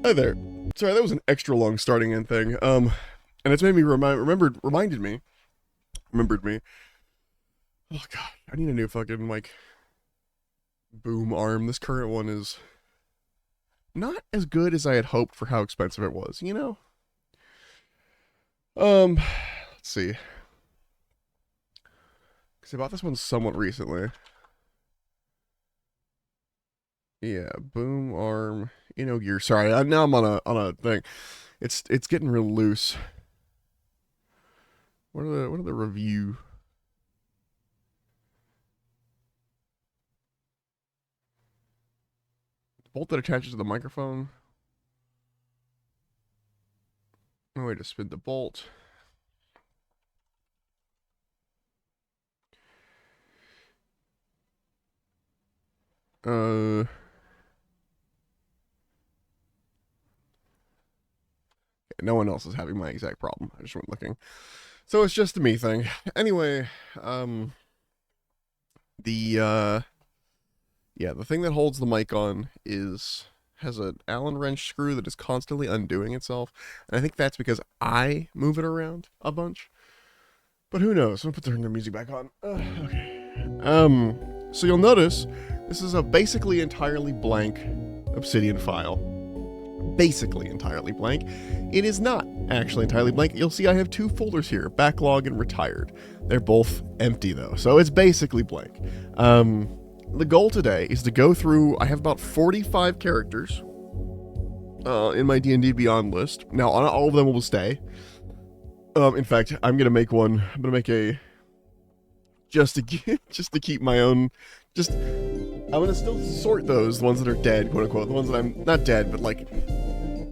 Hi there. Sorry, that was an extra long starting in thing. And it's made me remembered me. Oh god, I need a new fucking like boom arm. This current one is not as good as I had hoped for how expensive it was. Let's see. Cause I bought this one somewhat recently. Yeah, boom arm, gear. Sorry, now I'm on a thing. It's getting real loose. What are the review? Bolt that attaches to the microphone. No way to spin the bolt. Uh, no one else is having my exact problem. I just went looking. So it's just a me thing. Anyway, the the thing that holds the mic on has an Allen wrench screw that is constantly undoing itself, and I think that's because I move it around a bunch. But who knows? I'm gonna put the music back on. Okay. So you'll notice this is a basically entirely blank Obsidian file. Basically entirely blank. It is not actually entirely blank. You'll see I have two folders here, backlog and retired. They're both empty though, so it's basically blank. The goal today is to go through, I have about 45 characters in my D&D Beyond list. Now, not all of them will stay. In fact, I'm going to make a, just to keep my own, I'm going to still sort those, the ones that are dead, quote unquote, the ones that I'm, not dead, but like,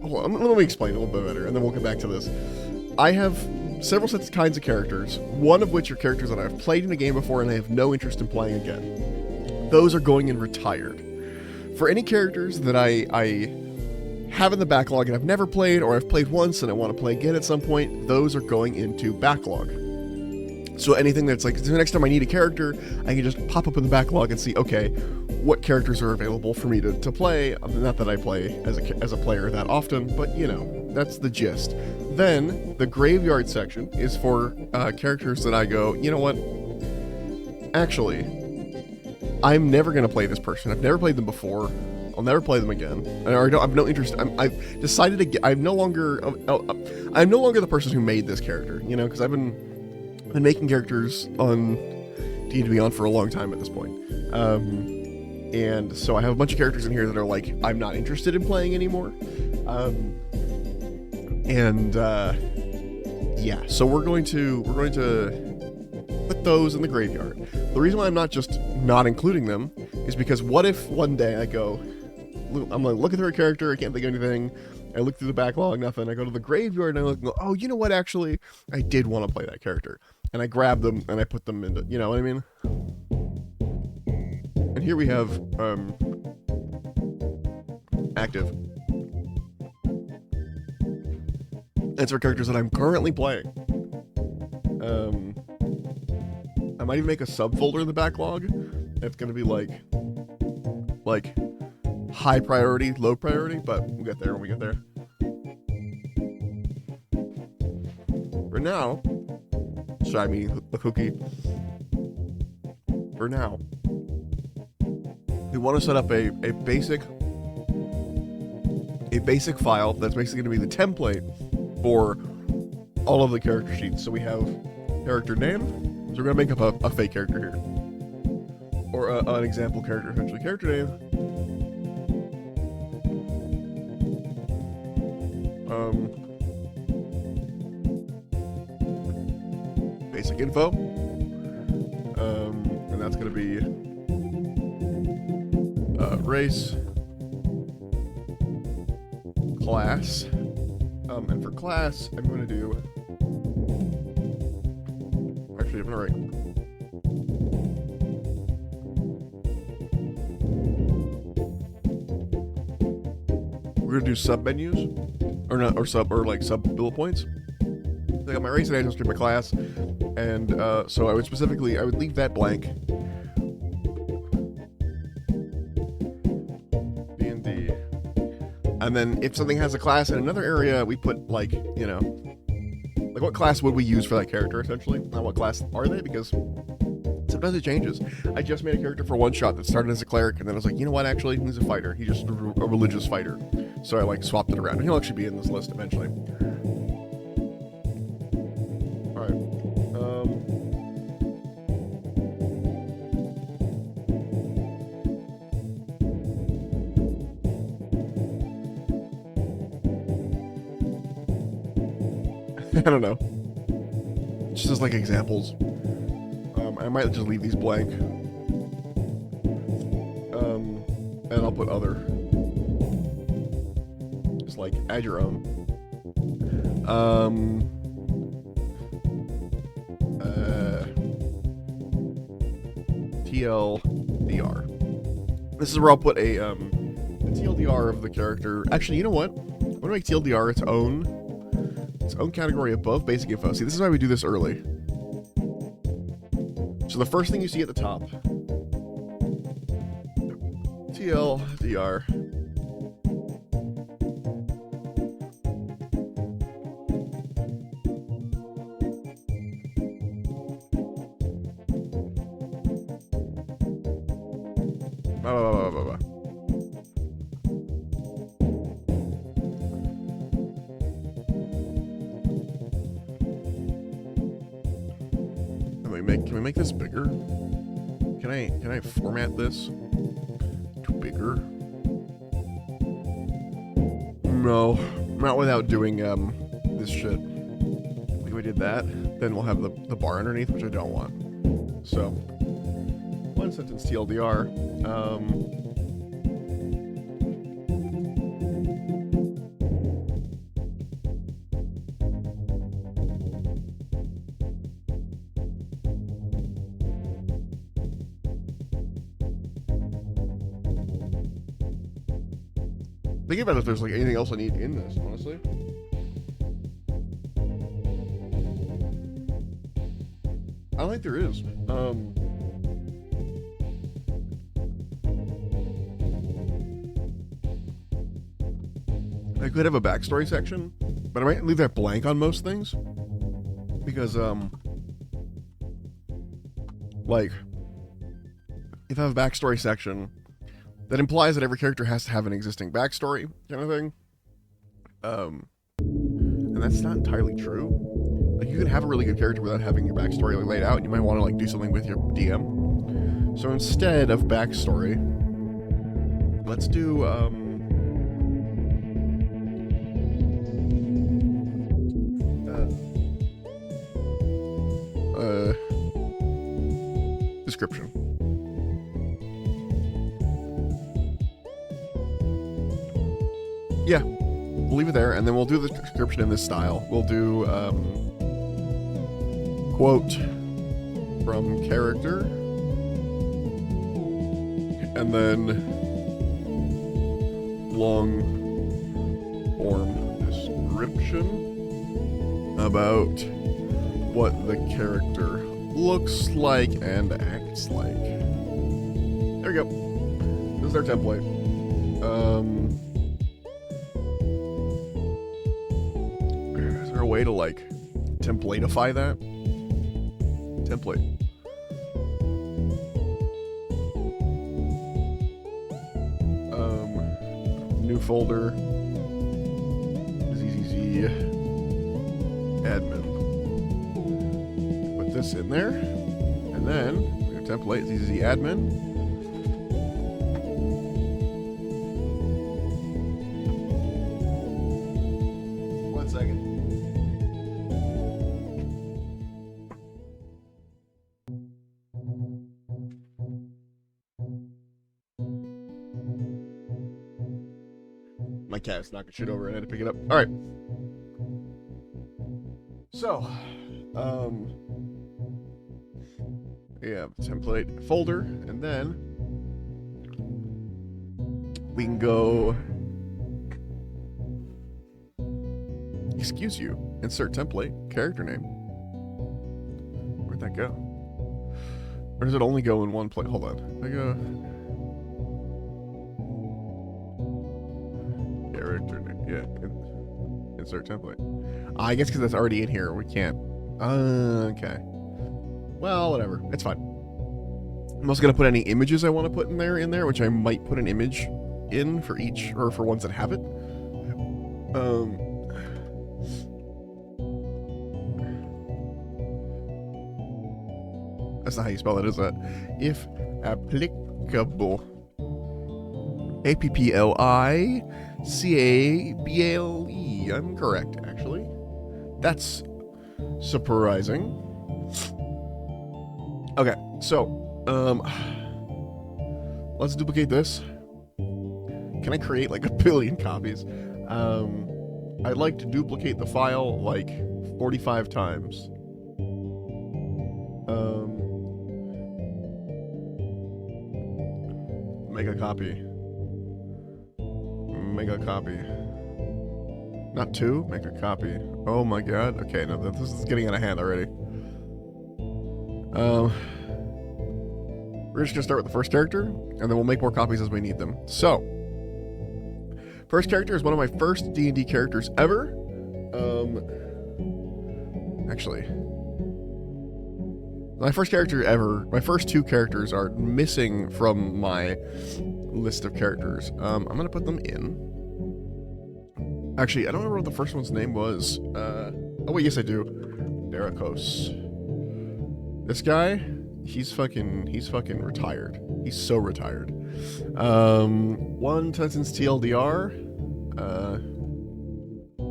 hold on, let me explain a little bit better, and then we'll get back to this. I have several kinds of characters, one of which are characters that I've played in a game before and I have no interest in playing again. Those are going in retired. For any characters that I have in the backlog and I've never played, or I've played once and I want to play again at some point, those are going into backlog. So anything that's like, the next time I need a character, I can just pop up in the backlog and see, okay, what characters are available for me to play. Not that I play as a player that often, but that's the gist. Then the graveyard section is for characters that I go, you know what? Actually, I'm never going to play this person. I've never played them before. I'll never play them again. I have no interest. I've decided to get. I'm no longer the person who made this character. Because I've been making characters on D&D Beyond for a long time at this point. And so I have a bunch of characters in here that are like, I'm not interested in playing anymore. So we're going to put those in the graveyard. The reason why I'm not just not including them is because what if one day I go, I'm like looking through a character, I can't think of anything, I look through the backlog, nothing, I go to the graveyard and I look and go, oh, you know what, actually, I did want to play that character. And I grab them and I put them into, you know what I mean? And here we have, active. It's for characters that I'm currently playing. I might even make a subfolder in the backlog. It's gonna be like high priority, low priority, but we'll get there when we get there. For now, shy me, the cookie. For now, we want to set up a basic file that's basically going to be the template for all of the character sheets. So we have character name. So we're going to make up a fake character here, or an example character, essentially. Character name. Basic info. And that's going to be race, class, and for class, I'm going to do. Actually, I'm going to write. We're going to do sub menus, or not, or sub bullet points. I got my race and age, my class, and so I would leave that blank. D&D And then if something has a class in another area, we put like, you know, like what class would we use for that character essentially? Not what class are they, because sometimes it changes. I just made a character for one shot that started as a cleric, and then I was like, you know what, actually, he's a fighter. He's just a religious fighter. So I like swapped it around. He'll actually be in this list eventually. Alright. I don't know. Just as like examples. I might just leave these blank. And I'll put other. Just like add your own. TLDR. This is where I'll put a TLDR of the character. Actually, you know what? I'm gonna make TLDR its own category above basic info. See, this is why we do this early. So the first thing you see at the top, TLDR. Can we make this bigger? Can I format this to bigger? No, not without doing this shit. Like if we did that, then we'll have the bar underneath, which I don't want. So one sentence TLDR. Think about if there's like anything else I need in this, honestly. I don't think there is. I could have a backstory section, but I might leave that blank on most things. Because, like, if I have a backstory section, that implies that every character has to have an existing backstory, kind of thing. And that's not entirely true. Like, you can have a really good character without having your backstory laid out, and you might want to, like, do something with your DM. So instead of backstory, let's do, description. Yeah, we'll leave it there, and then we'll do the description in this style. We'll do, quote from character, and then long form description about what the character looks like and acts like. There we go. This is our template. Is there a way to like templateify that? Template. New folder. ZZZ admin. Put this in there, and then we have template ZZZ admin. One second. My cat's knocking shit over and I had to pick it up. Alright. So, yeah, template folder, and then we can go, excuse you, insert template, character name. Where'd that go? Or does it only go in one place? Hold on. I go. character. Yeah. Insert template. I guess because that's already in here, we can't. Okay. Well, whatever. It's fine. I'm also gonna put any images I want to put in there, which I might put an image in for each, or for ones that have it. That's not how you spell it, is that? If applicable. APPLICABLE. I'm correct, actually. That's surprising. Okay, so, let's duplicate this. Can I create like 1 billion copies? I'd like to duplicate the file like 45 times. Make a copy. Make a copy. Not 2? Make a copy. Oh my god. Okay, no, this is getting out of hand already. We're just gonna start with the first character, and then we'll make more copies as we need them. So, first character is one of my first D&D characters ever. Actually, my first character ever, my first 2 characters are missing from my list of characters. I'm gonna put them in. Actually, I don't remember what the first one's name was. Oh wait, yes I do. Derikos. This guy, he's fucking retired. He's so retired. 1 Tenson's TLDR.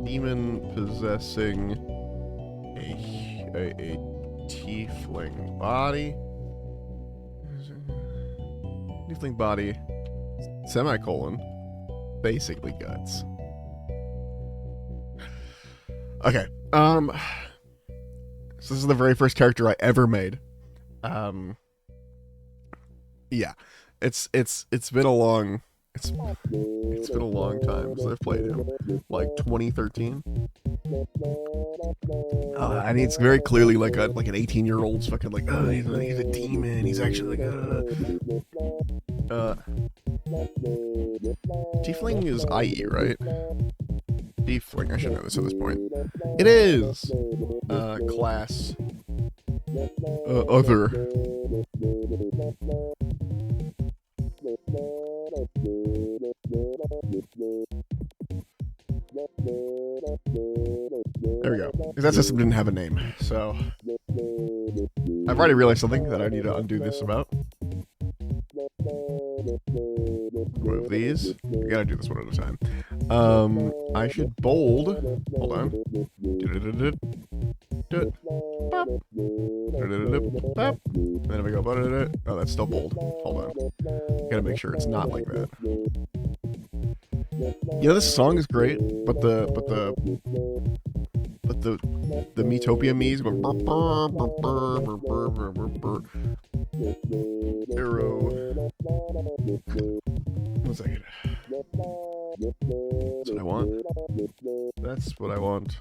Demon possessing a tiefling body. Tiefling body. Semicolon. Basically guts. Okay. So this is the very first character I ever made. Yeah. It's been a long time since I've played him. Like 2013. And it's very clearly like an 18-year-old's fucking like, oh, he's a demon. He's actually like, Tiefling is IE, right? Tiefling, I should know this at this point. It is! Class. Other. There we go. Because that system didn't have a name, so... I've already realized something that I need to undo this about. Move these. I gotta do this one at a time. I should bold. Hold on. Then if we go, oh, that's still bold. Hold on. Gotta make sure it's not like that. You know, this song is great, but the Metopia me's going. Arrow. 1 second. That's what I want. That's what I want.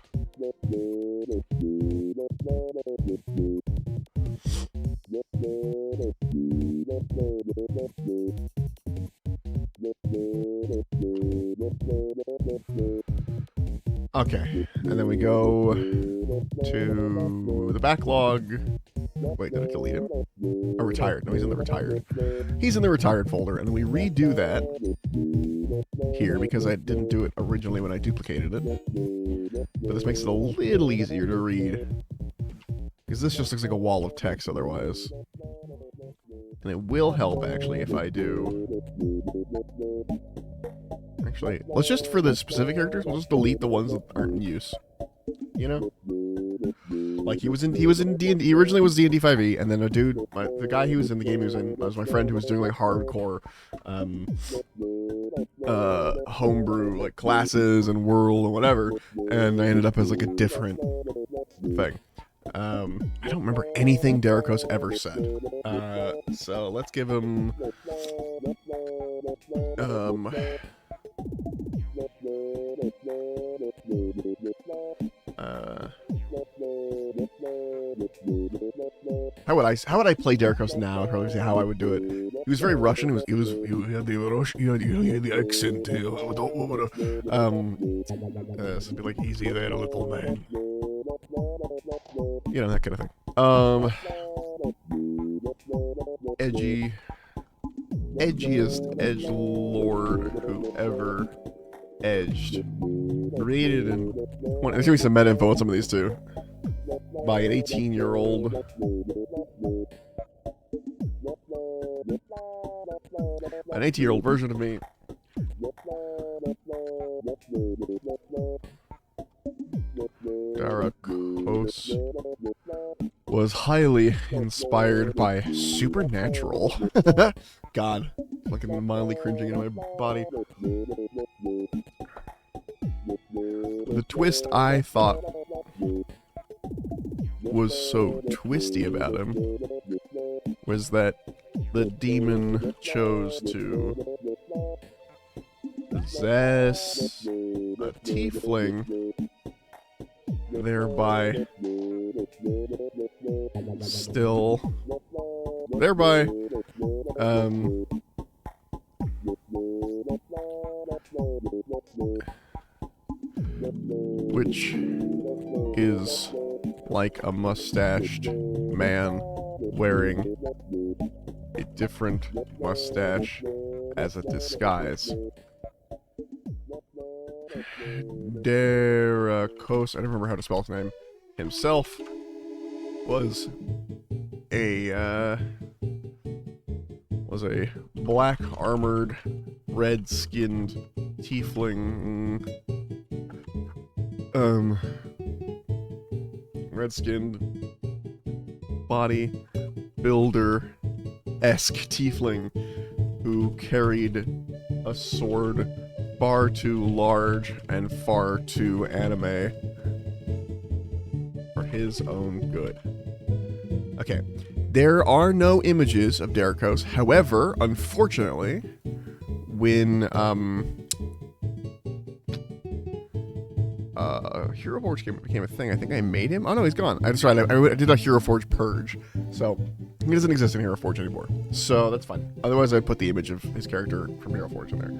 Okay, and then we go to the backlog. Wait, did I delete him? Oh, retired. No, he's in the retired. He's in the retired folder, and we redo that here because I didn't do it originally when I duplicated it. But this makes it a little easier to read because this just looks like a wall of text otherwise. And it will help, actually, if I do... Actually, let's just, for the specific characters, we'll just delete the ones that aren't in use. You know? Like, he was in D&D, he originally was D&D 5e, and then a dude, the guy he was in the game he was in, was my friend who was doing, like, hardcore, homebrew, like, classes and world and whatever, and I ended up as, like, a different thing. I don't remember anything Derikos ever said. So let's give him, how would I play Derikos now? I'd probably say how I would do it. He was very Russian. He had the Russian, he had the accent. Something like easy there, little man. You know, that kind of thing. Edgy, edgiest edgelord who ever edged. Created in... There's gonna be some meta info on some of these too. By an 18-year-old. An 18-year-old version of me. Darakos was highly inspired by Supernatural. God, fucking mildly cringing in my body. The twist I thought was so twisty about him was that the demon chose to possess a tiefling, thereby which is like a mustached man wearing a different mustache as a disguise. Darakos, I don't remember how to spell his name, himself was a black armored, red skinned tiefling, red skinned body builder-esque tiefling who carried a sword far too large and far too anime for his own good. Okay, there are no images of Darakos. However, unfortunately, when Hero Forge became a thing, I think I made him. Oh no, he's gone. I did a Hero Forge purge, so he doesn't exist in Hero Forge anymore. So that's fine. Otherwise, I'd put the image of his character from Hero Forge in there.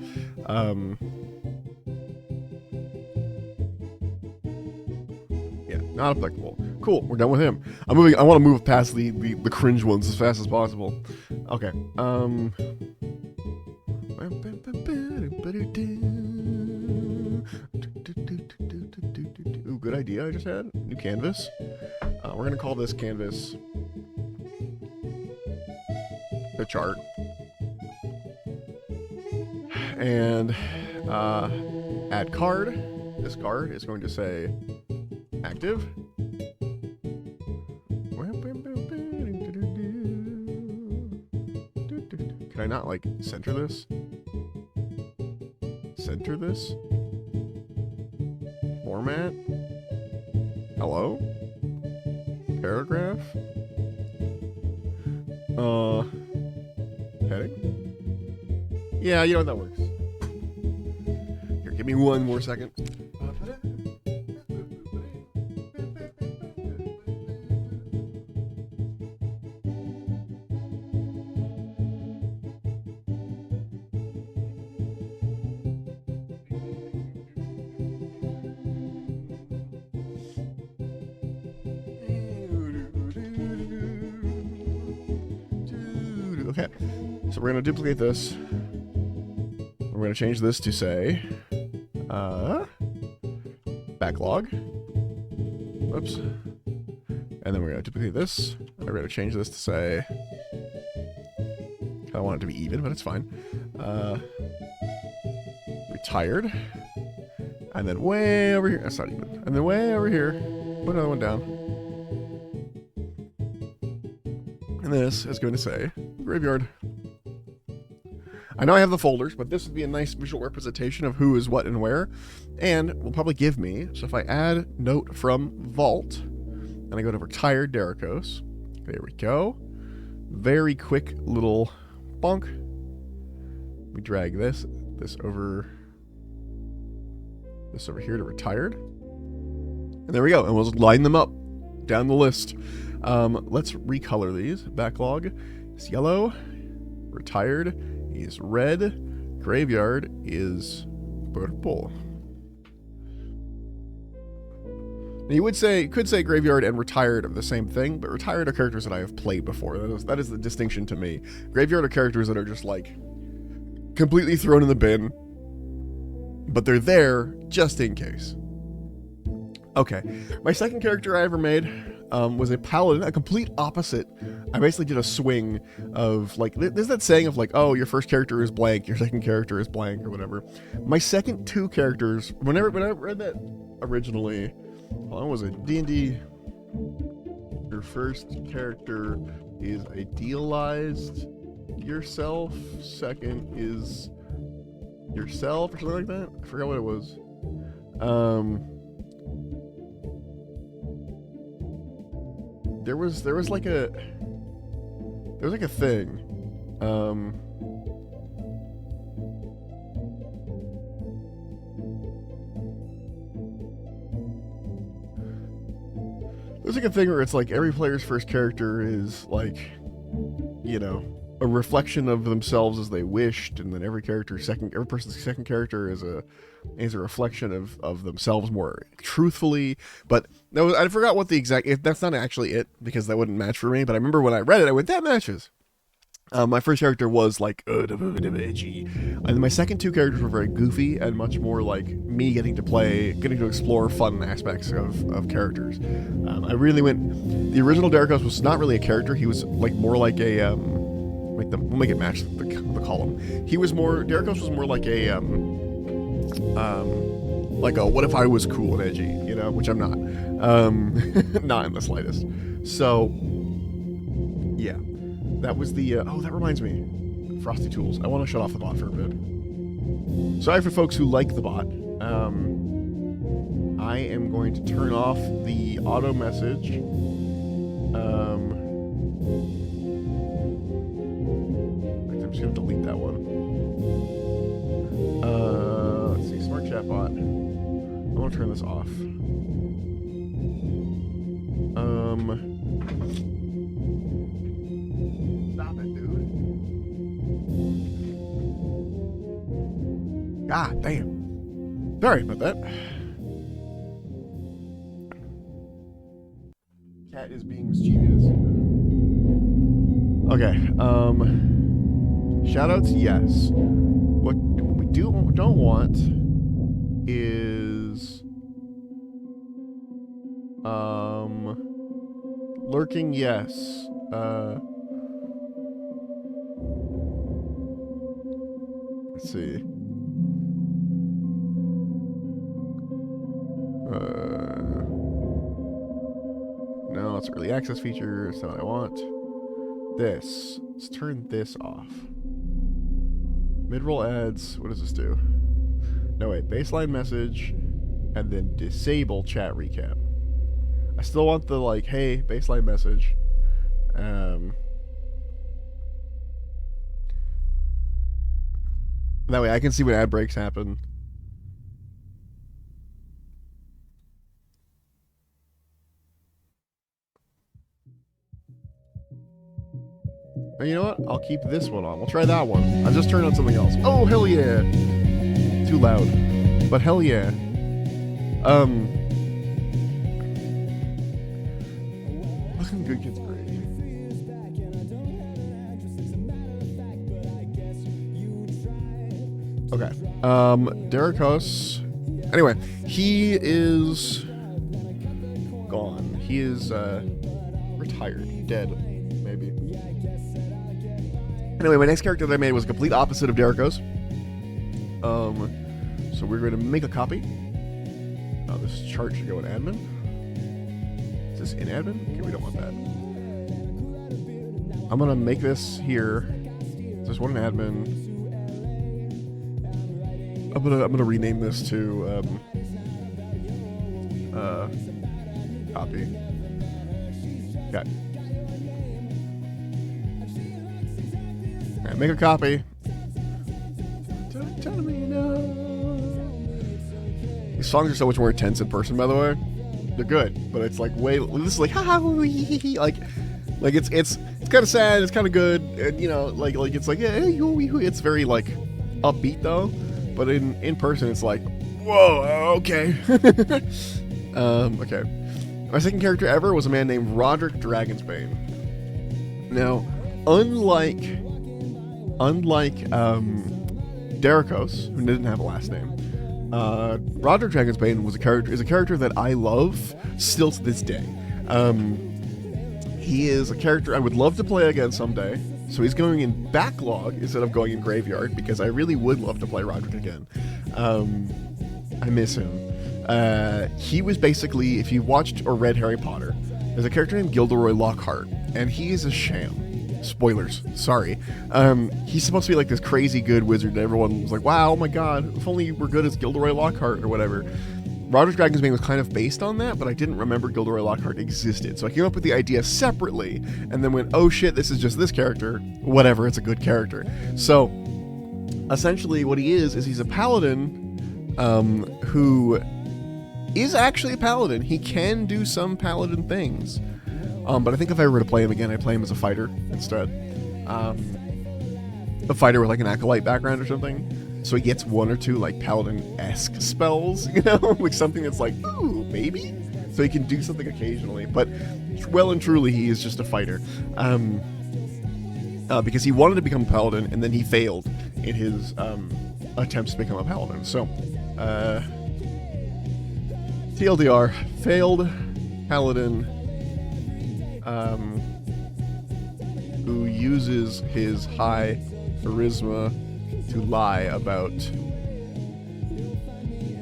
Yeah, not applicable. Cool, we're done with him. I want to move past the cringe ones as fast as possible. Okay. Ooh, good idea I just had. New canvas. We're gonna call this canvas the chart. And add card. This card is going to say active. Can I not, like, center this? Center this? Format? Hello? Paragraph? Heading? Yeah, you know that works. Here, give me one more second. Okay, so we're going to duplicate this. We're going to change this to say, backlog. Whoops. And then we're going to duplicate this. We're going to change this to say, I want it to be even, but it's fine. Retired. And then way over here, that's not even. And then way over here, put another one down. And this is going to say graveyard. I know I have the folders, but this would be a nice visual representation of who is what and where, and will probably give me, so if I add note from vault, and I go to retired Darakos, there we go, very quick little bonk, we drag this over here to retired, and there we go, and we'll just line them up down the list. Let's recolor these. Backlog is yellow, Retired is red. Graveyard is purple. Now you could say Graveyard and Retired are the same thing, but Retired are characters that I have played before. That is the distinction to me. Graveyard are characters that are just like completely thrown in the bin, but they're there just in case. Okay, my second character I ever made was a paladin, a complete opposite. I basically did a swing of, like, there's that saying of like, oh, your first character is blank, your second character is blank, or whatever. My second two characters, when I read that originally, what was it? D&D. Your first character is idealized yourself. Second is yourself, or something like that. I forgot what it was. There was like a thing. There's like a thing where it's like every player's first character is like, you know, a reflection of themselves as they wished, and then every person's second character is a reflection of themselves more truthfully. But no, I forgot what the exact. That's not actually it, because that wouldn't match for me. But I remember when I read it, I went, that matches. My first character was like edgy, and my second two characters were very goofy and much more like me getting to explore fun aspects of characters. I really went. The original Derikos was not really a character. He was like more like a we'll make it match the column. Derikos was more like a what if I was cool and edgy, you know, which I'm not. Not in the slightest. So yeah. That was the, that reminds me. Frosty Tools. I want to shut off the bot for a bit. Sorry for folks who like the bot. I am going to turn off the auto message. I'm just going to delete that one. Let's see, Smart Chat Bot. I want to turn this off. Stop it, dude. God damn. Sorry about that. Cat is being mischievous. Okay, shoutouts, yes. What we don't want is lurking, yes. Let's see. No, it's early access feature. It's not what I want. This. Let's turn this off. Mid-roll ads. What does this do? No, wait. Baseline message. And then disable chat recap. I still want the, like, hey, baseline message. That way I can see when ad breaks happen. And you know what? I'll keep this one on. We'll try that one. I'll just turn on something else. Oh, hell yeah! Too loud. But hell yeah. Fucking Good Kid's great. Okay. Derikos. Anyway, he is gone. He is retired, dead, maybe. Anyway, my next character that I made was a complete opposite of Derikos. So we're going to make a copy. This chart should go in admin. Is this in admin? Okay, we don't want that. I'm going to make this here. This one in admin. I'm gonna rename this to copy. Okay. Alright, make a copy. Don't tell me no. These songs are so much more intense in person, by the way. They're good, but it's like way. This is like ha ha like Like it's kind of sad, it's kind of good, and you know, like it's like yeah, it's very like upbeat though, but in person it's like whoa, okay. Okay. My second character ever was a man named Roderick Dragonsbane. Now, unlike Derricos, who didn't have a last name, Roderick Dragonsbane is a character that I love still to this day. He is a character I would love to play again someday. So he's going in backlog instead of going in graveyard because I really would love to play Roderick again. I miss him. He was basically, if you watched or read Harry Potter, there's a character named Gilderoy Lockhart, and he is a sham. Spoilers, sorry. He's supposed to be like this crazy good wizard, and everyone was like, wow, oh my god, if only we're good as Gilderoy Lockhart or whatever. Roderick Dragonsbane was kind of based on that, but I didn't remember Gilderoy Lockhart existed. So I came up with the idea separately, and then went, oh shit, this is just this character. Whatever, it's a good character. So, essentially what he is he's a paladin who is actually a paladin. He can do some paladin things. But I think if I were to play him again, I'd play him as a fighter instead. A fighter with like an acolyte background or something. So he gets one or two like paladin-esque spells, you know, like something that's like, ooh, maybe? So he can do something occasionally, but well and truly he is just a fighter. Because he wanted to become a paladin, and then he failed in his attempts to become a paladin. So, TLDR, failed paladin who uses his high charisma to lie about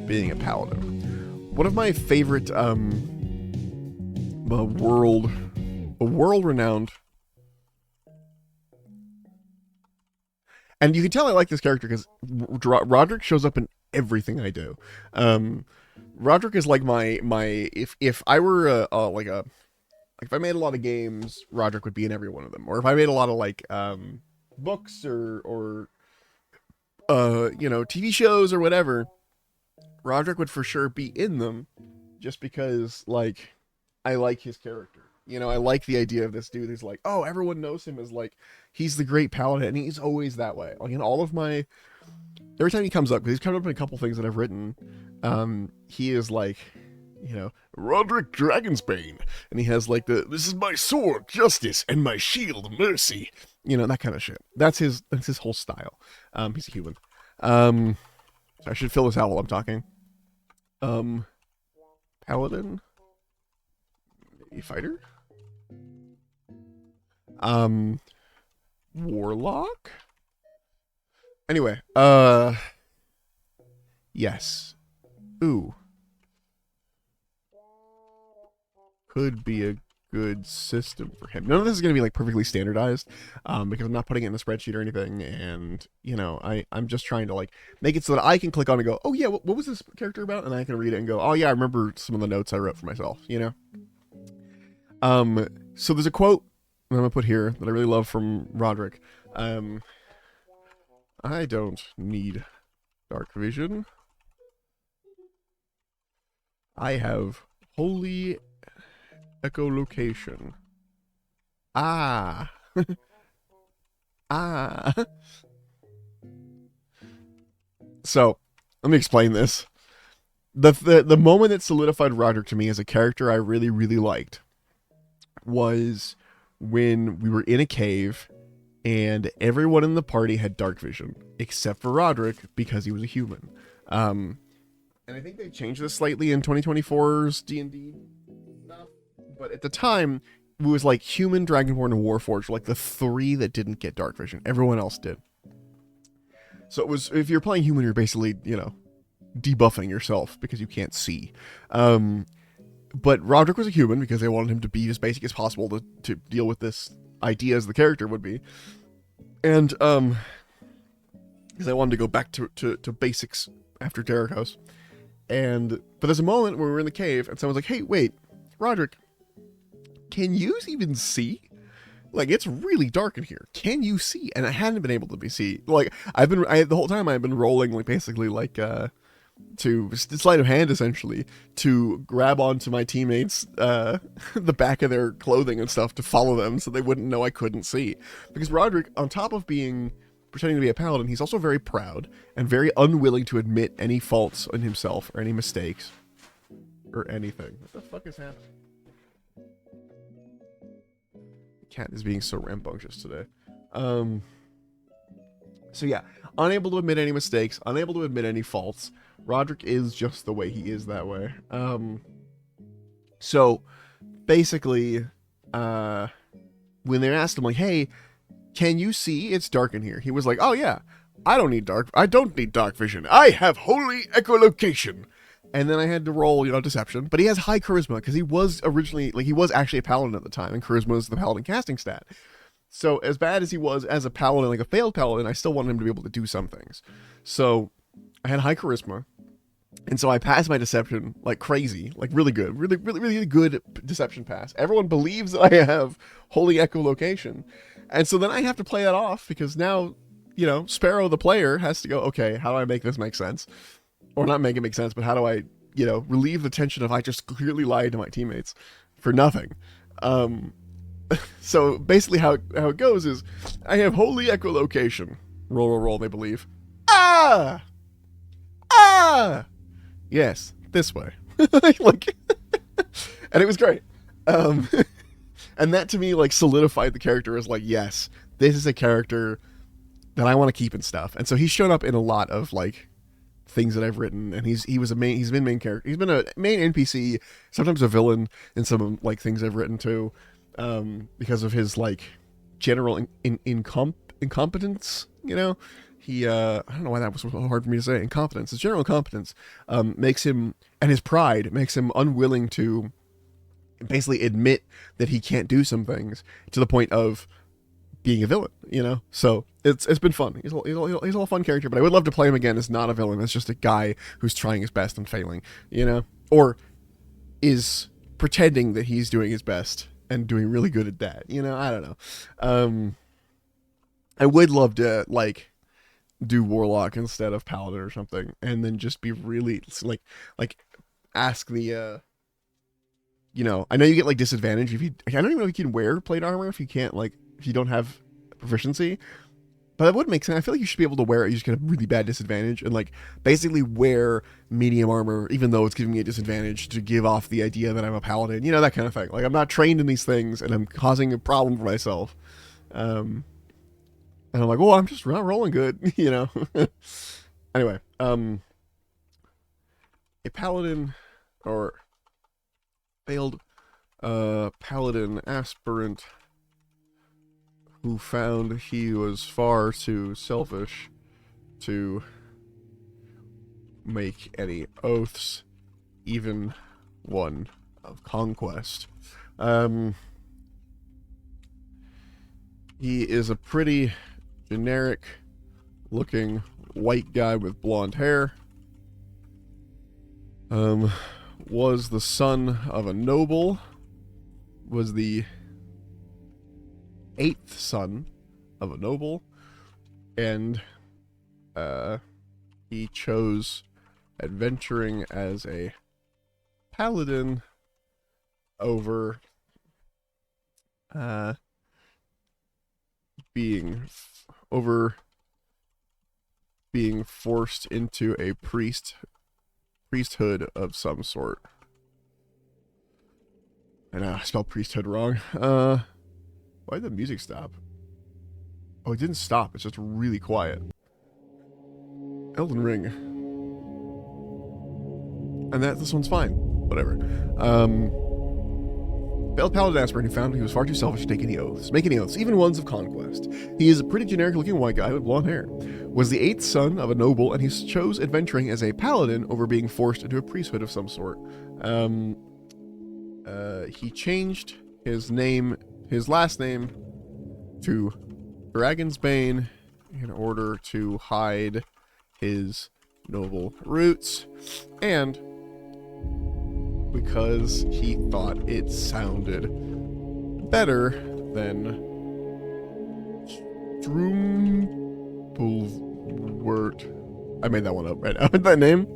being a paladin. One of my favorite world-renowned, and you can tell I like this character because Roderick shows up in everything I do. Roderick is like my if I were if I made a lot of games, Roderick would be in every one of them. Or if I made a lot of like books or you know, TV shows or whatever, Roderick would for sure be in them, just because like I like his character. You know, I like the idea of this dude who's like, oh, everyone knows him as like he's the great paladin, and he's always that way. Like in all of my, every time he comes up, because he's come up in a couple things that I've written, he is like, you know, Roderick Dragonsbane, and he has like this is my sword, justice, and my shield, mercy. You know, that kind of shit. That's his whole style. He's a human. So I should fill this out while I'm talking. Paladin, a fighter. Warlock. Anyway, yes. Ooh. Could be a good system for him. None of this is going to be like perfectly standardized, because I'm not putting it in a spreadsheet or anything, and you know, I'm just trying to like make it so that I can click on and go, oh yeah, what was this character about, and I can read it and go, oh yeah, I remember some of the notes I wrote for myself, you know. So there's a quote that I'm gonna put here that I really love from Roderick. I don't need dark vision. I have holy echolocation. Ah. Ah. So, let me explain this. The moment that solidified Roderick to me as a character I really, really liked was when we were in a cave and everyone in the party had dark vision, except for Roderick, because he was a human. And I think they changed this slightly in 2024's D&D stuff, but at the time, it was like human, Dragonborn, and Warforged were like the three that didn't get dark vision. Everyone else did. So it was, if you're playing human, you're basically, you know, debuffing yourself because you can't see. But Roderick was a human because they wanted him to be as basic as possible to deal with this idea as the character would be. And, because I wanted to go back to basics after Derricos. But there's a moment where we were in the cave and someone's like, hey, wait, Roderick, can you even see? Like, it's really dark in here. Can you see? And I hadn't been able to see. Like, the whole time I've been rolling, like, basically, like, to sleight of hand, essentially, to grab onto my teammates, the back of their clothing and stuff to follow them so they wouldn't know I couldn't see. Because Roderick, on top of being pretending to be a paladin, he's also very proud and very unwilling to admit any faults in himself or any mistakes or anything. What the fuck is happening? The cat is being so rambunctious today. So yeah, unable to admit any mistakes, unable to admit any faults. Roderick is just the way he is that way. So basically, when they asked him like, "Hey, can you see? It's dark in here." He was like, "Oh yeah, I don't need dark vision. I have holy echolocation." And then I had to roll, deception. But he has high charisma because he was actually a paladin at the time, and charisma is the paladin casting stat. So as bad as he was as a paladin, like a failed paladin, I still wanted him to be able to do some things. So I had high charisma, and so I passed my deception like crazy, like really good, really good deception pass. Everyone believes that I have holy echolocation, and so then I have to play that off because now, Sparrow the player has to go, okay, how do I make this make sense? Or not make it make sense, but how do I, relieve the tension of I just clearly lied to my teammates for nothing? So basically how it goes is I have holy echolocation. Roll, they believe. Ah! Yes, this way. Like, and it was great. And that to me, like, solidified the character as like, yes, this is a character that I want to keep and stuff. And so he's shown up in a lot of like things that I've written, and he's been main character. He's been a main NPC, sometimes a villain in some like things I've written too. Because of his like general incompetence, he I don't know why that was so hard for me to say. Incompetence, his general incompetence, makes him, and his pride makes him unwilling to basically admit that he can't do some things to the point of being a villain, So it's been fun. He's a fun character, but I would love to play him again as not a villain, as just a guy who's trying his best and failing, or is pretending that he's doing his best and doing really good at that. I don't know. I would love to like do Warlock instead of Paladin or something, and then just be really like ask the I know you get like disadvantage if you, I don't even know if you can wear plate armor if you don't have proficiency, but that would make sense. I feel like you should be able to wear it. You just get a really bad disadvantage and like basically wear medium armor, even though it's giving me a disadvantage, to give off the idea that I'm a paladin, that kind of thing. Like, I'm not trained in these things and I'm causing a problem for myself. And I'm like, I'm just not rolling good, Anyway, a paladin or failed paladin aspirant who found he was far too selfish to make any oaths, even one of conquest. He is a pretty generic looking white guy with blonde hair. Was the son of a noble, was the 8th son of a noble, and he chose adventuring as a paladin over being forced into a priesthood of some sort. I know, I spelled priesthood wrong. Why did the music stop? Oh, it didn't stop. It's just really quiet. Elden Ring. And this one's fine. Whatever. Failed paladin aspirant who found he was far too selfish to make any oaths, even ones of conquest. He is a pretty generic-looking white guy with blonde hair. Was the 8th son of a noble, and he chose adventuring as a paladin over being forced into a priesthood of some sort. He changed his last name to Dragon's Bane in order to hide his noble roots, and because he thought it sounded better than Strumpelwort. I made that one up right now. That name.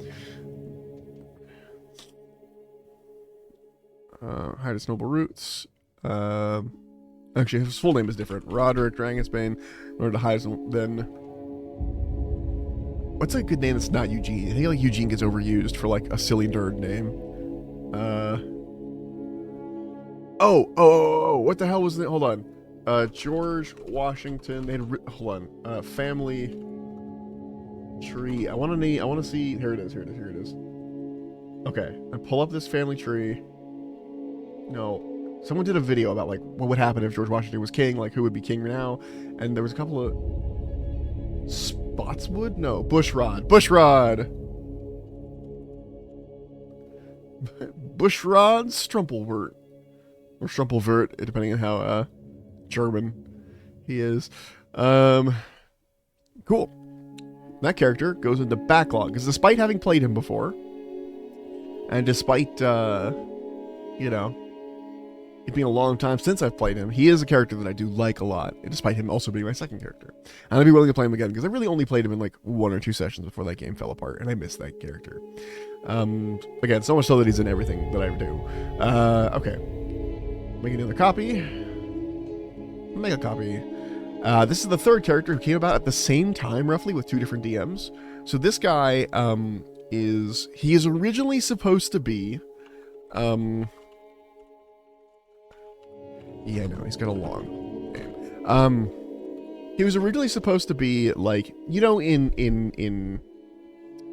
Highest Noble Roots. Actually, his full name is different. Roderick Dragonsbane. In order to hide him, then. What's a good name that's not Eugene? I think like Eugene gets overused for like a silly nerd name. What the hell was it? Hold on. George Washington. They had hold on. Family tree. I want to see. Here it is. Okay, I pull up this family tree. No, someone did a video about like what would happen if George Washington was king, like who would be king now, and there was a couple of Spotswood? No, Bushrod. Bushrod Strumpelvert. Or Strumpelvert, depending on how German he is. Cool. That character goes into backlog, because despite having played him before, and despite, you know, it being a long time since I've played him, he is a character that I do like a lot, despite him also being my second character. And I'd be willing to play him again, because I really only played him in like 1 or 2 sessions before that game fell apart, and I miss that character. Again, so much so that he's in everything that I do. Okay. Make another copy. Make a copy. This is the third character who came about at the same time, roughly, with 2 different DMs. So this guy, he is originally supposed to be, yeah, no, he's got a long name. He was originally supposed to be like, you know, in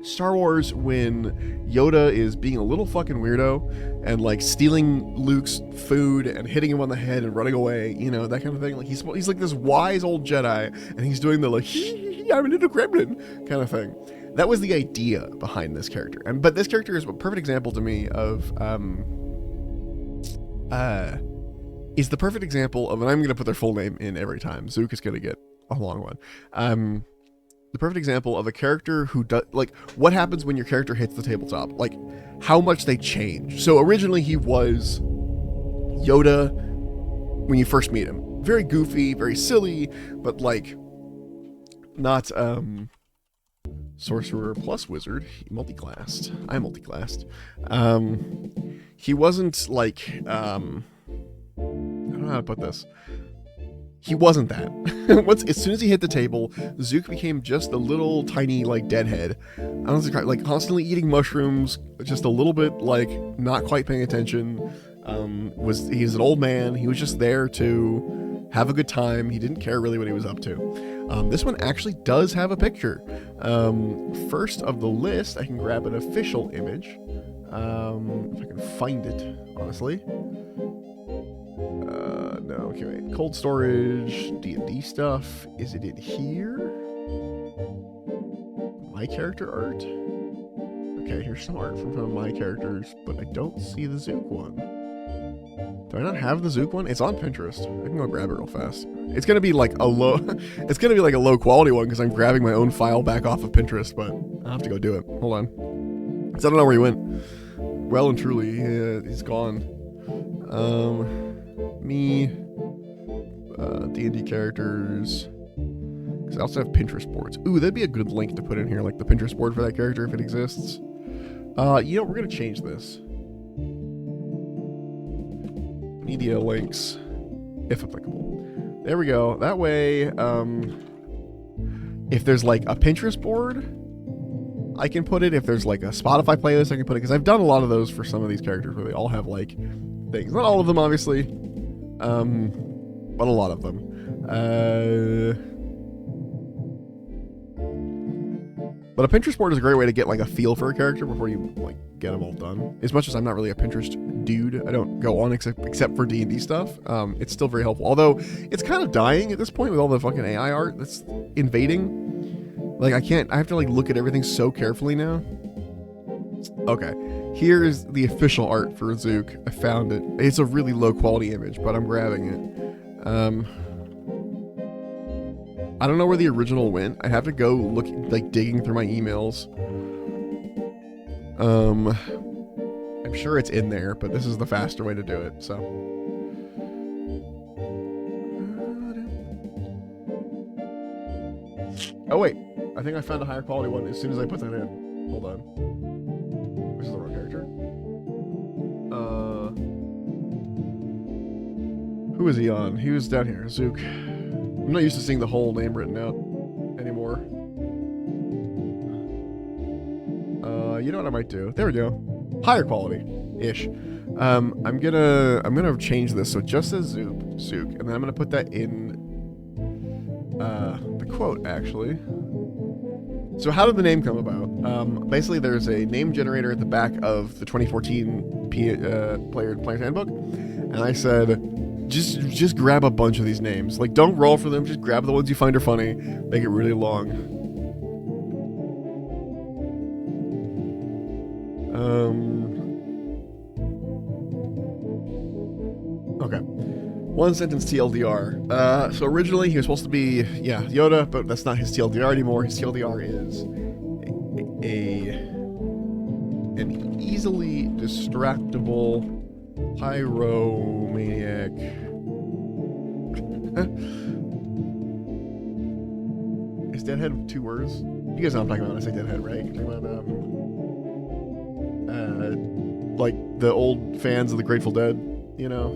Star Wars when Yoda is being a little fucking weirdo and like stealing Luke's food and hitting him on the head and running away, you know, that kind of thing. Like he's like this wise old Jedi and he's doing the like, I'm a little gremlin kind of thing. That was the idea behind this character. But this character is a perfect example to me of, is the perfect example of, and I'm going to put their full name in every time. Zook is going to get a long one. The perfect example of a character who does, like, what happens when your character hits the tabletop? Like, how much they change. So originally he was Yoda when you first meet him. Very goofy, very silly, but like, not, Sorcerer plus Wizard. He multi-classed. I multi-classed. He wasn't like, I don't know how to put this. He wasn't that. As soon as he hit the table, Zook became just a little tiny, like, deadhead. I don't know, like, constantly eating mushrooms, just a little bit, like, not quite paying attention. He's an old man. He was just there to have a good time. He didn't care really what he was up to. This one actually does have a picture. First of the list, I can grab an official image. If I can find it, honestly. No, okay, wait. Cold storage, D&D stuff. Is it in here? My character art? Okay, here's some art from some of my characters, but I don't see the Zook one. Do I not have the Zook one? It's on Pinterest. I can go grab it real fast. It's gonna be like a low, it's gonna be like a low quality one because I'm grabbing my own file back off of Pinterest, but I'll have to go do it. Hold on. Because I don't know where he went. Well and truly, he's gone. Me, D&D characters, because I also have Pinterest boards. Ooh, that'd be a good link to put in here, like the Pinterest board for that character if it exists. You know, we're gonna change this. Media links, if applicable. There we go. That way, if there's like a Pinterest board, I can put it. If there's like a Spotify playlist, I can put it, because I've done a lot of those for some of these characters where they all have like things. Not all of them, obviously. But a lot of them. But a Pinterest board is a great way to get like a feel for a character before you like get them all done. As much as I'm not really a Pinterest dude, I don't go on except for D&D stuff. It's still very helpful. Although it's kind of dying at this point with all the fucking AI art that's invading. Like I have to like look at everything so carefully now. Okay. Here's the official art for Zook. I found it. It's a really low quality image, but I'm grabbing it. I don't know where the original went. I have to go look, like digging through my emails. I'm sure it's in there, but this is the faster way to do it, so. Oh wait, I think I found a higher quality one as soon as I put that in. Hold on. This is the wrong character. Who is he on? He was down here. Zook. I'm not used to seeing the whole name written out anymore. You know what I might do? There we go. Higher quality-ish. I'm gonna change this so it just says Zook, and then I'm gonna put that in the quote actually. So how did the name come about? Basically, there's a name generator at the back of the 2014 Player's Handbook, and I said, just grab a bunch of these names. Like, don't roll for them. Just grab the ones you find are funny. Make it really long. Okay. One sentence TLDR. So originally he was supposed to be, Yoda, but that's not his TLDR anymore. His TLDR is an easily distractible pyromaniac. Is Deadhead 2 words? You guys know what I'm talking about when I say Deadhead, right? You're talking about, like the old fans of the Grateful Dead, you know?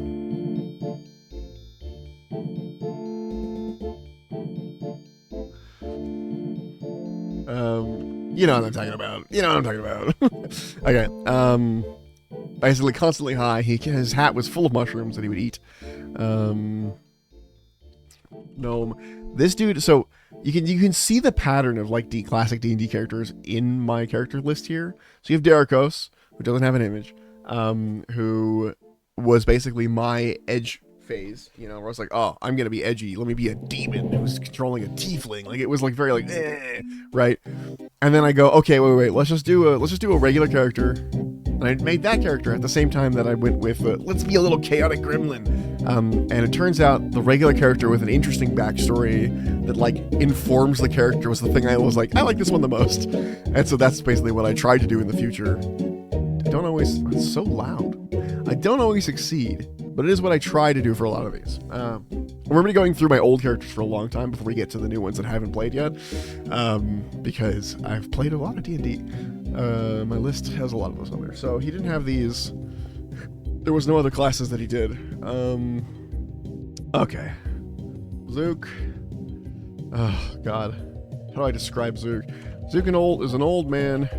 You know what I'm talking about. Okay. Basically, constantly high. His hat was full of mushrooms that he would eat. Gnome. This dude. So you can see the pattern of like classic D&D characters in my character list here. So you have Darkos, who doesn't have an image, who was basically my edge phase, where I was like, oh, I'm gonna be edgy, let me be a demon who's controlling a tiefling. Like, it was like very like right? And then I go, okay, wait, let's just do a regular character. And I made that character at the same time that I went with let's be a little chaotic gremlin. And it turns out the regular character with an interesting backstory that like informs the character was the thing I was like, I like this one the most. And so that's basically what I tried to do in the future. It's so loud. I don't always succeed, but it is what I try to do for a lot of these. We're going to be going through my old characters for a long time before we get to the new ones that I haven't played yet, because I've played a lot of D&D. My list has a lot of those on there. So he didn't have these. There was no other classes that he did. Okay. Zook. Oh, God. How do I describe Zook? Zook is an old man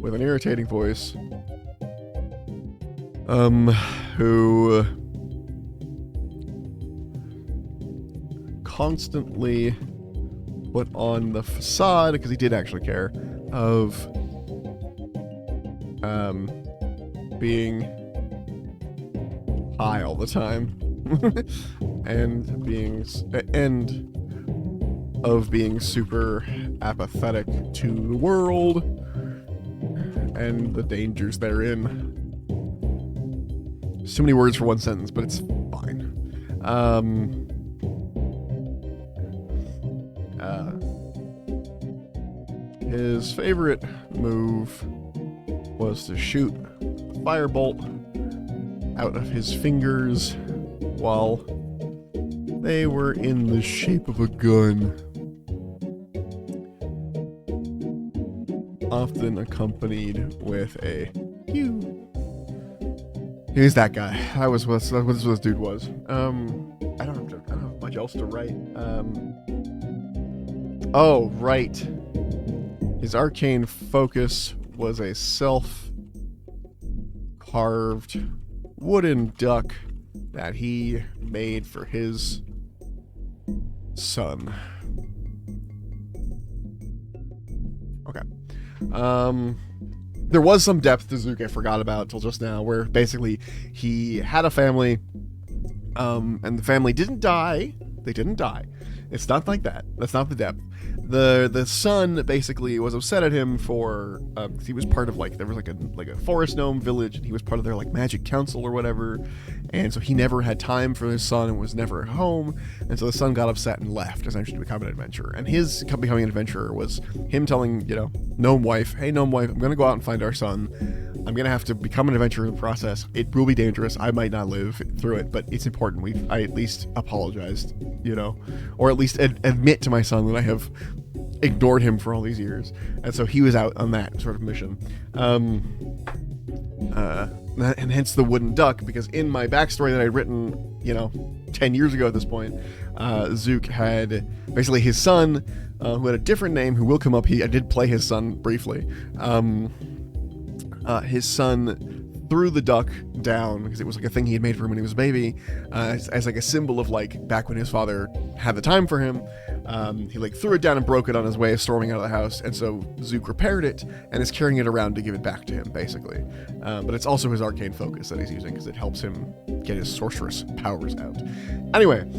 with an irritating voice. Who constantly put on the facade, because he did actually care, of being high all the time and of being super apathetic to the world and the dangers therein. Too many words for one sentence, but it's fine. His favorite move was to shoot a firebolt out of his fingers while they were in the shape of a gun, often accompanied with a pew. He's that guy. That was what this dude was. I don't have much else to write. Oh, right. His arcane focus was a self-carved wooden duck that he made for his son. Okay. There was some depth to Zook I forgot about till just now, where basically he had a family, and the family didn't die. They didn't die. It's not like that. That's not the depth. The son basically was upset at him for he was part of there was like a forest gnome village, and he was part of their like magic council or whatever, and so he never had time for his son and was never at home, and so the son got upset and left, essentially, to become an adventurer. And his becoming an adventurer was him telling gnome wife, hey gnome wife, I'm gonna go out and find our son. I'm gonna have to become an adventurer in the process. It will be dangerous. I might not live through it, but it's important. I at least apologized, or at least admit to my son that I have ignored him for all these years, and so he was out on that sort of mission. And hence the wooden duck, because in my backstory that I'd written, 10 years ago at this point, Zook had basically his son, who had a different name, who will come up. I did play his son briefly. His son threw the duck down because it was like a thing he had made for him when he was a baby, as like a symbol of like back when his father had the time for him. He like threw it down and broke it on his way of storming out of the house, and so Zook repaired it and is carrying it around to give it back to him, basically. But it's also his arcane focus that he's using because it helps him get his sorceress powers out. Anyway,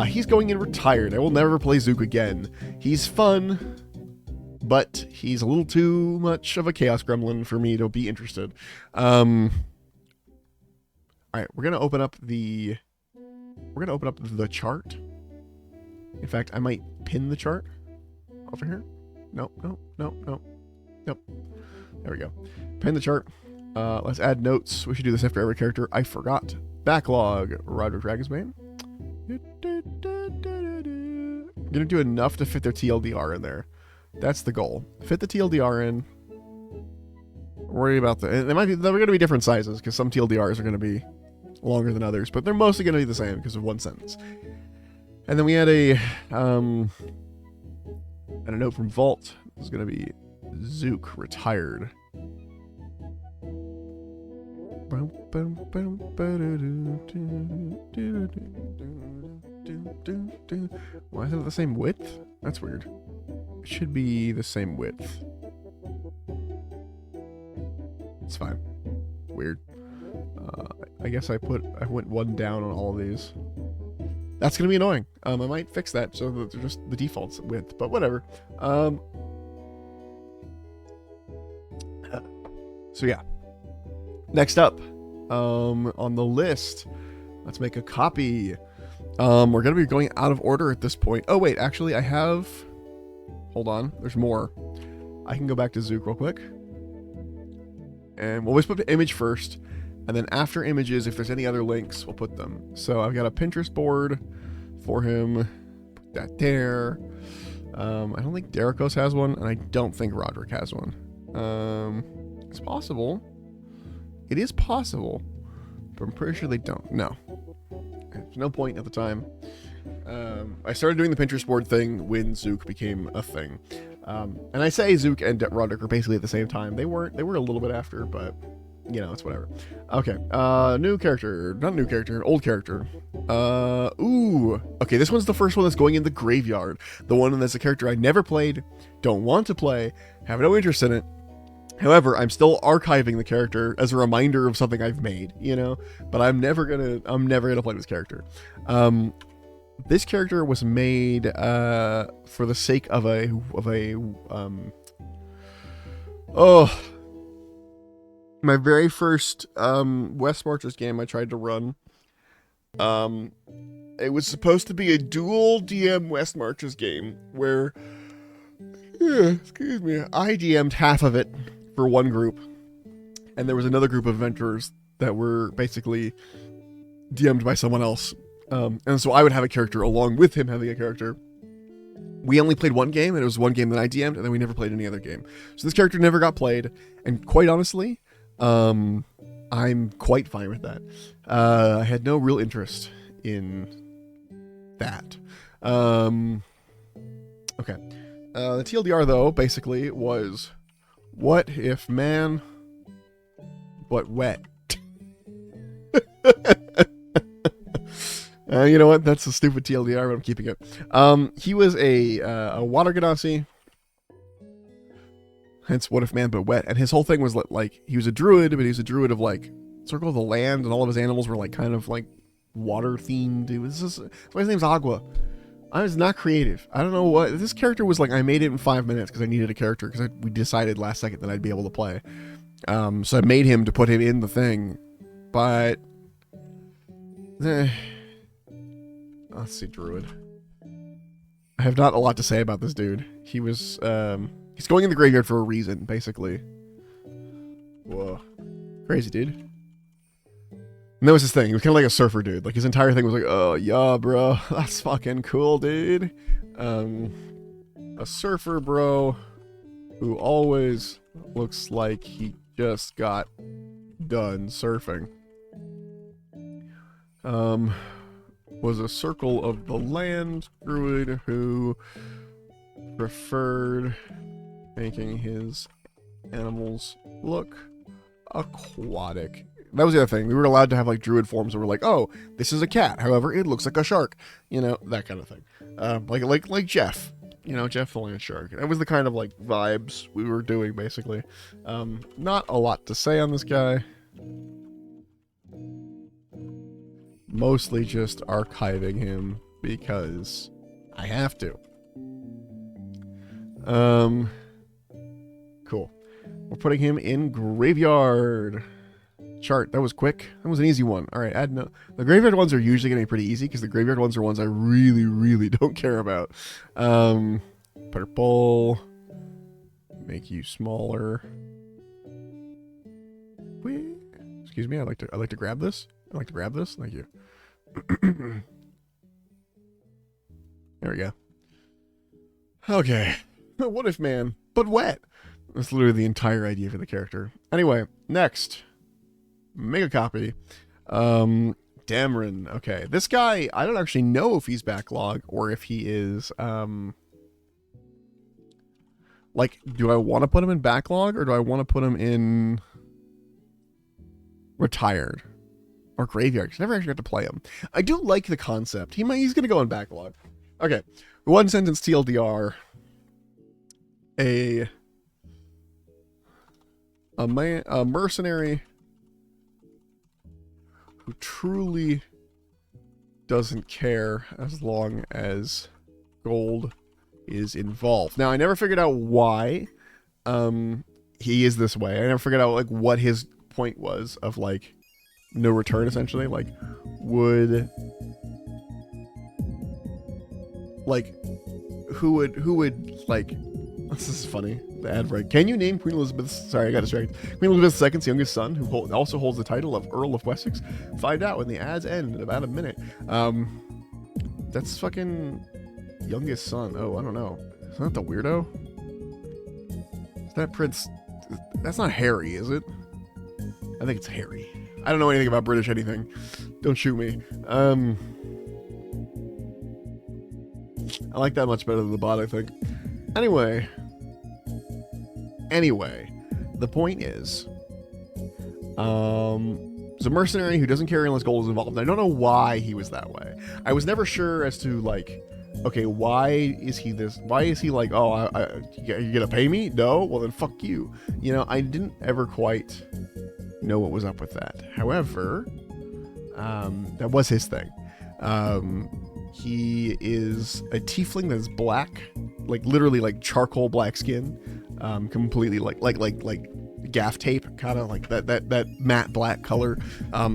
he's going in retired. I will never play Zook again. He's fun, but he's a little too much of a chaos gremlin for me to be interested. All right, we're gonna open up the chart. In fact, I might pin the chart over here. Nope. There we go. Pin the chart. Let's add notes. We should do this after every character. I forgot. Backlog. Roderick Dragonsbane. I'm gonna do enough to fit their TLDR in there. That's the goal. Fit the TLDR in. Worry about they're going to be different sizes because some TLDRs are going to be longer than others, but they're mostly going to be the same because of one sentence. And then we had a note from Vault. This is going to be Zook retired. Why is it the same width? That's weird. It should be the same width. It's fine. Weird. I guess I went one down on all of these. That's gonna be annoying. I might fix that so that they're just the default width, but whatever. So yeah. Next up, on the list, let's make a copy. We're gonna be going out of order at this point. Oh wait, actually I have... Hold on, there's more. I can go back to Zook real quick. And we'll always put the image first, and then after images, if there's any other links, we'll put them. So I've got a Pinterest board for him. Put that there. I don't think Derricos has one, and I don't think Roderick has one. It's possible. It is possible, but I'm pretty sure they don't. No. There's no point at the time. I started doing the Pinterest board thing when Zook became a thing. And I say Zook and Roderick are basically at the same time. They were a little bit after, but it's whatever. Okay, new character, not new character, old character. Okay, this one's the first one that's going in the graveyard. The one that's a character I never played, don't want to play, have no interest in it. However, I'm still archiving the character as a reminder of something I've made, but I'm never gonna play this character. This character was made for the sake of my very first West Marches game I tried to run. It was supposed to be a dual DM West Marches game where, excuse me, I DM'd half of it for one group, and there was another group of adventurers that were basically DM'd by someone else. And so I would have a character along with him having a character. We only played one game, and it was one game that I DM'd, and then we never played any other game. So this character never got played, and quite honestly, I'm quite fine with that. I had no real interest in that. Okay. The TLDR, though, basically was, what if man, but wet? You know what? That's a stupid TLDR, but I'm keeping it. He was a water ganassi. Hence, what if man but wet? And his whole thing was like, he was a druid, but he was a druid of like Circle of the Land, and all of his animals were like kind of like water themed. His name's Agua. I was not creative. I don't know what this character was like. I made it in 5 minutes because I needed a character because we decided last second that I'd be able to play. So I made him to put him in the thing, but. Let's see, druid. I have not a lot to say about this dude. He was, he's going in the graveyard for a reason, basically. Whoa. Crazy, dude. And that was his thing. He was kind of like a surfer dude. Like, his entire thing was like, oh, yeah, bro. That's fucking cool, dude. a surfer bro who always looks like he just got done surfing. Was a Circle of the Land druid who preferred making his animals look aquatic. That was the other thing. We were allowed to have like druid forms that were like, oh, this is a cat. However, it looks like a shark. You know, that kind of thing. Like Jeff. You know, Jeff the land shark. That was the kind of like vibes we were doing basically. Not a lot to say on this guy. Mostly just archiving him because I have to. Cool. We're putting him in graveyard. Chart. That was quick. That was an easy one. All right, add no. The graveyard ones are usually going to be pretty easy because the graveyard ones are ones I really, really don't care about. Purple. Make you smaller. Wait. Excuse me. I'd like to grab this. I'd like to grab this. Thank you. There we go. Okay. What if man, but wet? That's literally the entire idea for the character. Anyway, next. Mega copy. Dameron. Okay. This guy, I don't actually know if he's backlog or if he is, like, do I want to put him in backlog or do I want to put him in retired or graveyard? Because I never actually got to play him. I do like the concept. He's going to go in backlog. Okay. One sentence TLDR. A mercenary who truly doesn't care as long as gold is involved. Now, I never figured out why he is this way. I never figured out like what his point was of like no return, essentially. Like, who would like, this is funny. The ad break. Can you name Queen Elizabeth's... Sorry, I got distracted. Queen Elizabeth II's youngest son, who also holds the title of Earl of Wessex? Find out when the ads end in about a minute. That's fucking youngest son. Oh, I don't know. Isn't that the weirdo? Is that Prince... That's not Harry, is it? I think it's Harry. I don't know anything about British anything. Don't shoot me. I like that much better than the bot, I think. Anyway, the point is, it's a mercenary who doesn't care unless gold is involved. I don't know why he was that way. I was never sure as to like, okay, why is he this? Why is he like, oh, you gonna pay me? No? Well then fuck you. You know, I didn't ever quite know what was up with that. However, that was his thing. He is a tiefling that is black, like literally like charcoal black skin, completely like gaff tape, kind of like that matte black color,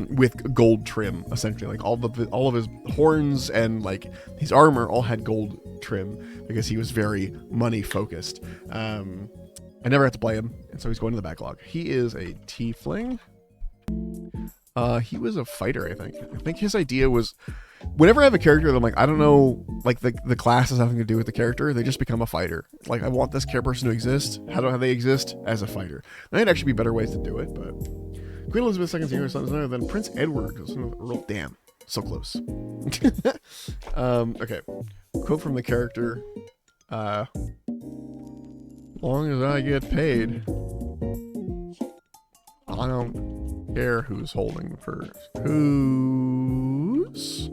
with gold trim, essentially. Like all of his horns and like his armor all had gold trim because he was very money focused. I never had to play him, and so he's going to the backlog. He is a tiefling. He was a fighter, I think. I think his idea was, whenever I have a character that I'm like, I don't know, like the class has nothing to do with the character, they just become a fighter. Like, I want this person to exist. How do they exist? As a fighter. There might actually be better ways to do it, but Queen Elizabeth II's younger son is none other than Prince Edward. Damn, so close. Okay, quote from the character. Long as I get paid, I don't care who's holding first. Who's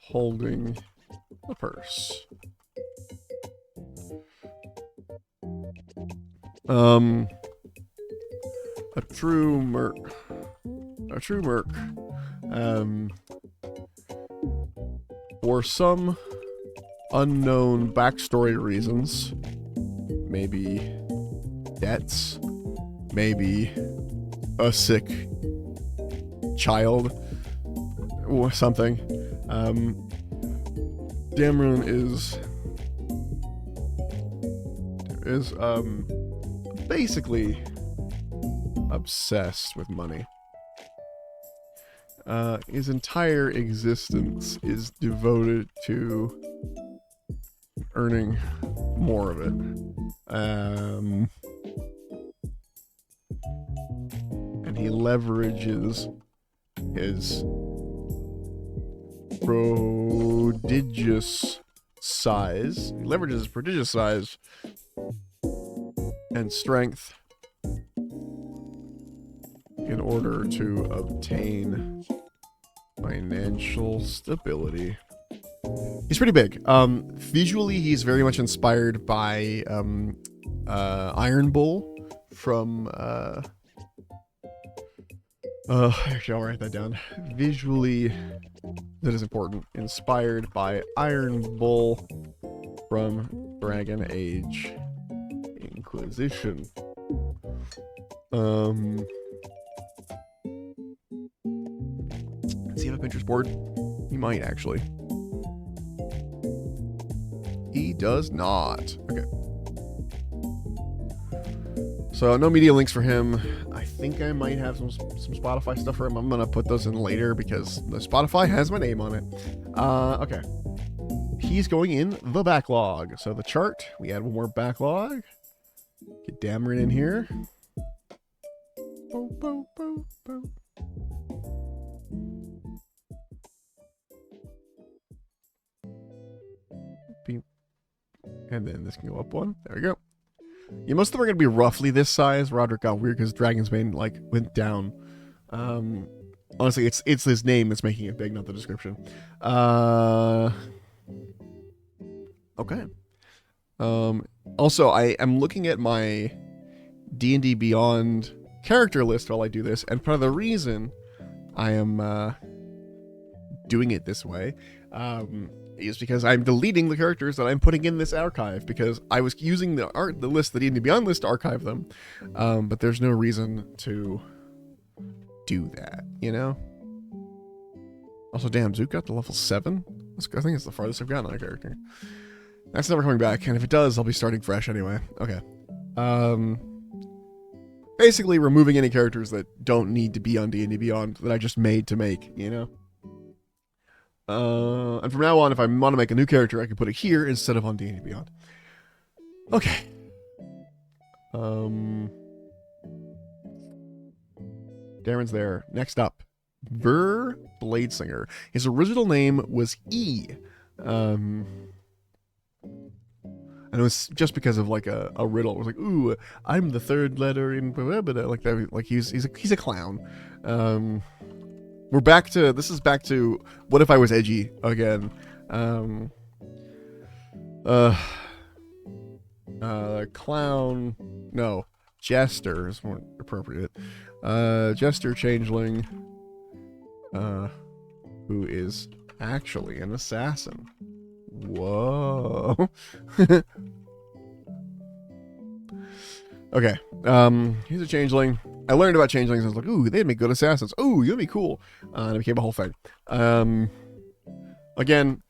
holding the purse? A true merc. For some unknown backstory reasons, maybe debts, maybe a sick child or something. Dameron is basically obsessed with money. his entire existence is devoted to earning more of it. And he leverages his prodigious size. He leverages his prodigious size and strength in order to obtain financial stability. He's pretty big. Visually, he's very much inspired by Iron Bull from... actually, I'll write that down. Visually, that is important. Inspired by Iron Bull from Dragon Age Inquisition. Does he have a Pinterest board? He might, actually. He does not. Okay. So, no media links for him. I think I might have some Spotify stuff for him. I'm going to put those in later because the Spotify has my name on it. Okay. He's going in the backlog. So, the chart. We add one more backlog. Get Dameron in here. Bo, bo, bo, bo. And then this can go up one. There we go. Yeah, most of them are going to be roughly this size. Roderick got weird because Dragon's Bane, like, went down. Honestly, it's his name that's making it big, not the description. Okay. Also, I am looking at my D&D Beyond character list while I do this, and part of the reason I am doing it this way is because I'm deleting the characters that I'm putting in this archive, because I was using the list, the D&D Beyond list, to archive them, but there's no reason to do that, you know? Also, damn, Zook got to level 7? I think it's the farthest I've gotten on a character. That's never coming back, and if it does, I'll be starting fresh anyway. Okay. Basically removing any characters that don't need to be on D&D Beyond that I just made to make, you know? And from now on, if I want to make a new character, I can put it here instead of on D&D Beyond. Okay. Darren's there. Next up, Ver Bladesinger. His original name was E. And it was just because of like a riddle. It was like, ooh, I'm the third letter in blah, blah, blah. Like that. Like he's a clown. We're back to, this is back to what if I was edgy again. Clown, no, Jester is more appropriate. Jester changeling, who is actually an assassin. Whoa. Okay, he's a changeling. I learned about changelings. I was like, ooh, they'd make good assassins. Ooh, you'd be cool. And it became a whole thing. Again,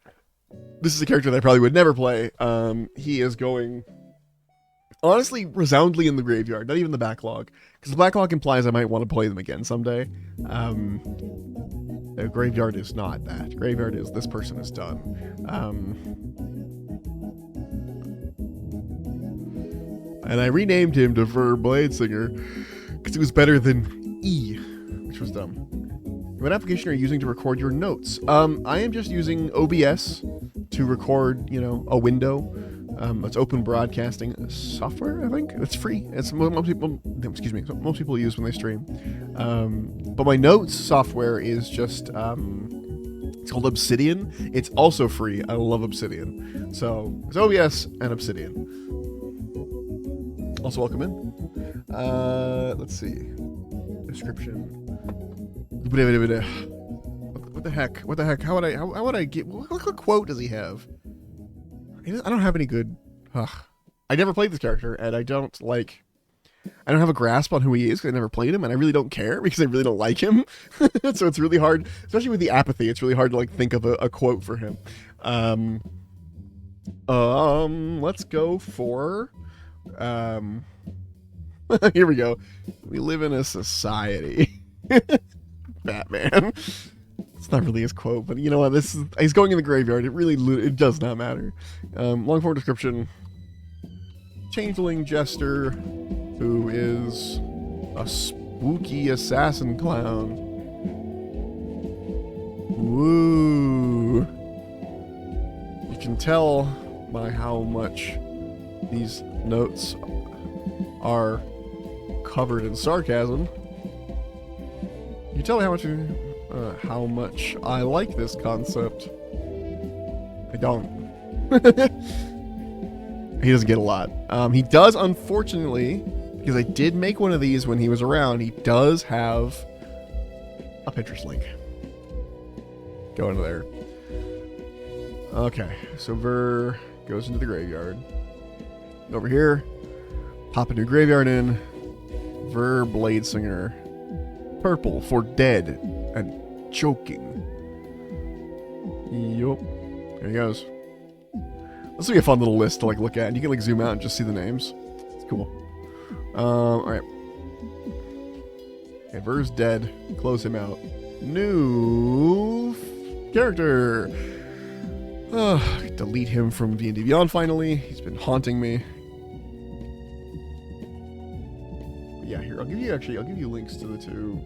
this is a character that I probably would never play. He is going, honestly, resoundingly in the graveyard, not even the backlog. Because the backlog implies I might want to play them again someday. The graveyard is not that. Graveyard is, this person is done. And I renamed him to Ver Bladesinger because it was better than E, which was dumb. What application are you using to record your notes? I am just using OBS to record, you know, a window. It's open broadcasting software, I think. It's free. It's most people use when they stream. But my notes software is just, it's called Obsidian. It's also free. I love Obsidian. So it's OBS and Obsidian. Also, welcome in. Let's see. Description. What the heck? What the heck? How would I get? What quote does he have? I don't have any good. I never played this character, and I don't have a grasp on who he is because I never played him, and I really don't care because I really don't like him. So it's really hard, especially with the apathy. It's really hard to think of a quote for him. Let's go for. Here we go. We live in a society. Batman. It's not really his quote, but you know what? He's going in the graveyard. It does not matter. Long form description. Changeling jester who is a spooky assassin clown. Woo. You can tell by how much these notes are covered in sarcasm. You can tell how much I like this concept. I don't. He doesn't get a lot. He does, unfortunately, because I did make one of these when he was around, he does have a Pinterest link. Go into there. Okay, so Ver goes into the graveyard. Over here, pop a new graveyard in. Ver Bladesinger. Purple for dead and choking. Yup. There he goes. This will be a fun little list to like look at, and you can like zoom out and just see the names. It's cool. Alright. Okay, Ver's dead. Close him out. New character. Delete him from D&D Beyond finally. He's been haunting me. Yeah, here, I'll give you links to the two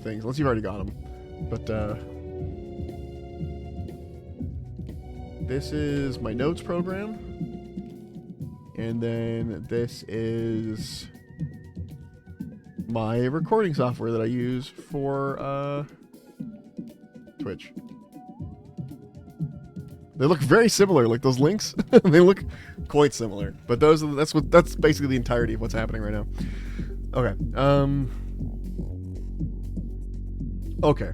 things, unless you've already got them. But, this is my notes program. And then this is my recording software that I use for, Twitch. They look very similar, like those links. They look quite similar. But that's basically the entirety of what's happening right now. Okay. Okay.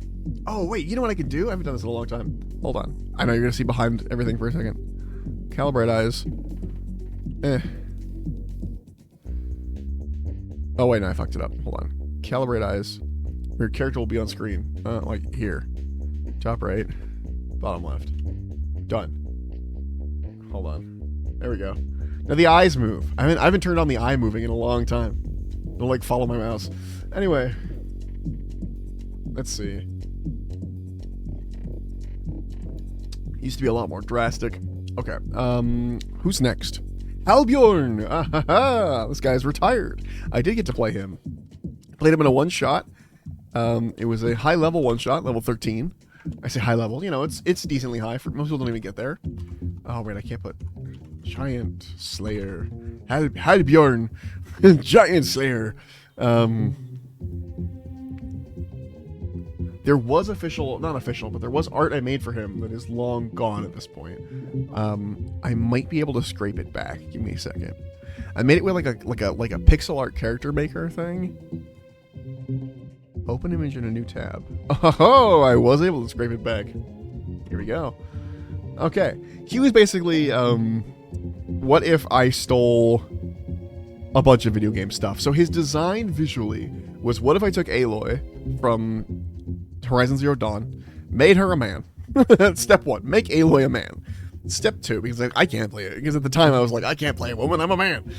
Oh, wait, you know what I can do? I haven't done this in a long time. Hold on. I know you're going to see behind everything for a second. Calibrate eyes. Oh, wait, no, I fucked it up. Hold on. Calibrate eyes. Your character will be on screen. Like here. Top right. Bottom left. Done. Hold on. There we go. Now the eyes move. I haven't turned on the eye moving in a long time. Don't like follow my mouse. Anyway. Let's see. Used to be a lot more drastic. Okay. Who's next? Halbjorn! This guy's retired. I did get to play him. Played him in a one-shot. It was a high-level one-shot, level 13. I say high-level, you know, it's decently high. Most people don't even get there. Oh, wait, I can't put... Giant Slayer. Halbjorn! Giant Slayer. There was not official, but there was art I made for him that is long gone at this point. I might be able to scrape it back. Give me a second. I made it with like a pixel art character maker thing. Open image in a new tab. Oh, I was able to scrape it back. Here we go. Okay. He was basically, what if I stole a bunch of video game stuff? So his design visually was, what if I took Aloy from Horizon Zero Dawn, made her a man. Step 1, make Aloy a man. Step 2, because I can't play it. Because at the time I was like, I can't play a woman, I'm a man.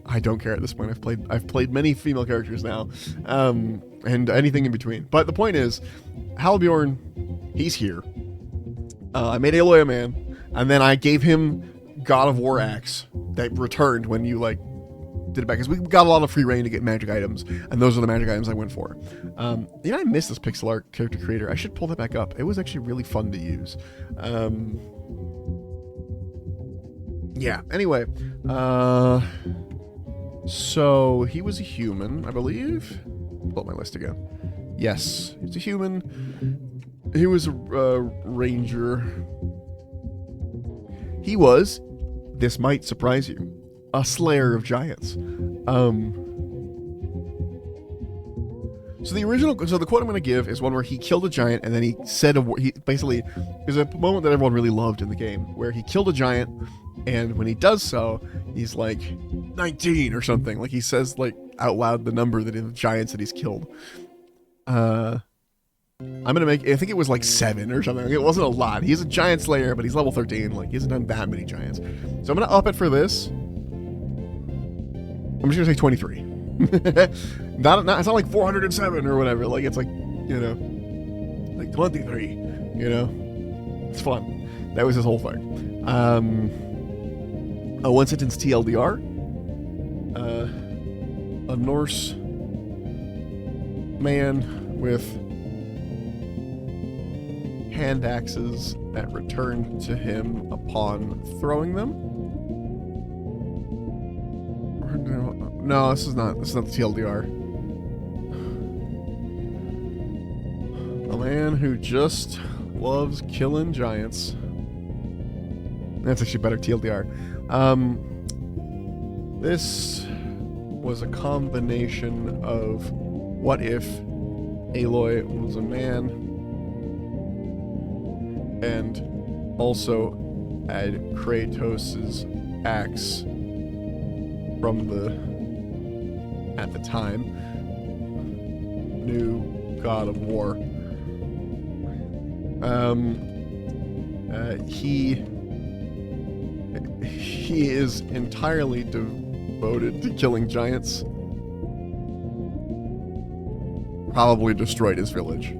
I don't care at this point. I've played many female characters now, and anything in between. But the point is, Halbjorn, he's here. I made Aloy a man, and then I gave him God of War axe that returned when you like did it back, because we got a lot of free reign to get magic items, and those are the magic items I went for. You know, I miss this pixel art character creator. I should pull that back up. It was actually really fun to use. Yeah, anyway. So, he was a human, I believe. Pull up my list again. Yes, he's a human. He was a ranger. He was, this might surprise you, a slayer of giants. So the quote I'm going to give is one where he killed a giant, and then he said there's a moment that everyone really loved in the game where he killed a giant, and when he does so, he's like 19 or something. Like he says like out loud the number that in the giants that he's killed. I think it was like 7 or something. It wasn't a lot. He's a giant slayer, but he's level 13. Like he hasn't done that many giants. So I'm going to up it for this. I'm just going to say 23. not it's not like 407 or whatever. Like it's like, you know, like 23. You know, it's fun. That was his whole thing. A one sentence TLDR. A Norse man with hand axes that return to him upon throwing them. No, this is not the TLDR. A man who just loves killing giants. That's actually better TLDR. This was a combination of what if Aloy was a man and also had Kratos' axe from at the time, new god of war. He is entirely devoted to killing giants. Probably destroyed his village.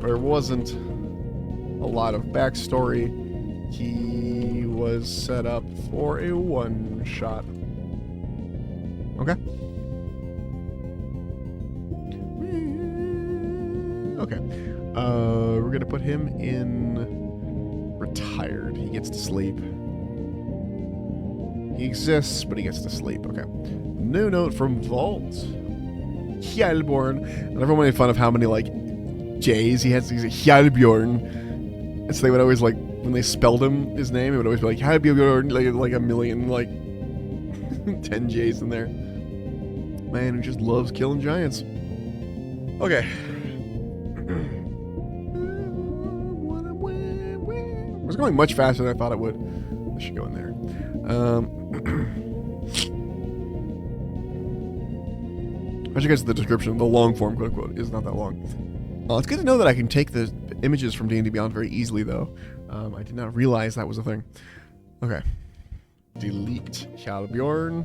There wasn't a lot of backstory. He was set up for a one-shot. Okay. Okay. We're gonna put him in retired. He gets to sleep. He exists, but he gets to sleep. Okay. New note from Vault. Hjalborn. And everyone made fun of how many, like, J's he has. He's a Hjalbjorn. And so they would always, like, when they spelled his name, it would always be like Hjalbjorn, like a million, like, 10 J's in there. Man who just loves killing giants. Okay. It was going much faster than I thought it would. I should go in there. I should get to the description. The long form, quote unquote, is not that long. It's good to know that I can take the images from D&D Beyond very easily, though. I did not realize that was a thing. Okay. Delete Hjalbjorn.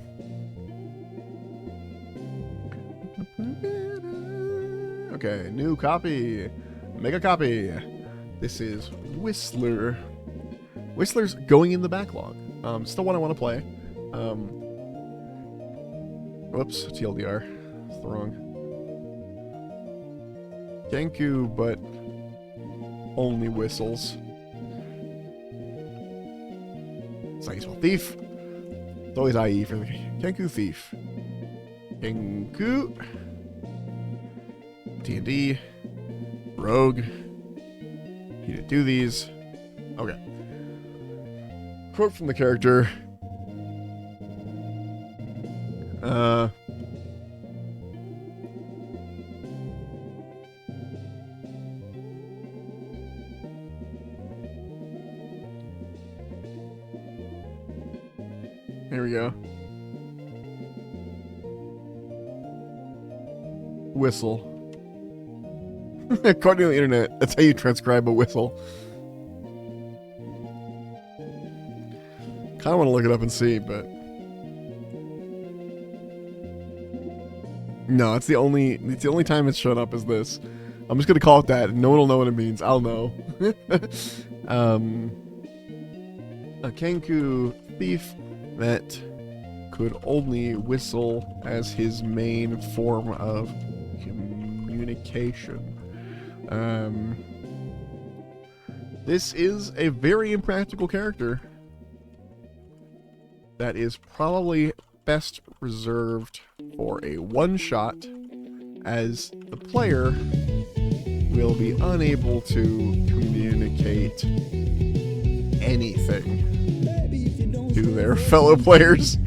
Okay, new copy. Make a copy. This is Whistler. Whistler's going in the backlog. Still one I want to play. Whoops, TLDR. That's the wrong. Kenku, but only whistles. It's like, well, thief. It's always IE for the Kenku thief. Kenku. D&D. Rogue. He didn't do these. Okay. Quote from the character. Here we go. Whistle. According to the internet, that's how you transcribe a whistle. Kind of want to look it up and see, but no, it's the only time it's shown up is this. I'm just gonna call it that. No one will know what it means. I'll know. A Kenku thief that could only whistle as his main form of communication. This is a very impractical character that is probably best reserved for a one-shot, as the player will be unable to communicate anything to their fellow players.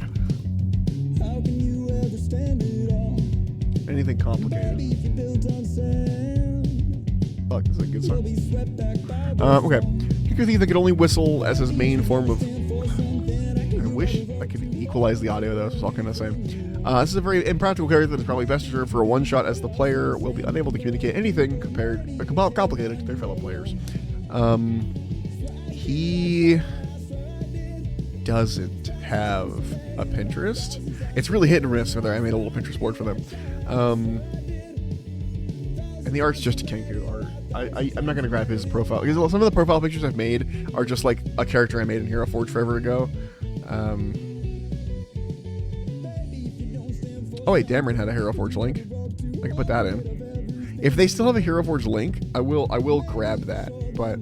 Anything complicated. Fuck, this is a good song. Okay. Kenku thief that could only whistle as his main form of... I wish I could equalize the audio, though, so it's all kind of the same. This is a very impractical character that is probably best reserved for a one-shot, as the player will be unable to communicate anything complicated to their fellow players. He doesn't have a Pinterest. It's really hit and miss whether I made a little Pinterest board for them. And the art's just a Kenku art. I'm not going to grab his profile, because some of the profile pictures I've made are just like a character I made in Hero Forge forever ago. Oh wait, Dameron had a Hero Forge link. I can put that in. If they still have a Hero Forge link, I will grab that. But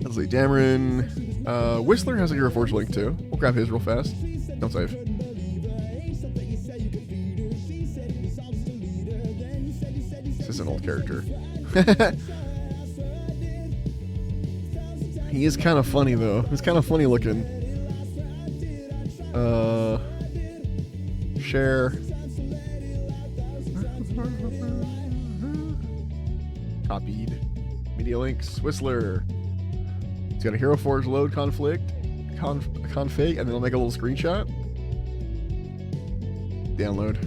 let's see, Dameron. Whistler has a Hero Forge link too. We'll grab his real fast. Don't save. This is an old character. He is kind of funny though. He's kind of funny looking. Share. Copied. Media links. Whistler. He's got a Hero Forge load config, and then I'll make a little screenshot. Download.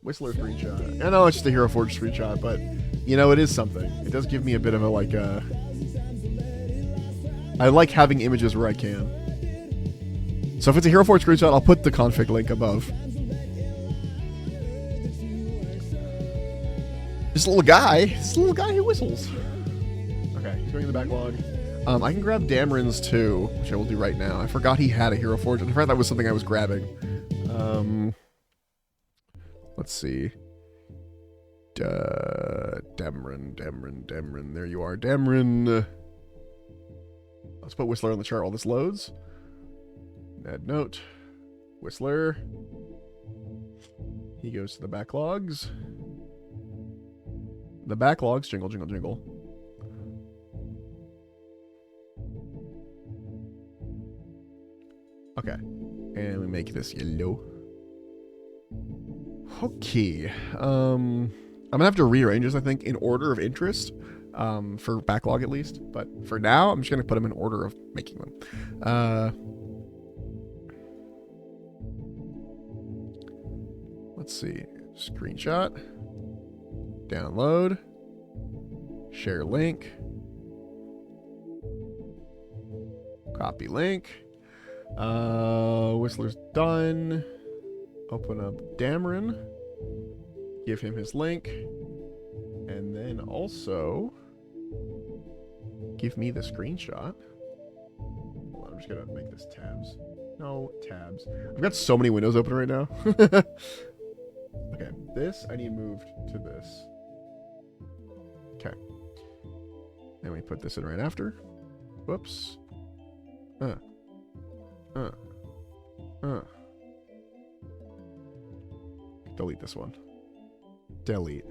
Whistler screenshot. I know it's just a Hero Forge screenshot, but you know, it is something. It does give me a bit of a like I like having images where I can. So if it's a Hero Forge screenshot, I'll put the config link above. This little guy who whistles. Okay, he's going in the backlog. I can grab Dameron's too, which I will do right now. I forgot he had a Hero Forge. I forgot that was something I was grabbing. Let's see. Dameron. There you are, Dameron. Let's put Whistler on the chart while this loads. Add note. Whistler. He goes to the backlogs. The backlogs. Jingle, jingle, jingle. Okay. And we make this yellow. Okay. I'm gonna have to rearrange this, I think, in order of interest. For backlog at least. But for now, I'm just gonna put them in order of making them. Let's see. Screenshot. Download. Share link. Copy link. Whistler's done. Open up Dameron. Give him his link. And then also give me the screenshot. Hold on, I'm just gonna make this tabs. No, tabs. I've got so many windows open right now. Okay, this I need moved to this. Okay. Then we put this in right after. Whoops. Delete this one. Delete.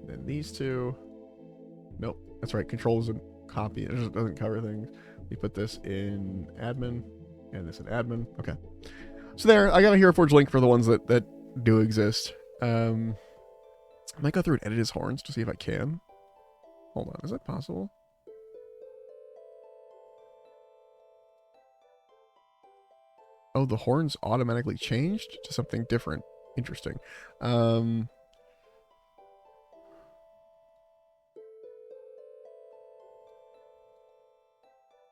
Then these two. Nope. That's right. Control doesn't copy. It just doesn't cover things. We put this in admin and this in admin. Okay. So there, I got a Hero Forge link for the ones that do exist. I might go through and edit his horns to see if I can. Hold on. Is that possible? Oh, the horns automatically changed to something different. Interesting.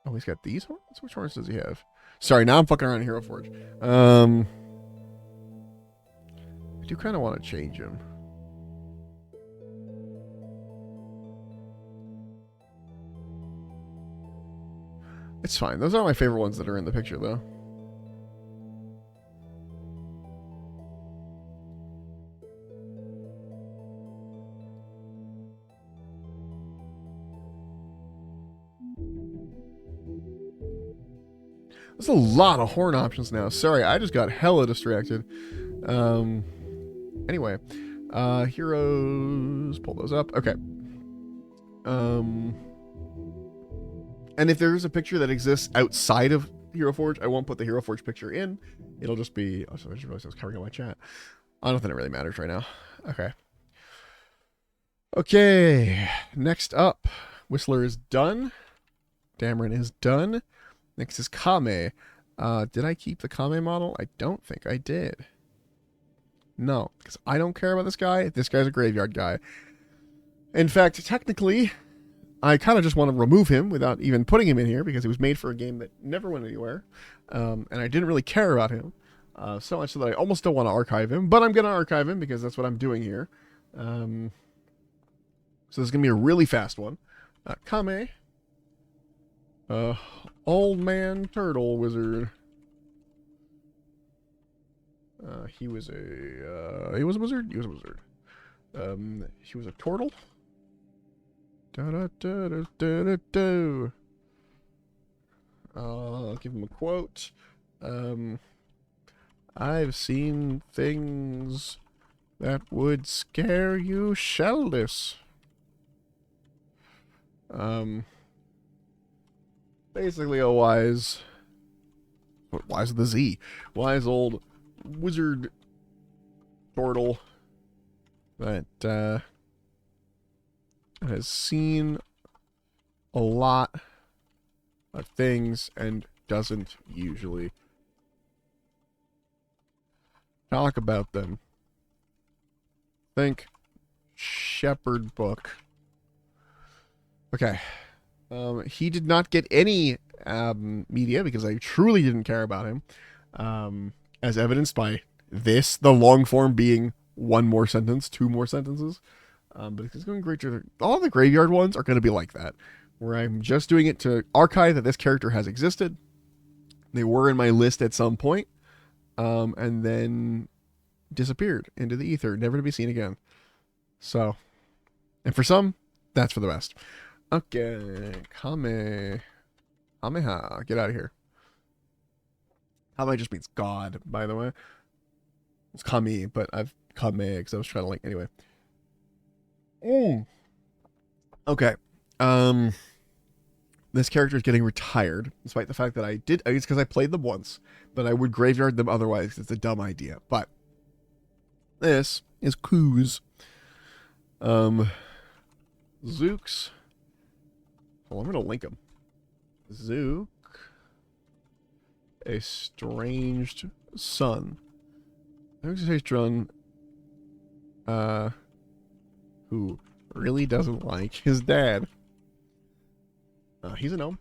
Oh, he's got these horns? Which horns does he have? Sorry, now I'm fucking around in Hero Forge. I do kind of want to change him. It's fine. Those aren't my favorite ones that are in the picture, though. There's a lot of horn options now. Sorry, I just got hella distracted. Anyway, heroes, pull those up. Okay. And if there's a picture that exists outside of Hero Forge, I won't put the Hero Forge picture in. It'll just be... Oh, so I just realized I was covering up my chat. I don't think it really matters right now. Okay. Okay. Next up, Whistler is done. Dameron is done. Next is Kame. Did I keep the Kame model? I don't think I did. No, because I don't care about this guy. This guy's a graveyard guy. In fact, technically, I kind of just want to remove him without even putting him in here because he was made for a game that never went anywhere, and I didn't really care about him so much so that I almost don't want to archive him, but I'm going to archive him because that's what I'm doing here. So this is going to be a really fast one. Kame, old man turtle wizard. He was a wizard. He was a wizard. He was a turtle. I'll give him a quote. I've seen things that would scare you shitless. Basically a wise with the Z. Wise old wizard turtle that has seen a lot of things and doesn't usually talk about them. Think Shepherd book. Okay. He did not get any media because I truly didn't care about him. As evidenced by this, the long form being one more sentence, two more sentences. But it's going great. All the graveyard ones are going to be like that, where I'm just doing it to archive that this character has existed. They were in my list at some point, and then disappeared into the ether, never to be seen again. So, and for some, that's for the best. Okay, Kamehameha, get out of here. Kame just means God, by the way. It's Kami, but I've Kame because I was trying to anyway. Okay. This character is getting retired, despite the fact that it's because I played them once, but I would graveyard them otherwise. It's a dumb idea. But this is Kuz. Zook's. Well, I'm going to link him. Zook. Estranged son. Estranged son. Who really doesn't like his dad. He's a gnome.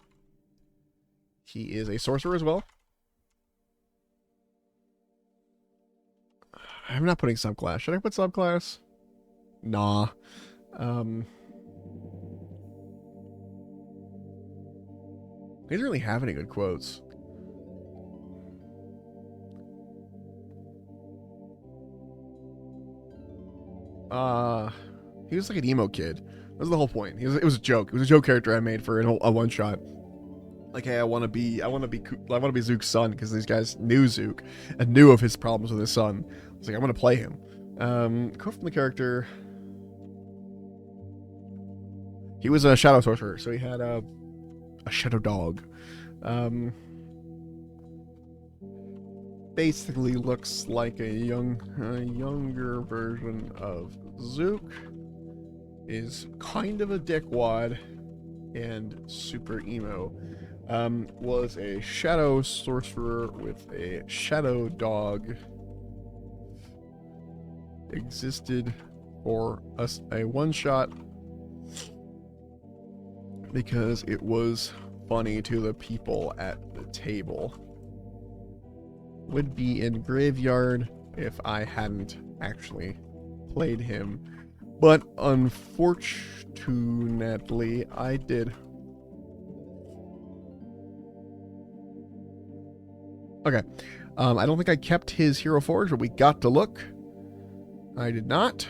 He is a sorcerer as well. I'm not putting subclass. Should I put subclass? Nah. He doesn't really have any good quotes. He was like an emo kid. That was the whole point. It was a joke. It was a joke character I made for a one shot. Like, hey, I want to be Zook's son because these guys knew Zook and knew of his problems with his son. I was like, I'm gonna play him. Quote from the character. He was a shadow sorcerer, so he had a shadow dog. Basically looks like a younger version of Zook. Is kind of a dickwad and super emo. Was a shadow sorcerer with a shadow dog. Existed for a one-shot because it was funny to the people at the table. Would be in graveyard if I hadn't actually played him. But unfortunately, I did. Okay. I don't think I kept his Hero Forge, but we got to look. I did not.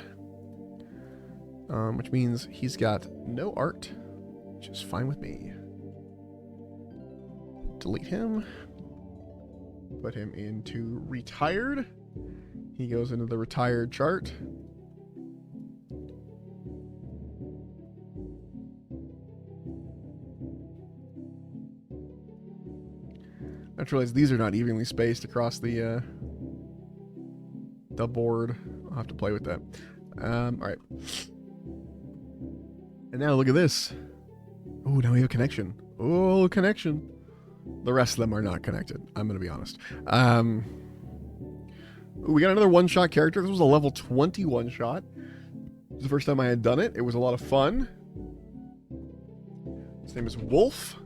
Which means he's got no art, which is fine with me. Delete him. Put him into retired. He goes into the retired chart. I just realized these are not evenly spaced across the board. I'll have to play with that. Alright. And now look at this. Oh, now we have a connection. Oh, connection. The rest of them are not connected. I'm going to be honest. Ooh, we got another one-shot character. This was a level 20 one-shot. It was the first time I had done it. It was a lot of fun. His name is Wolf.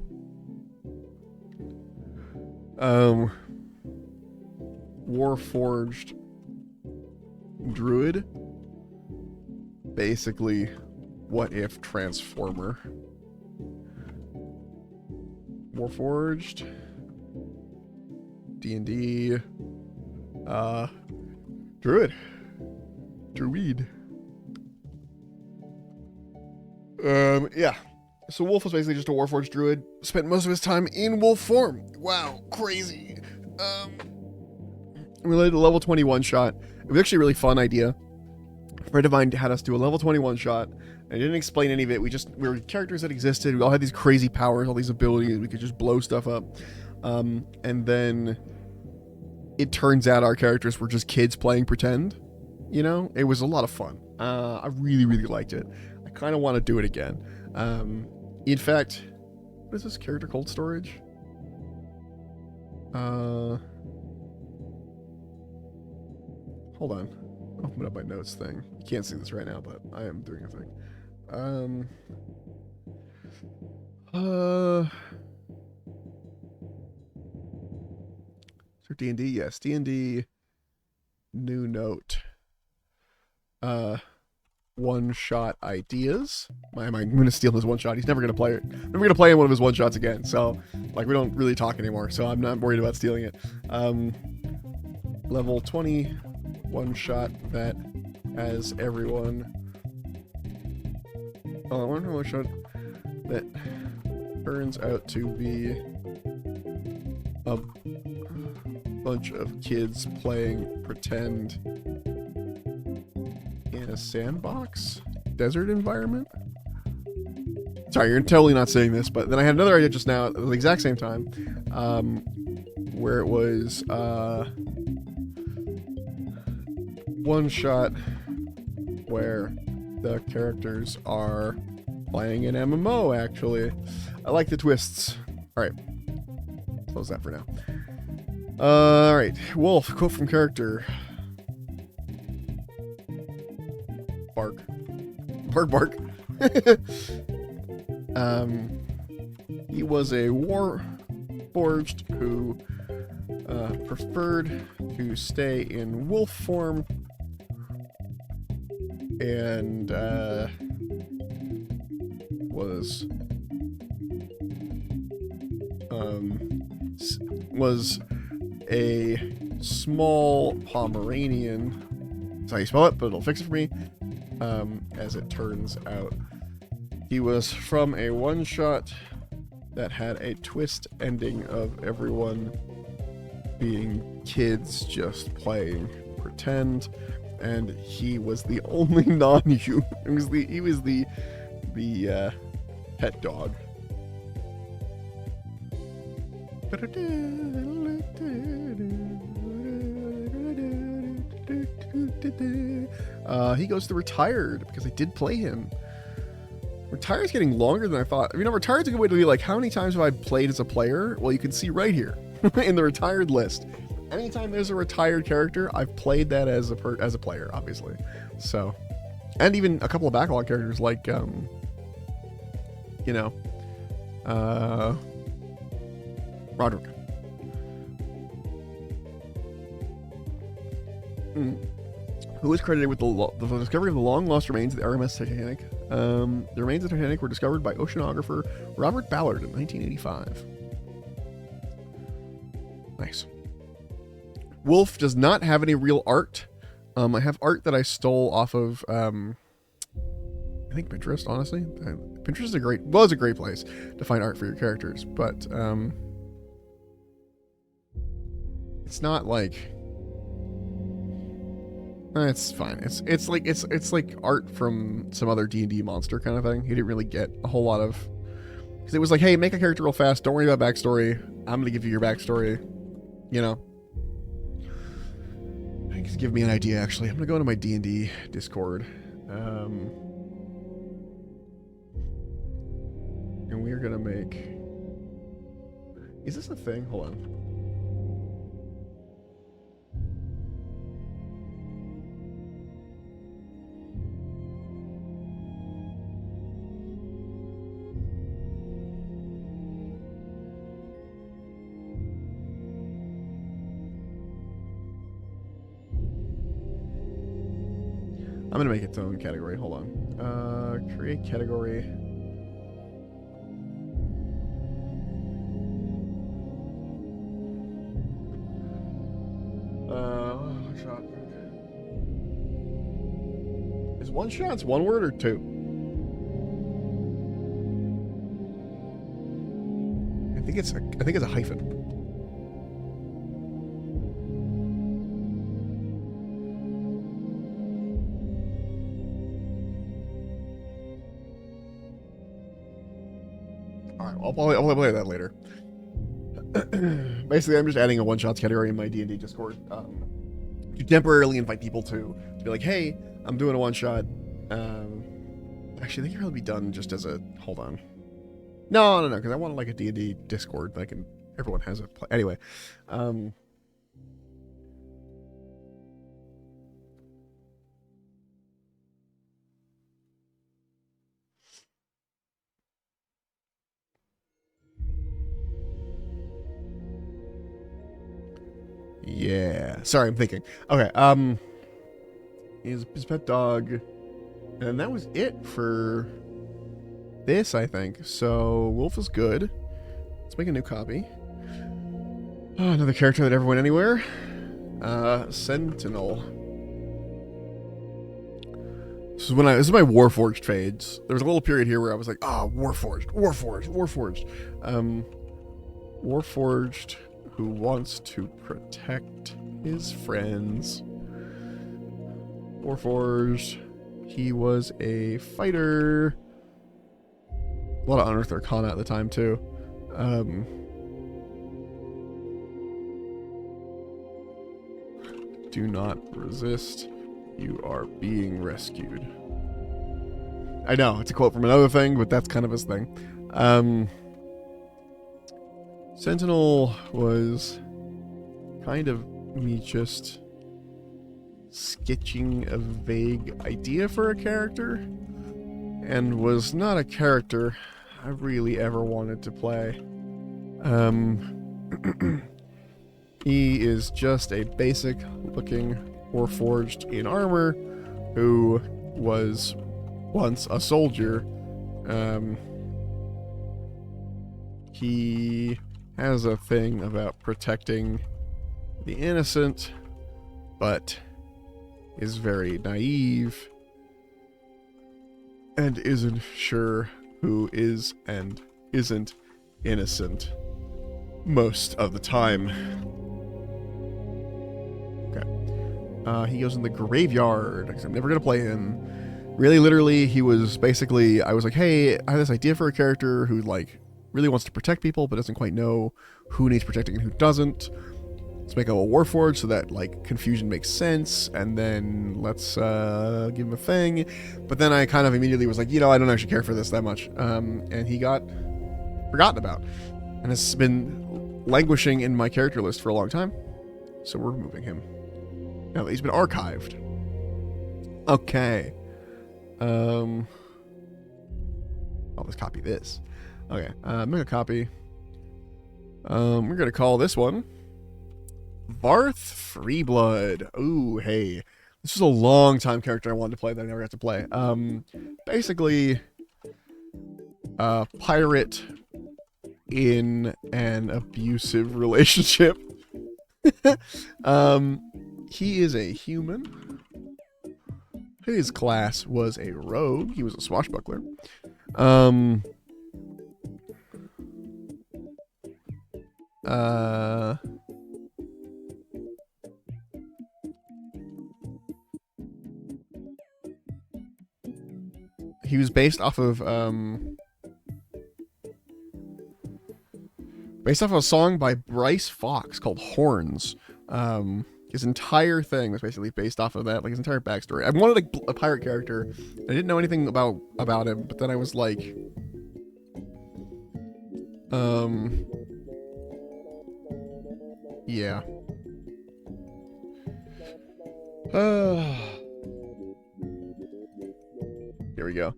Warforged druid. Basically, what if Transformer? Warforged. D&D. Druid. Yeah. So Wolf was basically just a Warforged druid. Spent most of his time in wolf form. Wow, crazy. We did a level 21 shot. It was actually a really fun idea. Fred Divine had us do a level 21 shot. I didn't explain any of it. We were characters that existed. We all had these crazy powers, all these abilities. We could just blow stuff up. And then it turns out our characters were just kids playing pretend. You know, it was a lot of fun. I really, really liked it. I kind of want to do it again. In fact, what is this character cold storage? Hold on. I'll open up my notes thing. You can't see this right now, but I am doing a thing. So D&D, yes, D&D. New note. One-shot ideas. I'm gonna steal his one-shot. He's never gonna play it. I'm never gonna play one of his one-shots again. So, like, we don't really talk anymore. So I'm not worried about stealing it. Level 20 one-shot that has everyone. Oh, I wonder what shot that turns out to be a bunch of kids playing pretend in a sandbox desert environment. Sorry, you're totally not saying this, but then I had another idea just now at the exact same time, where it was one shot where the characters are playing an MMO. Actually, I like the twists. All right, close that for now. All right, Wolf, quote from character. Bark. Bark, bark. He was a warforged who preferred to stay in wolf form and was a small Pomeranian. That's how you spell it, but it'll fix it for me. As it turns out, he was from a one-shot that had a twist ending of everyone being kids just playing pretend, and he was the only non-human. He was the pet dog. He goes to retired because I did play him. Retired's getting longer than I thought. I mean, retired's a good way to be like, how many times have I played as a player? Well, you can see right here in the retired list. Anytime there's a retired character, I've played that as a player, obviously. So, and even a couple of backlog characters like, Roderick. Who is credited with the discovery of the long-lost remains of the RMS Titanic. The remains of the Titanic were discovered by oceanographer Robert Ballard in 1985. Nice. Wolf does not have any real art. I have art that I stole off of, I think Pinterest, honestly. Pinterest was a great place to find art for your characters, but it's not like... It's fine. It's like art from some other D&D monster kind of thing. He didn't really get a whole lot of... Because it was like, hey, make a character real fast. Don't worry about backstory. I'm going to give you your backstory. You know? I think it's give me an idea, actually. I'm going to go into my D&D Discord. And we're going to make... Is this a thing? Hold on. I'm gonna make its own category. Hold on. Create category. One shot. Is one shots one word or two? I think it's a hyphen. Alright, I'll play that later. Basically, I'm just adding a one-shots category in my D&D Discord to temporarily invite people to be like, hey, I'm doing a one-shot. Actually, they can really be done just as a... Hold on. No, because I want like a D&D Discord that everyone has it. Anyway. Yeah. Sorry, I'm thinking. Okay, his pet dog. And that was it for this, I think. So, Wolf is good. Let's make a new copy. Oh, another character that never went anywhere. Sentinel. This is my Warforged phase. There was a little period here where I was like, Warforged. Warforged who wants to protect his friends. Warforged. He was a fighter. A lot of Unearthed Arcana at the time, too. Do not resist. You are being rescued. I know, it's a quote from another thing, but that's kind of his thing. Sentinel was kind of me just sketching a vague idea for a character, and was not a character I really ever wanted to play. He is just a basic looking Warforged in armor who was once a soldier. He has a thing about protecting the innocent, but is very naive and isn't sure who is and isn't innocent most of the time. Okay. He goes in the graveyard, because I'm never going to play him. Really, literally, he was basically, I was like, hey, I have this idea for a character who, like, really wants to protect people, but doesn't quite know who needs protecting and who doesn't. Let's make a Warforged so that, like, confusion makes sense, and then let's give him a thing. But then I kind of immediately was like, I don't actually care for this that much. And he got forgotten about. And has been languishing in my character list for a long time. So we're removing him. Now that he's been archived. Okay. I'll just copy this. Okay, I'm gonna copy. We're gonna call this one Varth Freeblood. Ooh, hey. This is a long time character I wanted to play that I never got to play. Basically, pirate in an abusive relationship. He is a human. His class was a rogue. He was a swashbuckler. He was based off of a song by Bryce Fox called Horns. His entire thing was basically based off of that, like his entire backstory. I wanted a pirate character. I didn't know anything about him, but then I was like, yeah. Here we go.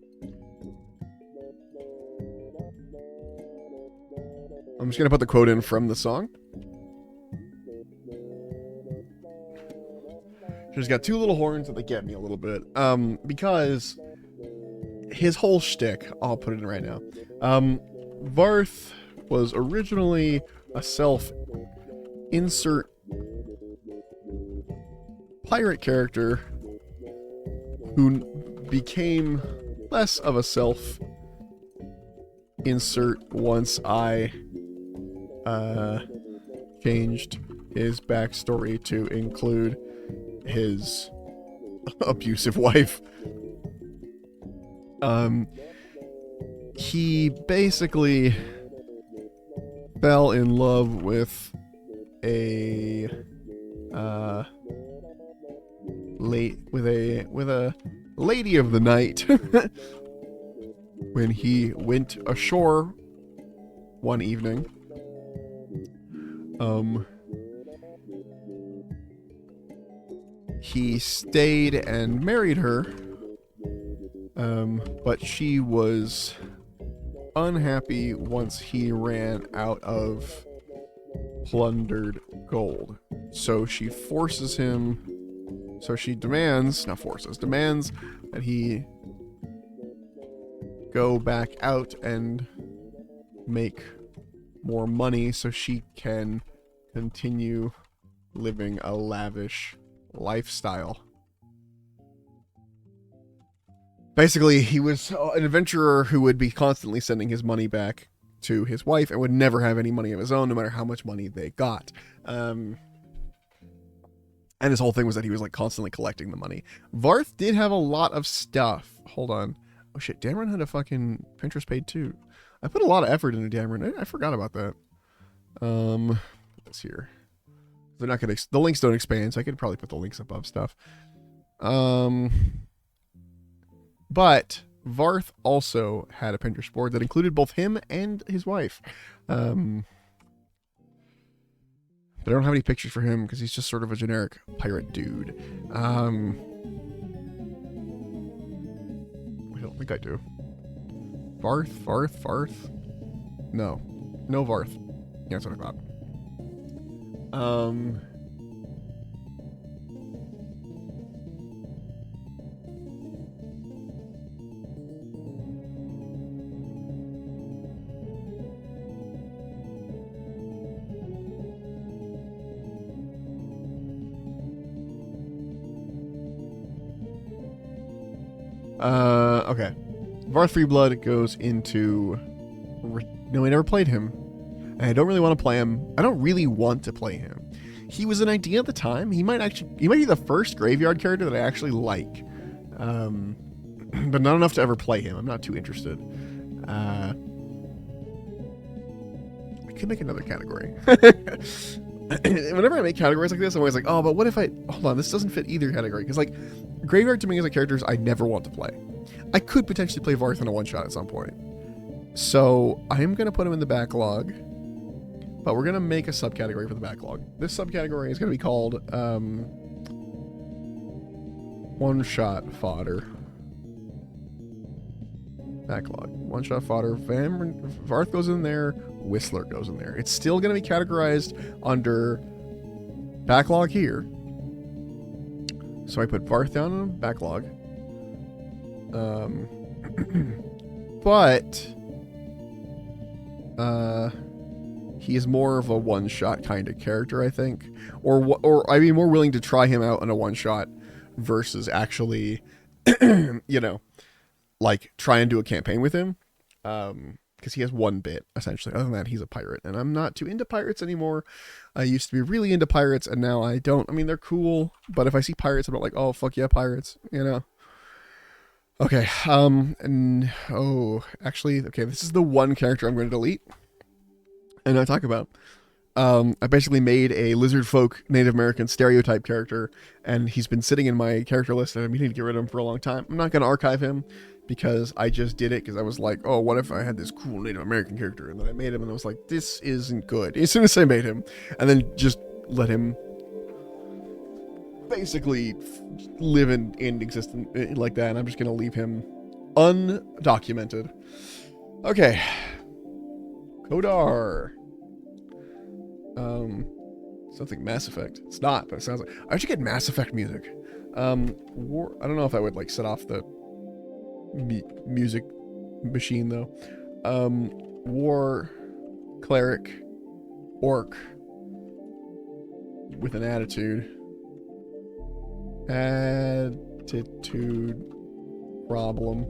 I'm just gonna put the quote in from the song. She's got two little horns that they get me a little bit. Because his whole shtick, I'll put it in right now. Varth was originally a self-insert pirate character who became less of a self-insert once I changed his backstory to include his abusive wife. He basically fell in love with a lady of the night when he went ashore one evening. He stayed and married her, but she was unhappy once he ran out of plundered gold. So she demands that he go back out and make more money so she can continue living a lavish lifestyle. Basically, he was an adventurer who would be constantly sending his money back to his wife and would never have any money of his own, no matter how much money they got. And his whole thing was that he was like constantly collecting the money. Varth did have a lot of stuff. Hold on. Oh shit, Dameron had a fucking Pinterest page too. I put a lot of effort into Dameron. I forgot about that. What's here? They're not gonna. The links don't expand, so I could probably put the links above stuff. But Varth also had a Pinterest board that included both him and his wife. But I don't have any pictures for him because he's just sort of a generic pirate dude. I don't think I do. Varth? No Varth. Yeah, that's what I thought. Okay. Varth Freeblood goes into... No, I never played him. And I don't really want to play him. I don't really want to play him. He was an idea at the time. He might be the first graveyard character that I actually like. But not enough to ever play him. I'm not too interested. I could make another category. Whenever I make categories like this, I'm always like, oh, but what if hold on, this doesn't fit either category. Because, like, Graveyard to me is a character I never want to play. I could potentially play Varth in a one-shot at some point. So, I am going to put him in the backlog. But we're going to make a subcategory for the backlog. This subcategory is going to be called, one-shot fodder. Backlog. One-shot fodder. Varth goes in there. Whistler goes in there. It's still going to be categorized under backlog here. So I put Varth down in backlog. But he is more of a one-shot kind of character, I think. Or I'd be more willing to try him out in a one-shot versus actually, you know, like try and do a campaign with him. Because he has one bit, essentially. Other than that, he's a pirate. And I'm not too into pirates anymore. I used to be really into pirates, and now I don't. I mean, they're cool, but if I see pirates, I'm not like, oh, fuck yeah, pirates, you know? Okay, actually, okay, this is the one character I'm going to delete. And I talk about. I basically made a lizard folk Native American stereotype character, and he's been sitting in my character list, and I've been needing to get rid of him for a long time. I'm not going to archive him, because I just did it because I was like, oh, what if I had this cool Native American character? And then I made him and I was like, this isn't good. As soon as I made him, and then just let him basically live in existence like that. And I'm just going to leave him undocumented. Okay. Kodar. Something Mass Effect. It's not, but it sounds like... I should get Mass Effect music. War. I don't know if I would like set off the music machine though. War, cleric, orc with an attitude. Attitude problem.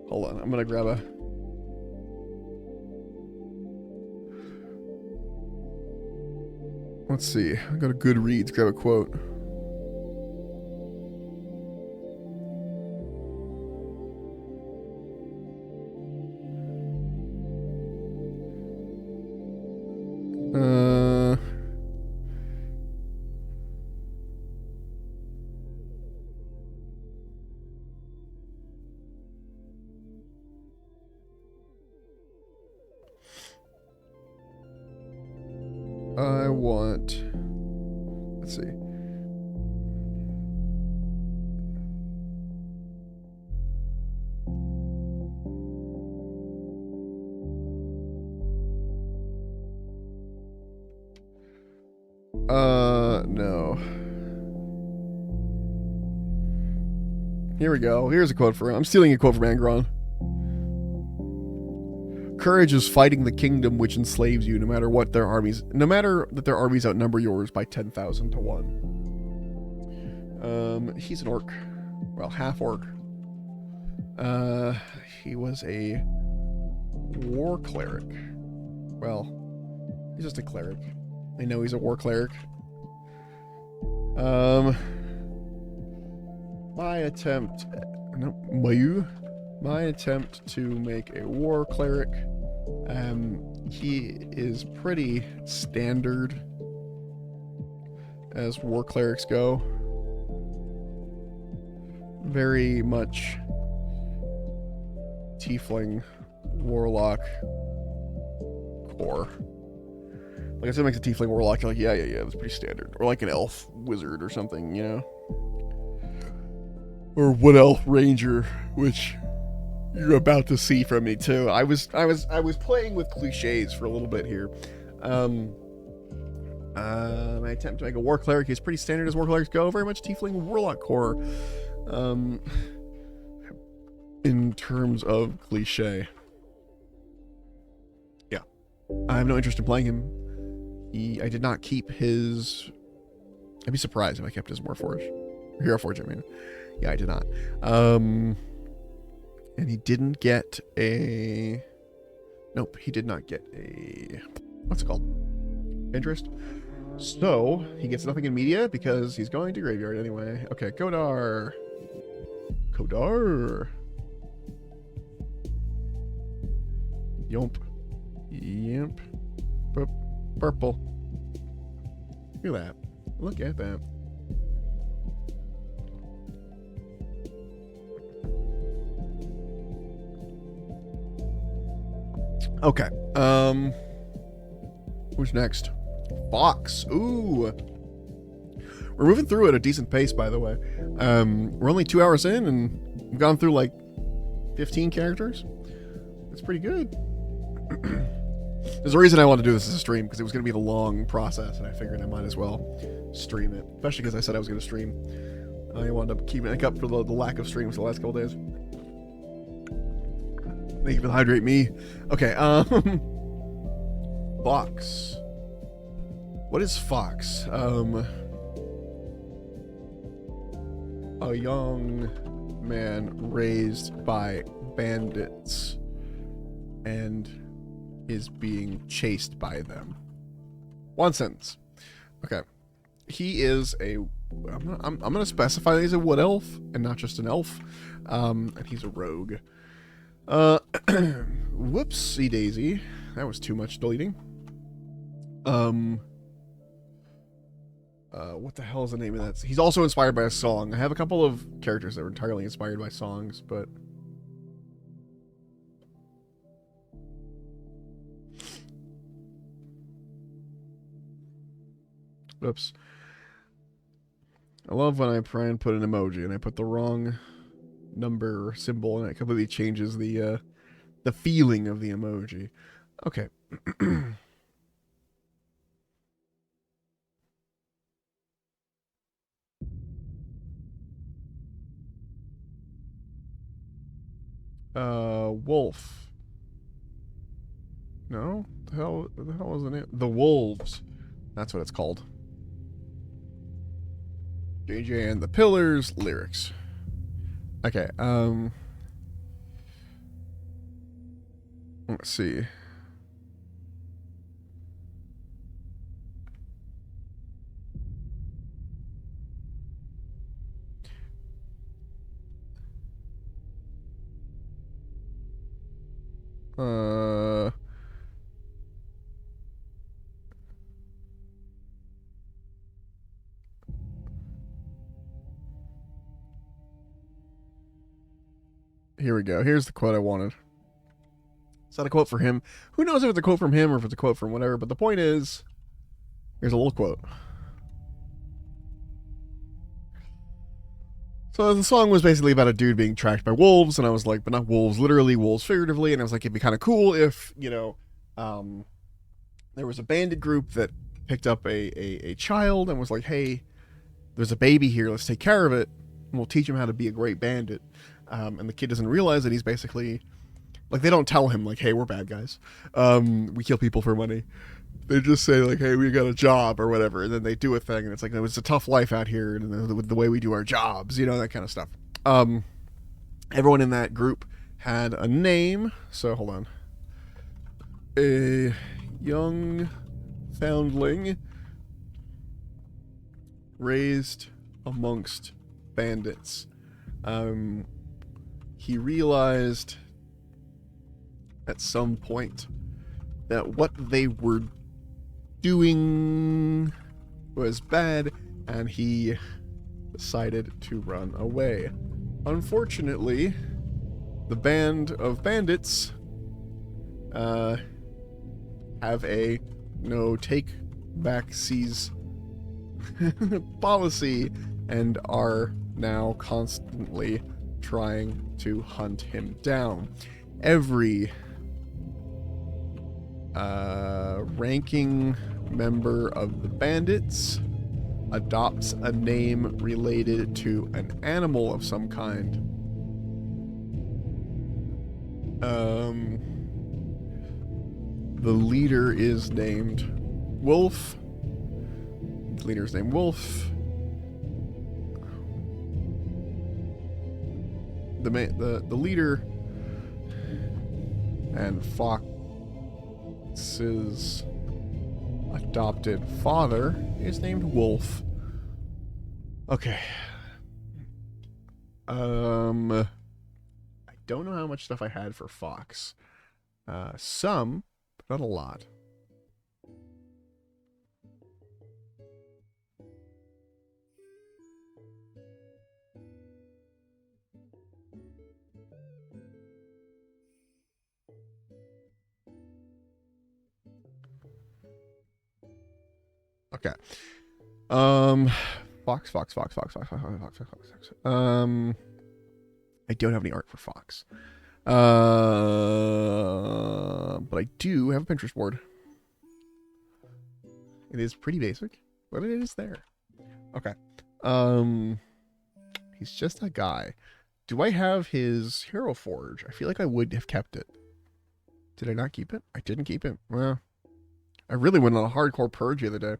Hold on, I'm gonna grab a. Let's see. I go to Goodreads, grab a quote. I want. Let's see. No. Here we go. Here's a quote for him. I'm stealing a quote from Angron. Courage is fighting the kingdom which enslaves you, no matter that their armies outnumber yours by 10,000 to 1. He's an orc. Well, half orc. He was a war cleric. Well, he's just a cleric. I know he's a war cleric. My attempt to make a war cleric. He is pretty standard as war clerics go. Very much tiefling warlock core. Like if someone makes a tiefling warlock, you're like, yeah, that's pretty standard. Or like an elf wizard or something, you know? Or wood elf ranger, which you're about to see from me too. I was playing with cliches for a little bit here. My attempt to make a war cleric is pretty standard as war clerics go. Very much tiefling warlock core. In terms of cliche. Yeah. I have no interest in playing him. I did not keep his. I'd be surprised if I kept his Warforge. Hero Forge, I mean. Yeah, I did not. And he didn't get a. Nope, he did not get a. What's it called? Interest. So he gets nothing in media because he's going to graveyard anyway. Okay, Kodar. Yomp. Purple. Look at that. Look at that. Okay. Who's next? Fox. Ooh. We're moving through at a decent pace, by the way. We're only 2 hours in, and we've gone through like 15 characters. That's pretty good. There's a reason I wanted to do this as a stream, because it was going to be a long process, and I figured I might as well stream it. Especially because I said I was going to stream. I wound up keeping it up for the lack of streams the last couple days. Thank you for the hydrate me. Okay, Fox. What is Fox? A young man raised by bandits and is being chased by them. One sentence. Okay. He is a. I'm gonna specify that he's a wood elf and not just an elf. And he's a rogue. Whoopsie daisy. That was too much deleting. What the hell is the name of that? He's also inspired by a song. I have a couple of characters that were entirely inspired by songs, but oops. I love when I try and put an emoji and I put the wrong number or symbol and it completely changes the feeling of the emoji. Okay. Wolf. No? The hell was the name? The Wolves. That's what it's called. JJ and the Pillars lyrics. Okay, let's see. Here we go. Here's the quote I wanted. Is that a quote for him? Who knows if it's a quote from him or if it's a quote from whatever, but the point is, here's a little quote. So the song was basically about a dude being tracked by wolves, and I was like, but not wolves literally, wolves figuratively, and I was like, it'd be kind of cool if, you know, there was a bandit group that picked up a child and was like, hey, there's a baby here, let's take care of it, and we'll teach him how to be a great bandit. And the kid doesn't realize that he's basically, like, they don't tell him, like, hey, we're bad guys. We kill people for money. They just say, like, hey, we got a job or whatever, and then they do a thing, and it's like, it's a tough life out here, and the way we do our jobs, you know, that kind of stuff. Everyone in that group had a name, so hold on. A young foundling raised amongst bandits. He realized at some point that what they were doing was bad, and he decided to run away. Unfortunately, the band of bandits have a no take back seas policy and are now constantly trying to hunt him down. Every ranking member of the bandits adopts a name related to an animal of some kind. The leader is named Wolf. The leader's named Wolf. The leader and Fox's adopted father is named Wolf. Okay. I don't know how much stuff I had for Fox. Some, but not a lot. Okay. Fox. I don't have any art for Fox. But I do have a Pinterest board. It is pretty basic, but it is there. Okay. He's just a guy. Do I have his Hero Forge? I feel like I would have kept it. Did I not keep it? I didn't keep it. Well, I really went on a hardcore purge the other day.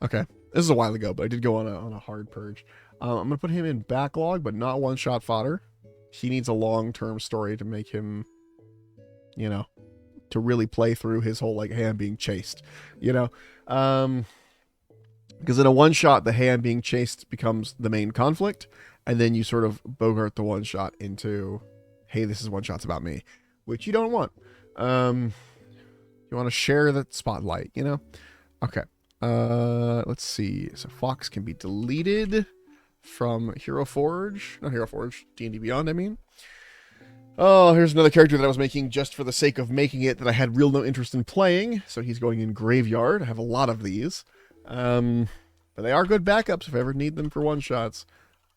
Okay. This is a while ago, but I did go on a hard purge. I'm going to put him in backlog, but not one-shot fodder. He needs a long-term story to make him, you know, to really play through his whole, like, hey, I'm being chased, you know? Because in a one-shot, the hey, I'm being chased becomes the main conflict, and then you sort of bogart the one-shot into, hey, this is one-shot's about me, which you don't want. You want to share that spotlight, you know? Okay. Let's see. So Fox can be deleted from Hero Forge. Not Hero Forge, D&D Beyond, I mean. Oh, here's another character that I was making just for the sake of making it that I had real no interest in playing. So he's going in Graveyard. I have a lot of these. But they are good backups if I ever need them for one-shots.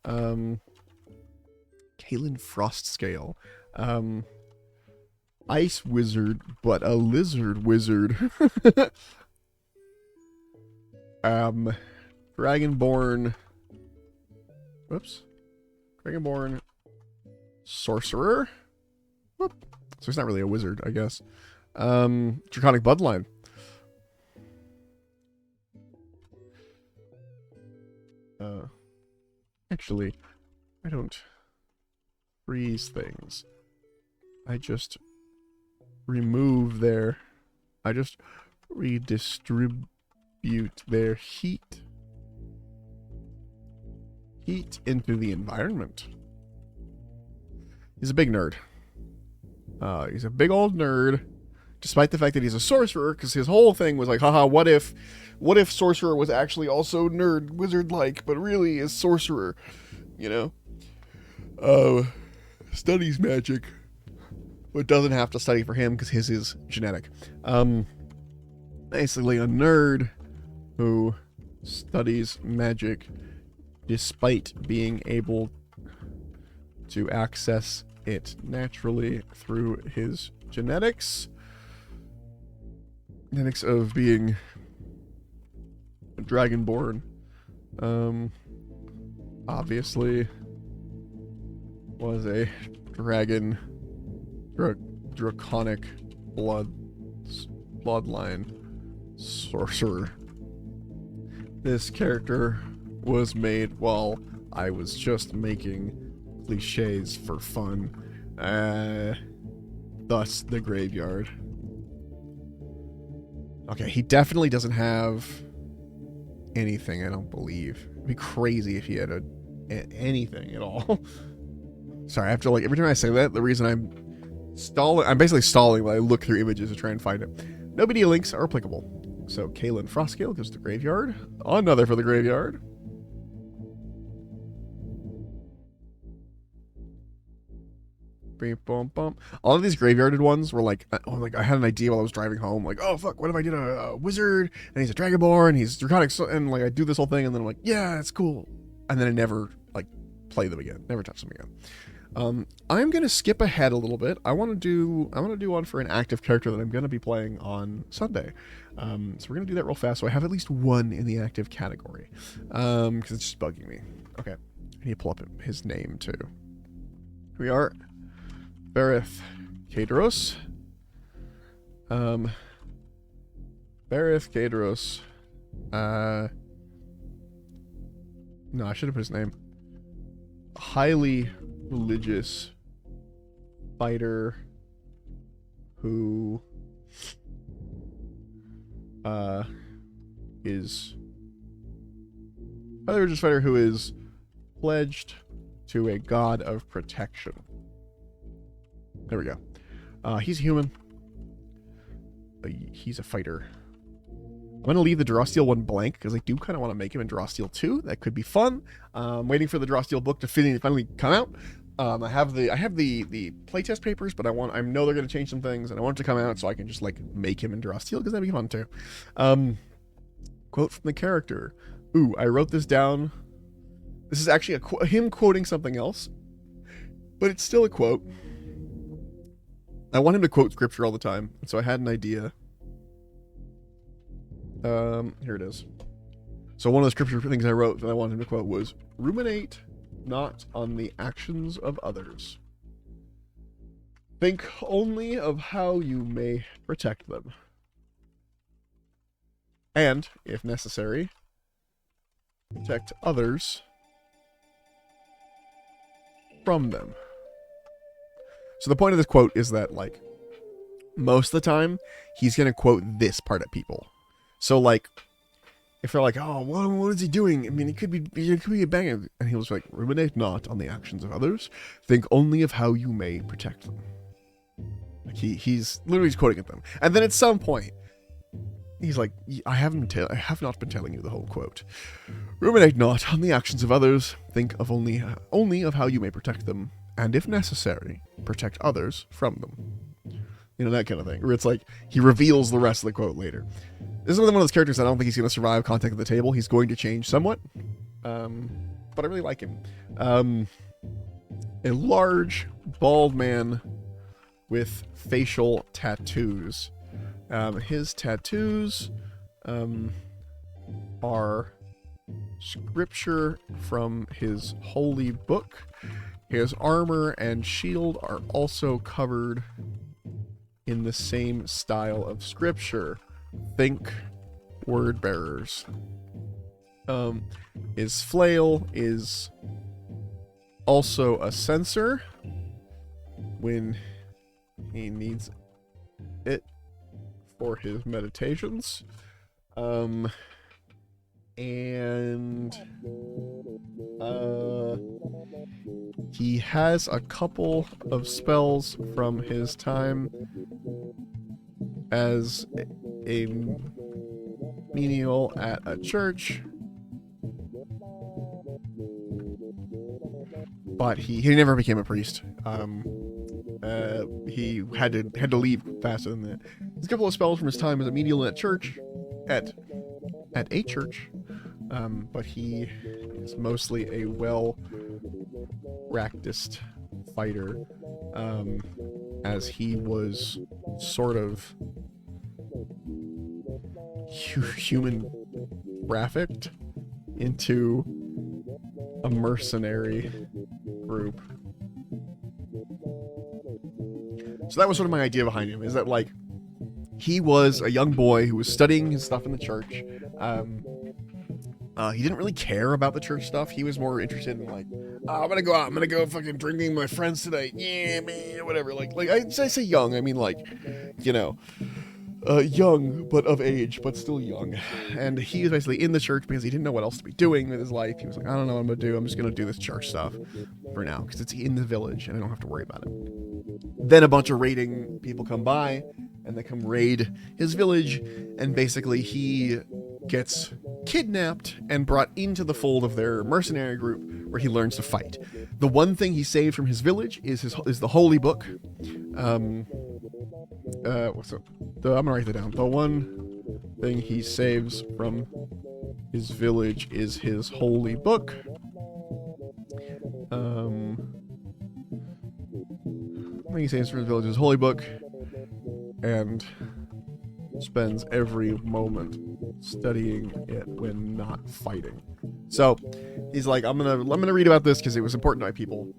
Kalen Frostscale. Ice Wizard, but a Lizard Wizard. Dragonborn. Whoops. Dragonborn Sorcerer. Whoop. So he's not really a wizard, I guess. Draconic bloodline. Actually, I don't freeze things. I just remove their... I just redistribute their heat into the environment. He's a big nerd. He's a big old nerd, despite the fact that he's a sorcerer, because his whole thing was like, haha, what if sorcerer was actually also nerd, wizard-like, but really is sorcerer, you know? Studies magic, but doesn't have to study for him, because his is genetic. Basically a nerd who studies magic despite being able to access it naturally through his genetics. Genetics of being dragonborn. Obviously was a draconic bloodline sorcerer. This character was made while I was just making cliches for fun. Thus the graveyard. Okay, he definitely doesn't have anything, I don't believe. It'd be crazy if he had anything at all. Sorry, I have to, like, every time I say that, the reason I'm basically stalling while I look through images to try and find it. No BD links are applicable. So Kaelin Frostgale goes to the graveyard. Another for the graveyard. All of these graveyarded ones were like, I had an idea while I was driving home, like, oh fuck, what if I did a wizard and he's a dragonborn, he's draconic, and like I do this whole thing, and then I'm like, yeah, it's cool, and then I never like play them again, never touch them again. I'm gonna skip ahead a little bit. I want to do one for an active character that I'm gonna be playing on Sunday. So we're gonna do that real fast, so I have at least one in the active category, because it's just bugging me. Okay, I need to pull up his name too. Here we are. Berith Kadros. Berith Kadros. No, I should have put his name. Highly religious fighter who is highly religious fighter who is pledged to a god of protection. There we go. He's a human. He's a fighter. I'm going to leave the Drawsteel one blank because I do kind of want to make him in Drawsteel 2. That could be fun. Waiting for the Drawsteel book to finally come out. I have the playtest papers, but I know they're going to change some things, and I want it to come out so I can just like make him in Drawsteel because that'd be fun too. Quote from the character. Ooh, I wrote this down. This is actually him quoting something else, but it's still a quote. I want him to quote scripture all the time, and so I had an idea. Here it is. So one of the scripture things I wrote that I wanted him to quote was, "Ruminate not on the actions of others. Think only of how you may protect them. And, if necessary, protect others from them." So the point of this quote is that, like, most of the time, he's going to quote this part at people. So, like, if they're like, oh, what is he doing? I mean, it could be a banger. And he was like, ruminate not on the actions of others. Think only of how you may protect them. Like, he's literally quoting at them. And then at some point, he's like, I have not been telling you the whole quote. Ruminate not on the actions of others. Think of only of how you may protect them. And if necessary, protect others from them. You know, that kind of thing. Where it's like, he reveals the rest of the quote later. This is one of those characters that I don't think he's going to survive Contact at the Table. He's going to change somewhat. But I really like him. A large, bald man with facial tattoos. His tattoos are scripture from his holy book. His armor and shield are also covered in the same style of scripture. Think word bearers. His flail is also a censer when he needs it for his meditations. He has a couple of spells from his time as a menial at a church, but he never became a priest. He had to leave faster than that. There's a couple of spells from his time as a menial at church, at a church, but he is mostly a well-practiced fighter, as he was sort of human trafficked into a mercenary group. So that was sort of my idea behind him, is that, like, he was a young boy who was studying his stuff in the church. He didn't really care about the church stuff. He was more interested in, like, oh, I'm gonna go out, I'm gonna go fucking drinking with my friends tonight. Yeah, man, whatever. Like I say young, I mean, like, you know, young, but of age, but still young. And he was basically in the church because he didn't know what else to be doing with his life. He was like, I don't know what I'm gonna do. I'm just gonna do this church stuff for now because it's in the village and I don't have to worry about it. Then a bunch of raiding people come by and they come raid his village, and basically he gets kidnapped and brought into the fold of their mercenary group, where he learns to fight. The one thing he saved from his village is the holy book. What's up? I'm gonna write that down. The one thing he saves from his village is his holy book. I think he saves from his village is holy book, and spends every moment studying it when not fighting. So he's like, I'm gonna read about this because it was important to my people.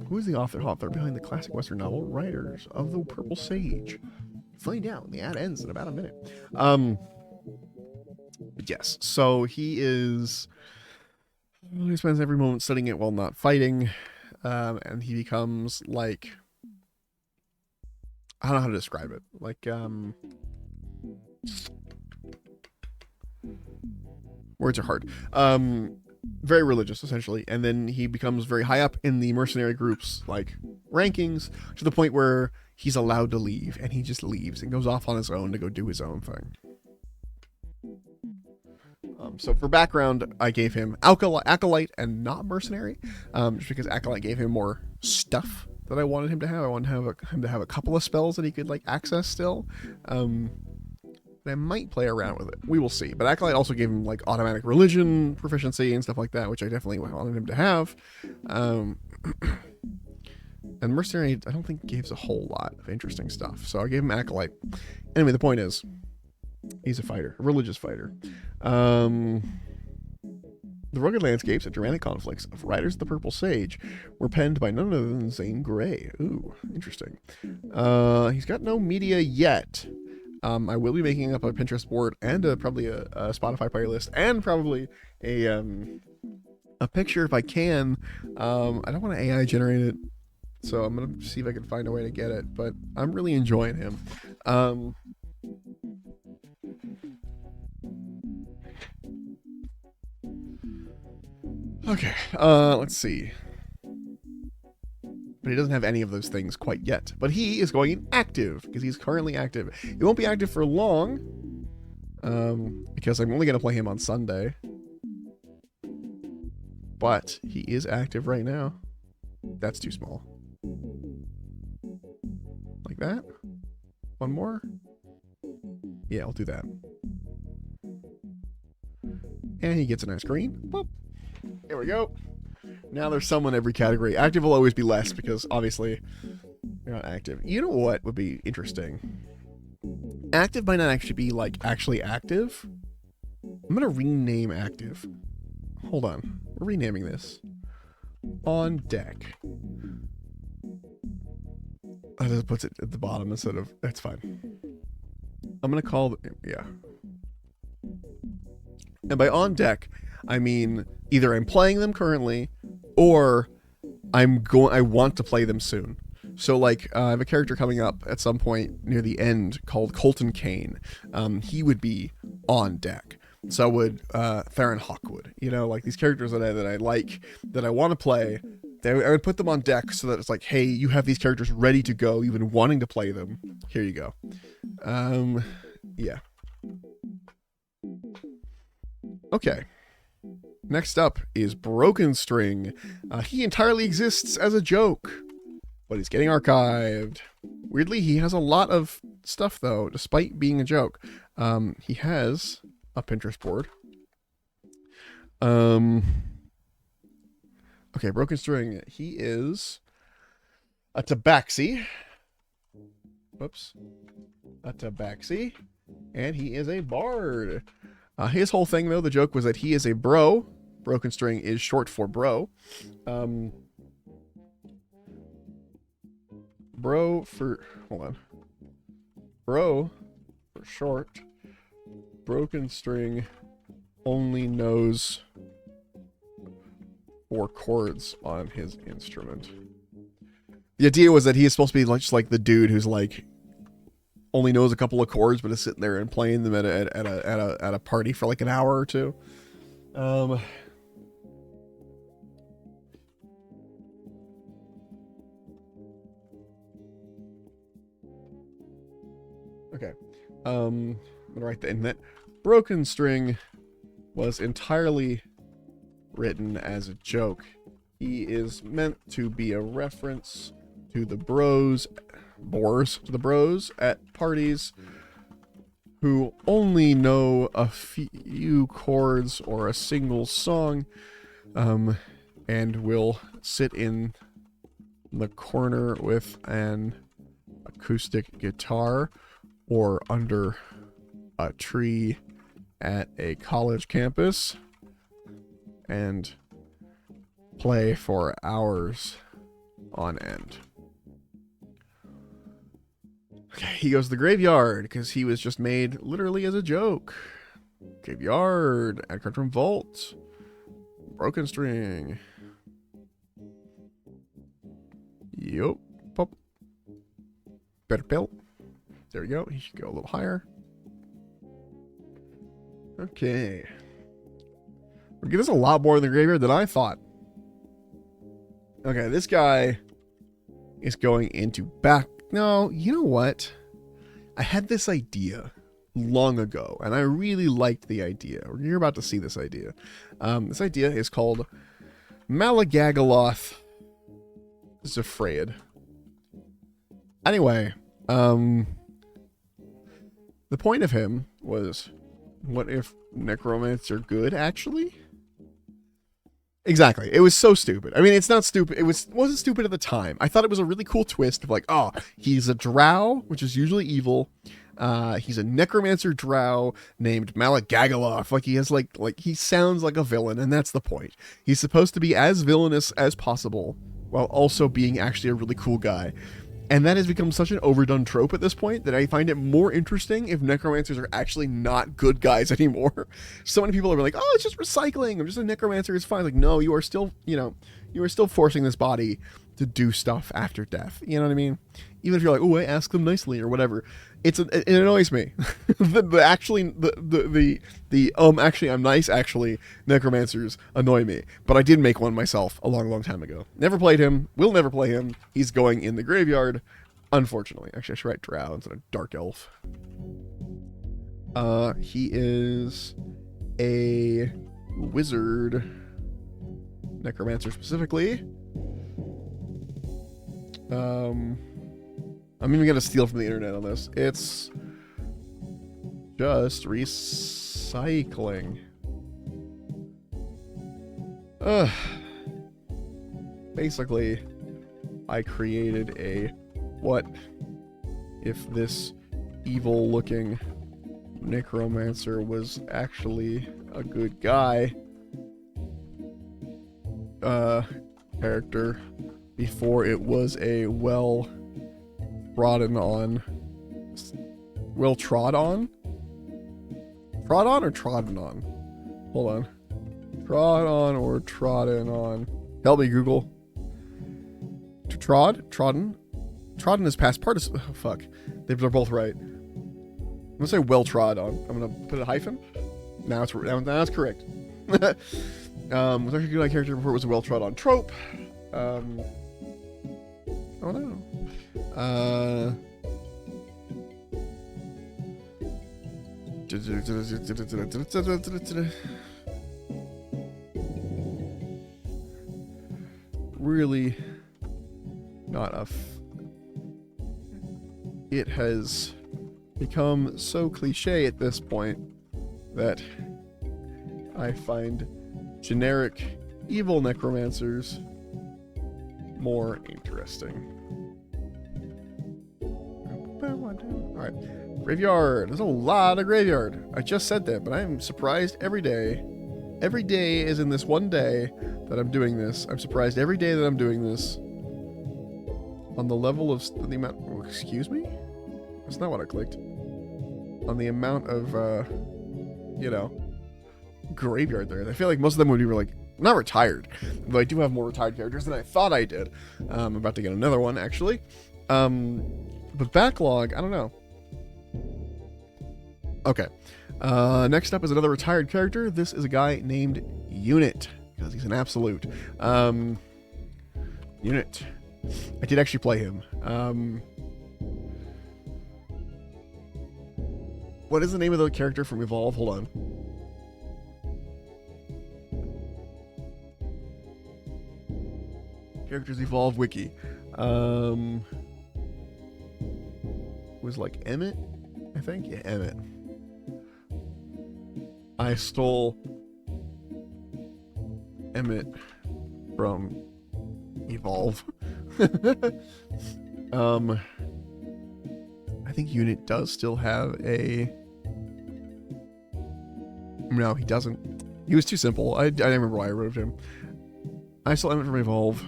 Who is the author behind the classic Western novel Riders of the Purple Sage? Find out. The ad ends in about a minute. Yes. So he spends every moment studying it while not fighting, and he becomes like, I don't know how to describe it. Like, words are hard. Very religious, essentially. And then he becomes very high up in the mercenary group's, like, rankings, to the point where he's allowed to leave, and he just leaves and goes off on his own to go do his own thing. So for background, I gave him Acolyte and not Mercenary, just because Acolyte gave him more stuff that I wanted him to have. I wanted him to have a couple of spells that he could, like, access still. I might play around with it. We will see. But Acolyte also gave him, like, automatic religion proficiency and stuff like that, which I definitely wanted him to have. And Mercenary, I don't think gives a whole lot of interesting stuff. So I gave him Acolyte. Anyway, the point is, he's a fighter, a religious fighter. The rugged landscapes and dramatic conflicts of Riders of the Purple Sage were penned by none other than Zane Grey. Ooh, interesting. He's got no media yet. I will be making up a Pinterest board and probably a Spotify playlist and probably a picture if I can. I don't want to AI generate it, so I'm going to see if I can find a way to get it, but I'm really enjoying him. Okay, let's see. But he doesn't have any of those things quite yet. But he is going active, because he's currently active. He won't be active for long, because I'm only going to play him on Sunday. But he is active right now. That's too small. Like that? One more? Yeah, I'll do that. And he gets a nice green. Boop. There we go. Now there's someone in every category. Active will always be less because obviously you're not active. You know what would be interesting? Active might not actually be like actually active. I'm gonna rename active. Hold on. We're renaming this. on deck. I just puts it at the bottom instead of. That's fine. I'm gonna call. Yeah. And by on deck, I mean either I'm playing them currently, or I want to play them soon. So like I have a character coming up at some point near the end called Colton Kane. He would be on deck. So would Theron Hawkwood. You know, like these characters that I like, that I want to play. I would put them on deck so that it's like, hey, you have these characters ready to go. You've been wanting to play them. Here you go. Yeah. Okay. Next up is Broken String. He entirely exists as a joke, but he's getting archived. Weirdly, he has a lot of stuff, though, despite being a joke. He has a Pinterest board. Okay, Broken String. He is a tabaxi. Whoops. A tabaxi. And he is a bard. His whole thing, though, the joke was that he is a bro. Broken String is short for bro. Bro for... Hold on. Bro for short. Broken String only knows 4 chords on his instrument. The idea was that he is supposed to be just like the dude who's like only knows a couple of chords, but is sitting there and playing them at a party for like an hour or two. Okay. I'm gonna write that in that Broken String was entirely written as a joke. He is meant to be a reference to the bros at parties who only know a few chords or a single song, and will sit in the corner with an acoustic guitar or under a tree at a college campus and play for hours on end. Okay, he goes to the graveyard because he was just made literally as a joke. Graveyard, add card from Vault, Broken String. Yup. Pop. Better belt. There we go. He should go a little higher. Okay. We're getting this a lot more in the graveyard than I thought. Okay, this guy is going into back. No, you know what? I had this idea long ago, and I really liked the idea. You're about to see this idea. This idea is called Malagagaloth Zephryd. Anyway, the point of him was, what if necromancy are good, actually? Exactly. It was so stupid. I mean, it's not stupid. It wasn't stupid at the time. I thought it was a really cool twist of like, oh, he's a drow, which is usually evil. He's a necromancer drow named Malagagaloth. Like he has like he sounds like a villain, and that's the point. He's supposed to be as villainous as possible while also being actually a really cool guy. And that has become such an overdone trope at this point that I find it more interesting if necromancers are actually not good guys anymore. So many people are like, oh, it's just recycling. I'm just a necromancer. It's fine. Like, no, you are still, you are still forcing this body to do stuff after death. You know what I mean? Even if you're like, oh, I ask them nicely or whatever. It annoys me. Actually, I'm nice, actually, necromancers annoy me. But I did make one myself a long, long time ago. Never played him. Will never play him. He's going in the graveyard, unfortunately. Actually, I should write drow instead of dark elf. He is a wizard. Necromancer specifically. I'm even gonna steal from the internet on this. It's just recycling. Basically, I created a what if this evil-looking necromancer was actually a good guy? character before it was a well trodden on. Well trod on? Trod on or trodden on? Hold on. Trod on or trodden on? Help me, Google. Trodden? Trodden is past participle. Oh, fuck. They're both right. I'm gonna say well trod on. I'm gonna put a hyphen. Now it's correct. Was actually a good character before it was a well trod on trope. Oh no. Really not a it has become so cliche at this point that I find generic evil necromancers more interesting. Alright. Graveyard. There's a lot of graveyard. I just said that, but I am surprised every day. Every day is in this one day that I'm doing this. I'm surprised every day that I'm doing this. On the level of the amount... Oh, excuse me? That's not what I clicked. On the amount of, you know, graveyard there. I feel like most of them would be like, not retired, but I do have more retired characters than I thought I did. I'm about to get another one, actually. But backlog, I don't know. Okay. Next up is another retired character. This is a guy named Unit, because he's an absolute. Unit. I did actually play him. What is the name of the character from Evolve? Hold on. Characters Evolve Wiki. Was like Emmett, I think? Yeah, Emmett. I stole Emmett from Evolve. I think Unit does still have a... No, he doesn't. He was too simple. I don't remember why I wrote him. I stole Emmett from Evolve.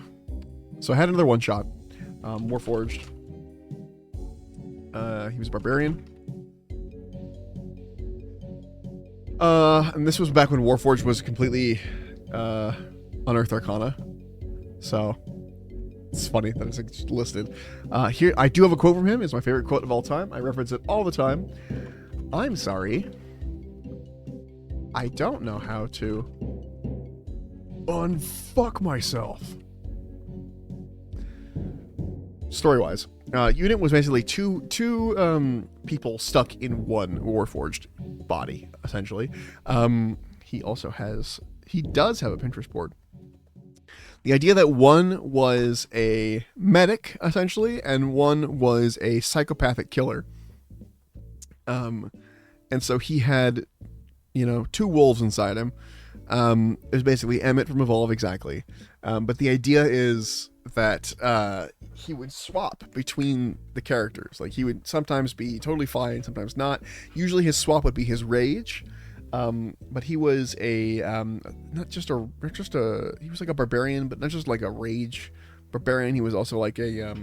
So I had another one-shot. Warforged. He was a barbarian. And this was back when Warforged was completely Unearthed Arcana. So it's funny that it's listed. Here, I do have a quote from him. It's my favorite quote of all time. I reference it all the time. I'm sorry. I don't know how to unfuck myself. Story-wise, Unit was basically two people stuck in one Warforged body, essentially. He does have a Pinterest board. The idea that one was a medic, essentially, and one was a psychopathic killer. And so he had, you know, two wolves inside him. It was basically Emmett from Evolve, exactly. But the idea is that he would swap between the characters. Like, he would sometimes be totally fine, sometimes not. Usually his swap would be his rage. But he was a he was like a barbarian, but not just like a rage barbarian. He was also like a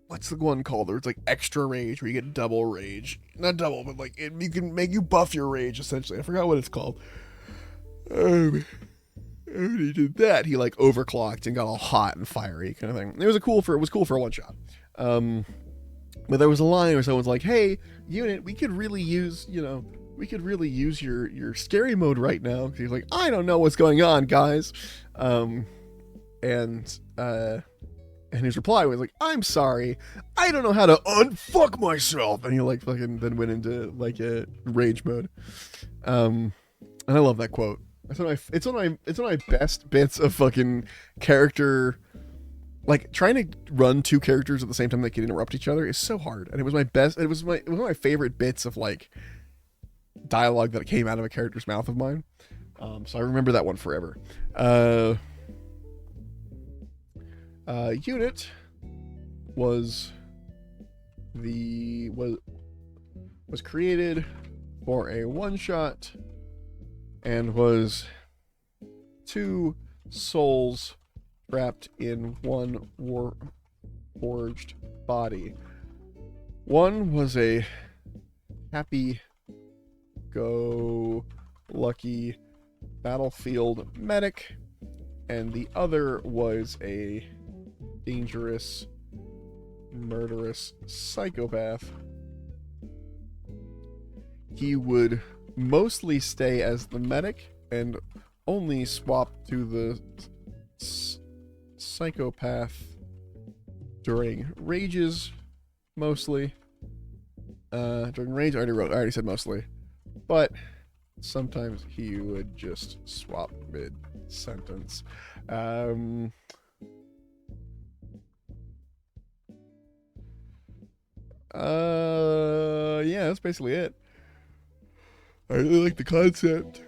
what's the one called? Where it's like extra rage, where you get double rage. Not double, but like you can make you buff your rage, essentially. I forgot what it's called. When he did that, he like overclocked and got all hot and fiery kind of thing. It was cool for a one shot. But there was a line where someone's like, "Hey, Unit, we could really use your scary mode right now." He's like, "I don't know what's going on, guys," and his reply was like, "I'm sorry, I don't know how to unfuck myself," and he like fucking then went into like a rage mode. And I love that quote. It's one of my best bits of fucking character. Like, trying to run two characters at the same time that can interrupt each other is so hard. And it was one of my favorite bits of, like, dialogue that came out of a character's mouth of mine. So I remember that one forever. Unit was created for a one-shot and was two souls trapped in one forged body. One was a happy-go-lucky battlefield medic, and the other was a dangerous, murderous psychopath. He would mostly stay as the medic and only swap to the psychopath during rages, mostly. During rage, I already said mostly, but sometimes he would just swap mid-sentence. Yeah, that's basically it. I really like the concept.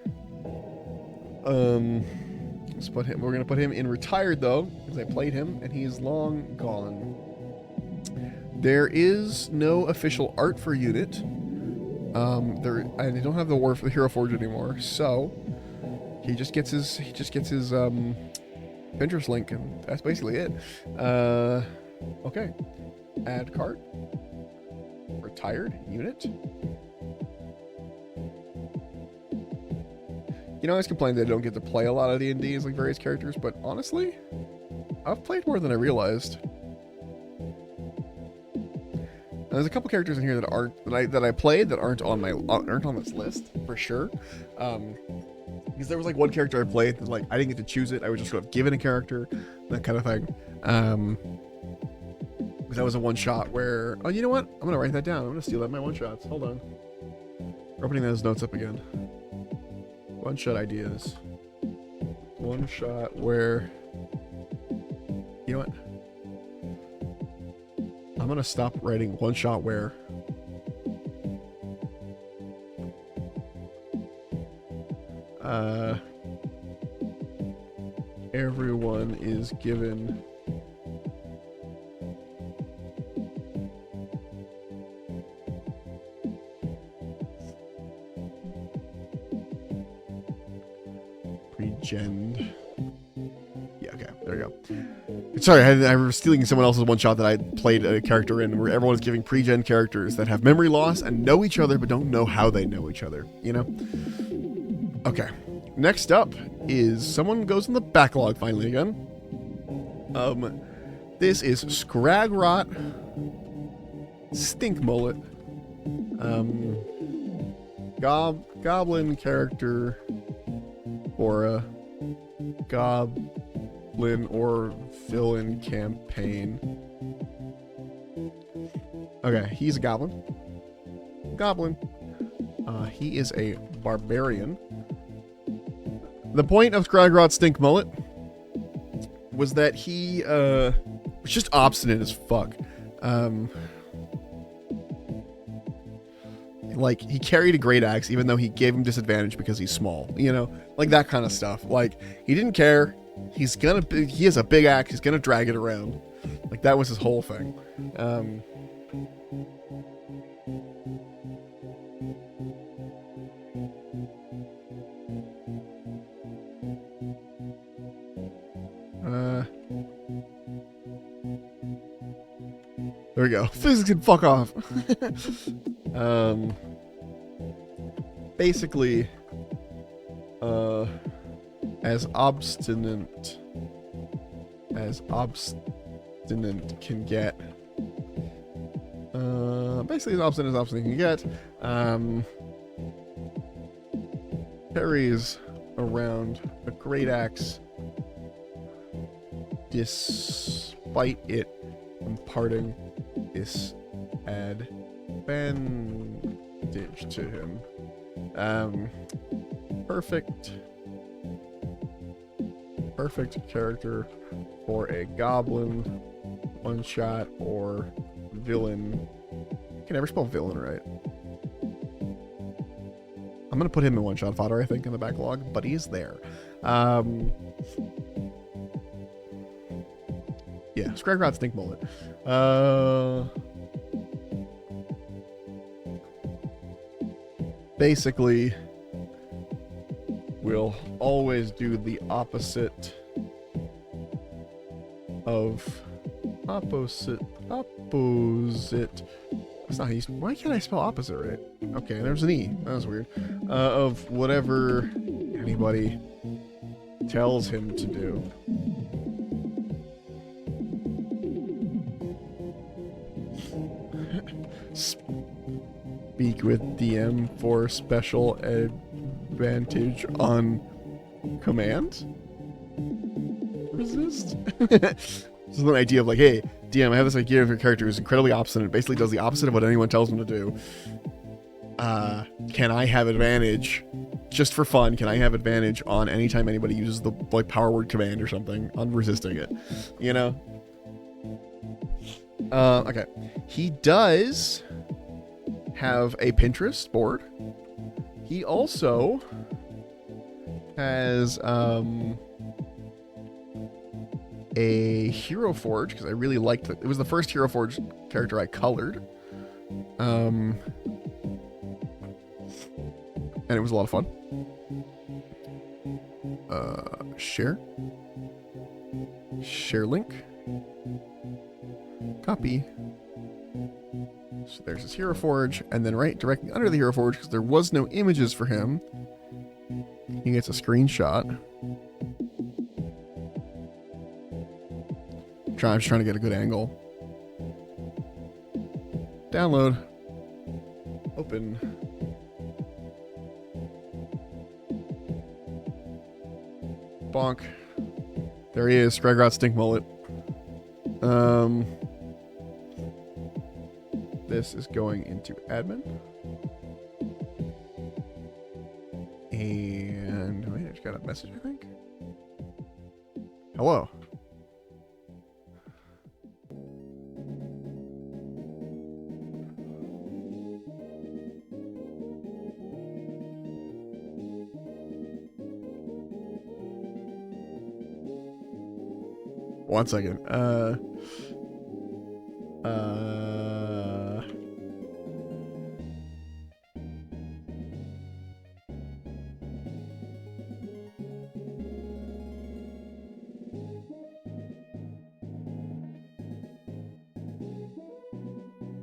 Let's put him. We're gonna put him in retired though, because I played him and he is long gone. There is no official art for unit. I don't have the Hero Forge anymore, so he just gets his Pinterest link, and that's basically it. Okay, add cart, retired unit. You know, I always complain that I don't get to play a lot of D&Ds like various characters, but honestly, I've played more than I realized. And there's a couple characters in here that I played that aren't on this list for sure. Because there was like one character I played that like I didn't get to choose it. I was just sort of given a character, that kind of thing. Because that was a one shot where, oh, you know what? I'm gonna write that down. I'm gonna steal that in my one shots. Hold on. We're opening those notes up again. One shot ideas. One shot where, you know what? I'm gonna stop writing one shot where. Everyone is given pre-gen. Yeah, okay, there you go. Sorry, I was stealing someone else's one shot that I played a character in where everyone is giving pre-gen characters that have memory loss and know each other but don't know how they know each other, you know? Okay. Next up is someone goes in the backlog finally again. This is Scragrot Stink Mullet. Goblin character for a goblin or villain campaign. Okay, he's a goblin. He is a barbarian. The point of Scragrot Stink Mullet was that he was just obstinate as fuck. Like, he carried a great axe even though he gave him disadvantage because he's small, you know? Like, that kind of stuff. Like, he didn't care. He has a big axe. He's gonna drag it around. Like, that was his whole thing. There we go. Physics can fuck off. Basically, as obstinate can get. Basically as obstinate can get. Carries around a great axe despite it imparting disadvantage to him. Perfect character for a goblin one shot or villain. I can never spell villain right. I'm gonna put him in one shot fodder, I think, in the backlog, but he is there. Yeah, Scragrot Stink Mullet. Basically, will always do the opposite of opposite. That's not how you. Why can't I spell opposite right? Okay, there's an E. That was weird. Of whatever anybody tells him to do. Speak with DM for special advantage on command? Resist? This is an idea of like, hey, DM, I have this idea of your character who's incredibly obstinate, basically does the opposite of what anyone tells him to do. Can I have advantage, just for fun, can I have advantage on anytime anybody uses the like power word command or something on resisting it? You know? Okay. He does have a Pinterest board. He also has a Hero Forge, because I really liked it. It was the first Hero Forge character I colored. And it was a lot of fun. Share link. Copy. So there's his Hero Forge, and then right directly under the Hero Forge, because there was no images for him, he gets a screenshot. I'm just trying to get a good angle. Download. Open. Bonk. There he is, Scragrot Stink Mullet. This is going into admin. And wait, I just got a message, I think. Hello. One second.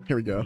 Here we go.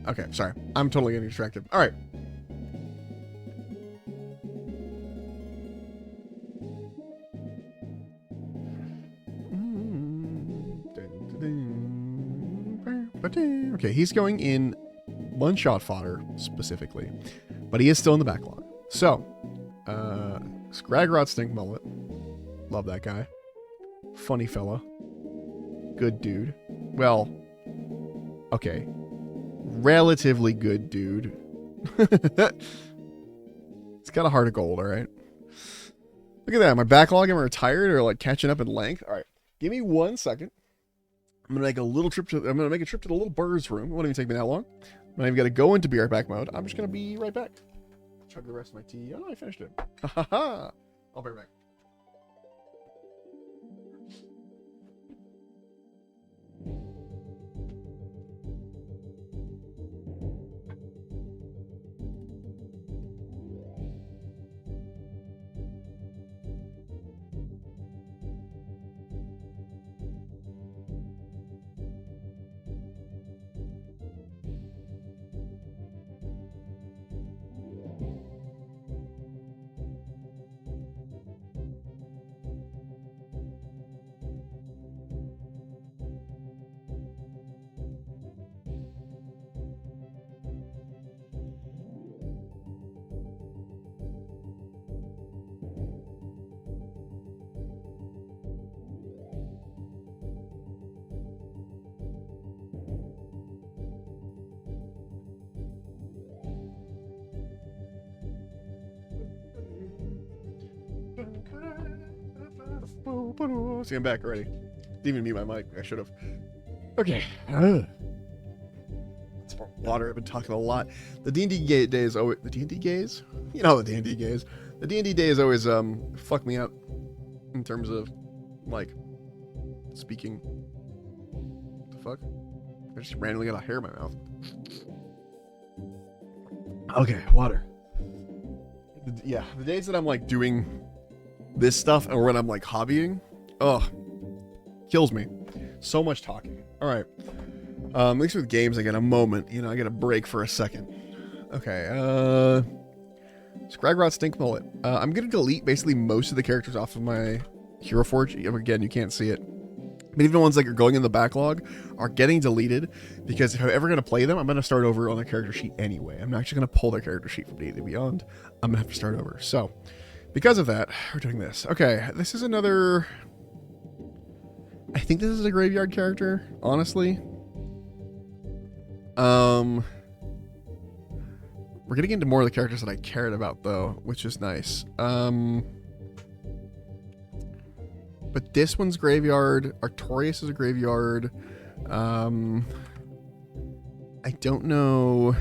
Okay, sorry. I'm totally getting distracted. All right. Okay, he's going in one-shot fodder, specifically. But he is still in the backlog. So, Scragrot Stink Mullet. Love that guy. Funny fella. Good dude. Well, okay. Relatively good dude. It's got a heart of gold, alright? Look at that. Am I backlogging? Am I retired or like catching up in length? Alright. Give me 1 second. I'm gonna make a trip to the little bird's room. It won't even take me that long. When I've got to go into BR back mode, I'm just gonna be right back. Chug the rest of my tea. Oh no, I finished it. Ha ha ha. I'll be right back. See, I'm back already. Didn't even mute my mic. I should have. Okay. It's more water. I've been talking a lot. The D&D days always... The D&D gays? You know the D&D gays. The D&D days always fuck me up in terms of, like, speaking. What the fuck? I just randomly got a hair in my mouth. Okay, water. Yeah, the days that I'm, like, doing this stuff or when I'm, like, hobbying, kills me. So much talking. All right. At least with games, I get a moment. You know, I get a break for a second. Okay, Scragrot Stink Mullet. I'm gonna delete basically most of the characters off of my Hero Forge. Again, you can't see it. But even the ones that are going in the backlog are getting deleted because if I'm ever going to play them, I'm going to start over on their character sheet anyway. I'm not actually going to pull their character sheet from D&D Beyond. I'm going to have to start over. So, because of that, we're doing this. Okay, this is another... I think this is a graveyard character, honestly. We're getting into more of the characters that I cared about, though, which is nice. But this one's graveyard. Artorias is a graveyard. I don't know.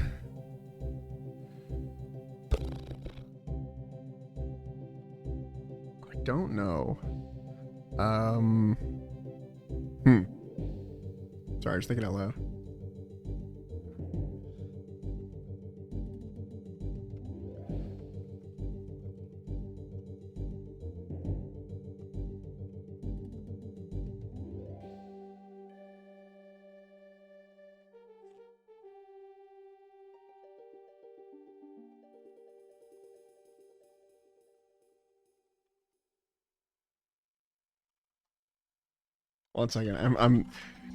I don't know. Sorry, I was thinking out loud. One second. I'm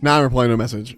now I'm replying to a message.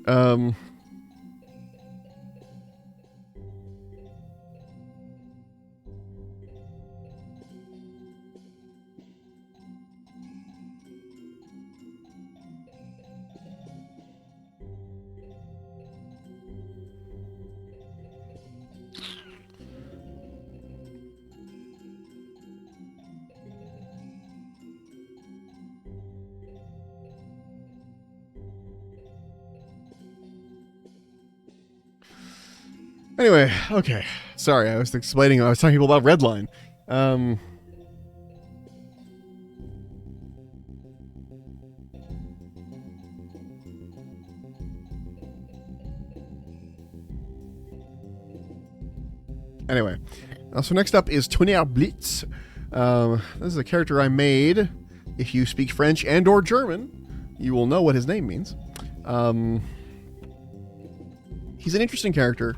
Anyway, okay. Sorry, I was talking to people about Redline. Anyway, so next up is Tonnerre Blitz. This is a character I made. If you speak French and or German, you will know what his name means. He's an interesting character.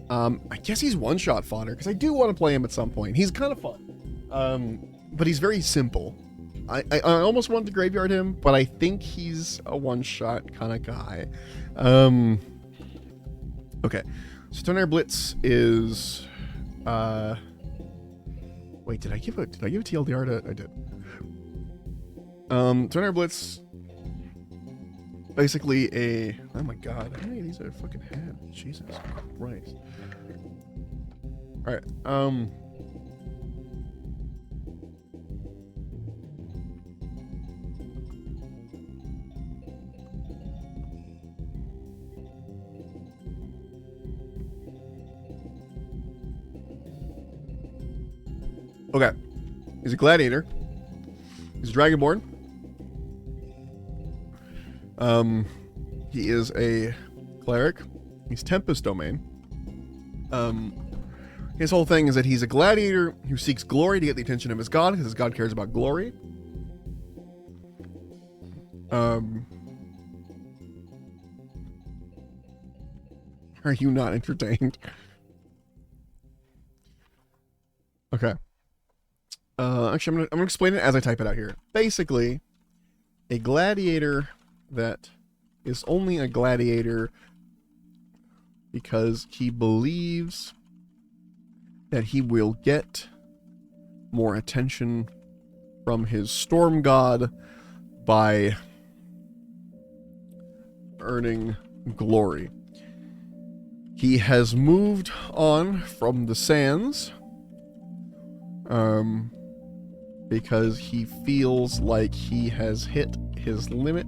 I guess he's one-shot fodder, because I do want to play him at some point. He's kind of fun. But he's very simple. I almost wanted to graveyard him, but I think he's a one-shot kind of guy. Okay. So Tonnerre Blitz is... Wait, did I give a TLDR to... I did. Tonnerre Blitz... Basically a... Oh my god, how many of these I fucking had? Jesus Christ. Alright, okay. He's a gladiator. He's a dragonborn. He is a cleric. He's Tempest Domain. His whole thing is that he's a gladiator who seeks glory to get the attention of his god, because his god cares about glory. Are you not entertained? Okay. Actually, I'm gonna explain it as I type it out here. Basically, a gladiator that is only a gladiator because he believes that he will get more attention from his storm god by earning glory. He has moved on from the sands because he feels like he has hit his limit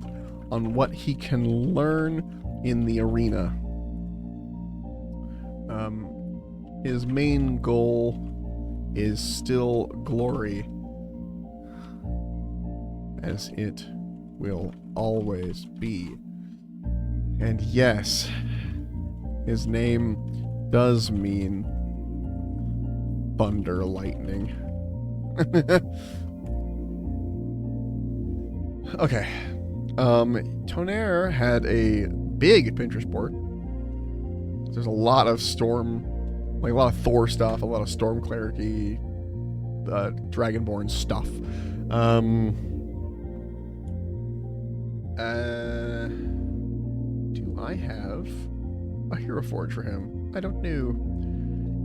on what he can learn in the arena. His main goal is still glory, as it will always be. And yes, his name does mean thunder lightning. Okay. Tonnerre had a big Pinterest board. There's a lot of storm, like a lot of Thor stuff, a lot of storm clericy, Dragonborn stuff. Do I have a Hero Forge for him? I don't know.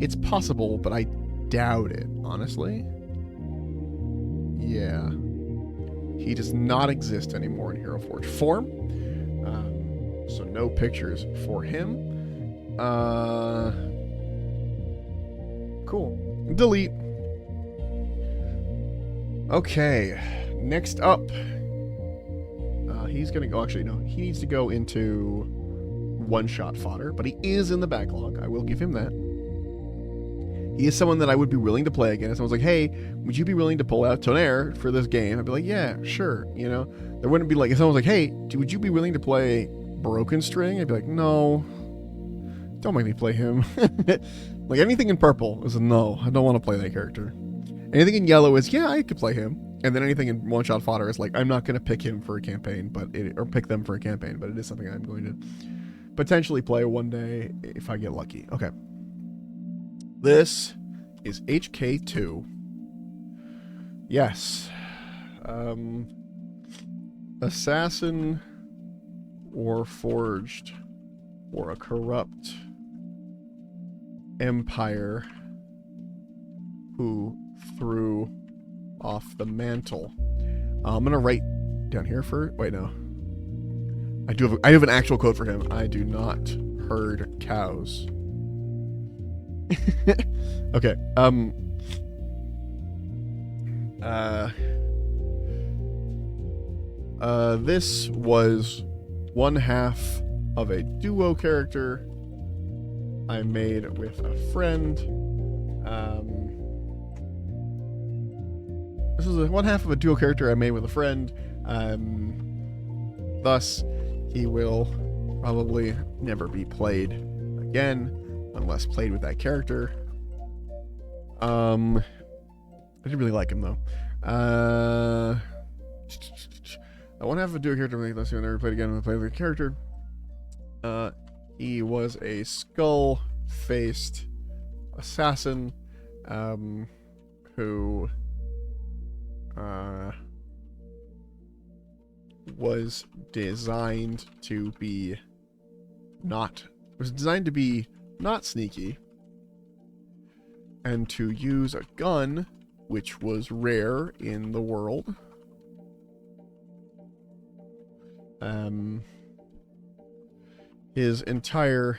It's possible, but I doubt it, honestly. Yeah. He does not exist anymore in Hero Forge form. So no pictures for him. Cool. Delete. Okay. Next up. He's gonna go. Actually, no. He needs to go into one-shot fodder, but he is in the backlog. I will give him that. He is someone that I would be willing to play again. If someone's like, hey, would you be willing to pull out Tonnerre for this game? I'd be like, yeah, sure. You know, there wouldn't be like, if someone's like, hey, would you be willing to play Broken String? I'd be like, no, don't make me play him. Like anything in purple is a no. I don't want to play that character. Anything in yellow is, yeah, I could play him. And then anything in one-shot fodder is like, I'm not going to pick him for a campaign, or pick them for a campaign, but it is something I'm going to potentially play one day if I get lucky. Okay. This is HK2. Yes. Assassin or forged or a corrupt empire who threw off the mantle. I'm gonna write down here for. Wait, no. I have an actual quote for him. I do not herd cows. Okay. This was one half of a duo character I made with a friend. This was one half of a duo character I made with a friend. Thus, he will probably never be played again, unless played with that character. I didn't really like him though. I want to have a duo character. Let's see, I never played again. I'm gonna play with the character. He was a skull-faced assassin, who was designed to be not sneaky, and to use a gun which was rare in the world. His entire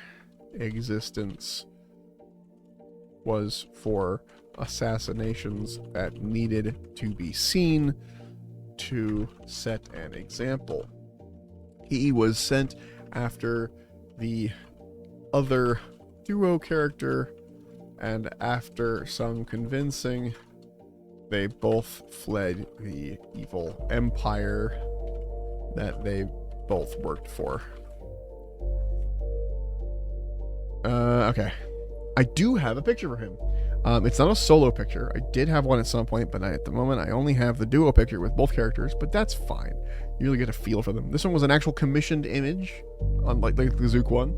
existence was for assassinations that needed to be seen to set an example. He was sent after the other duo character, and after some convincing, they both fled the evil empire that they both worked for. Okay. I do have a picture for him. It's not a solo picture. I did have one at some point, but at the moment I only have the duo picture with both characters, but that's fine. You really get a feel for them. This one was an actual commissioned image, unlike the Zook one.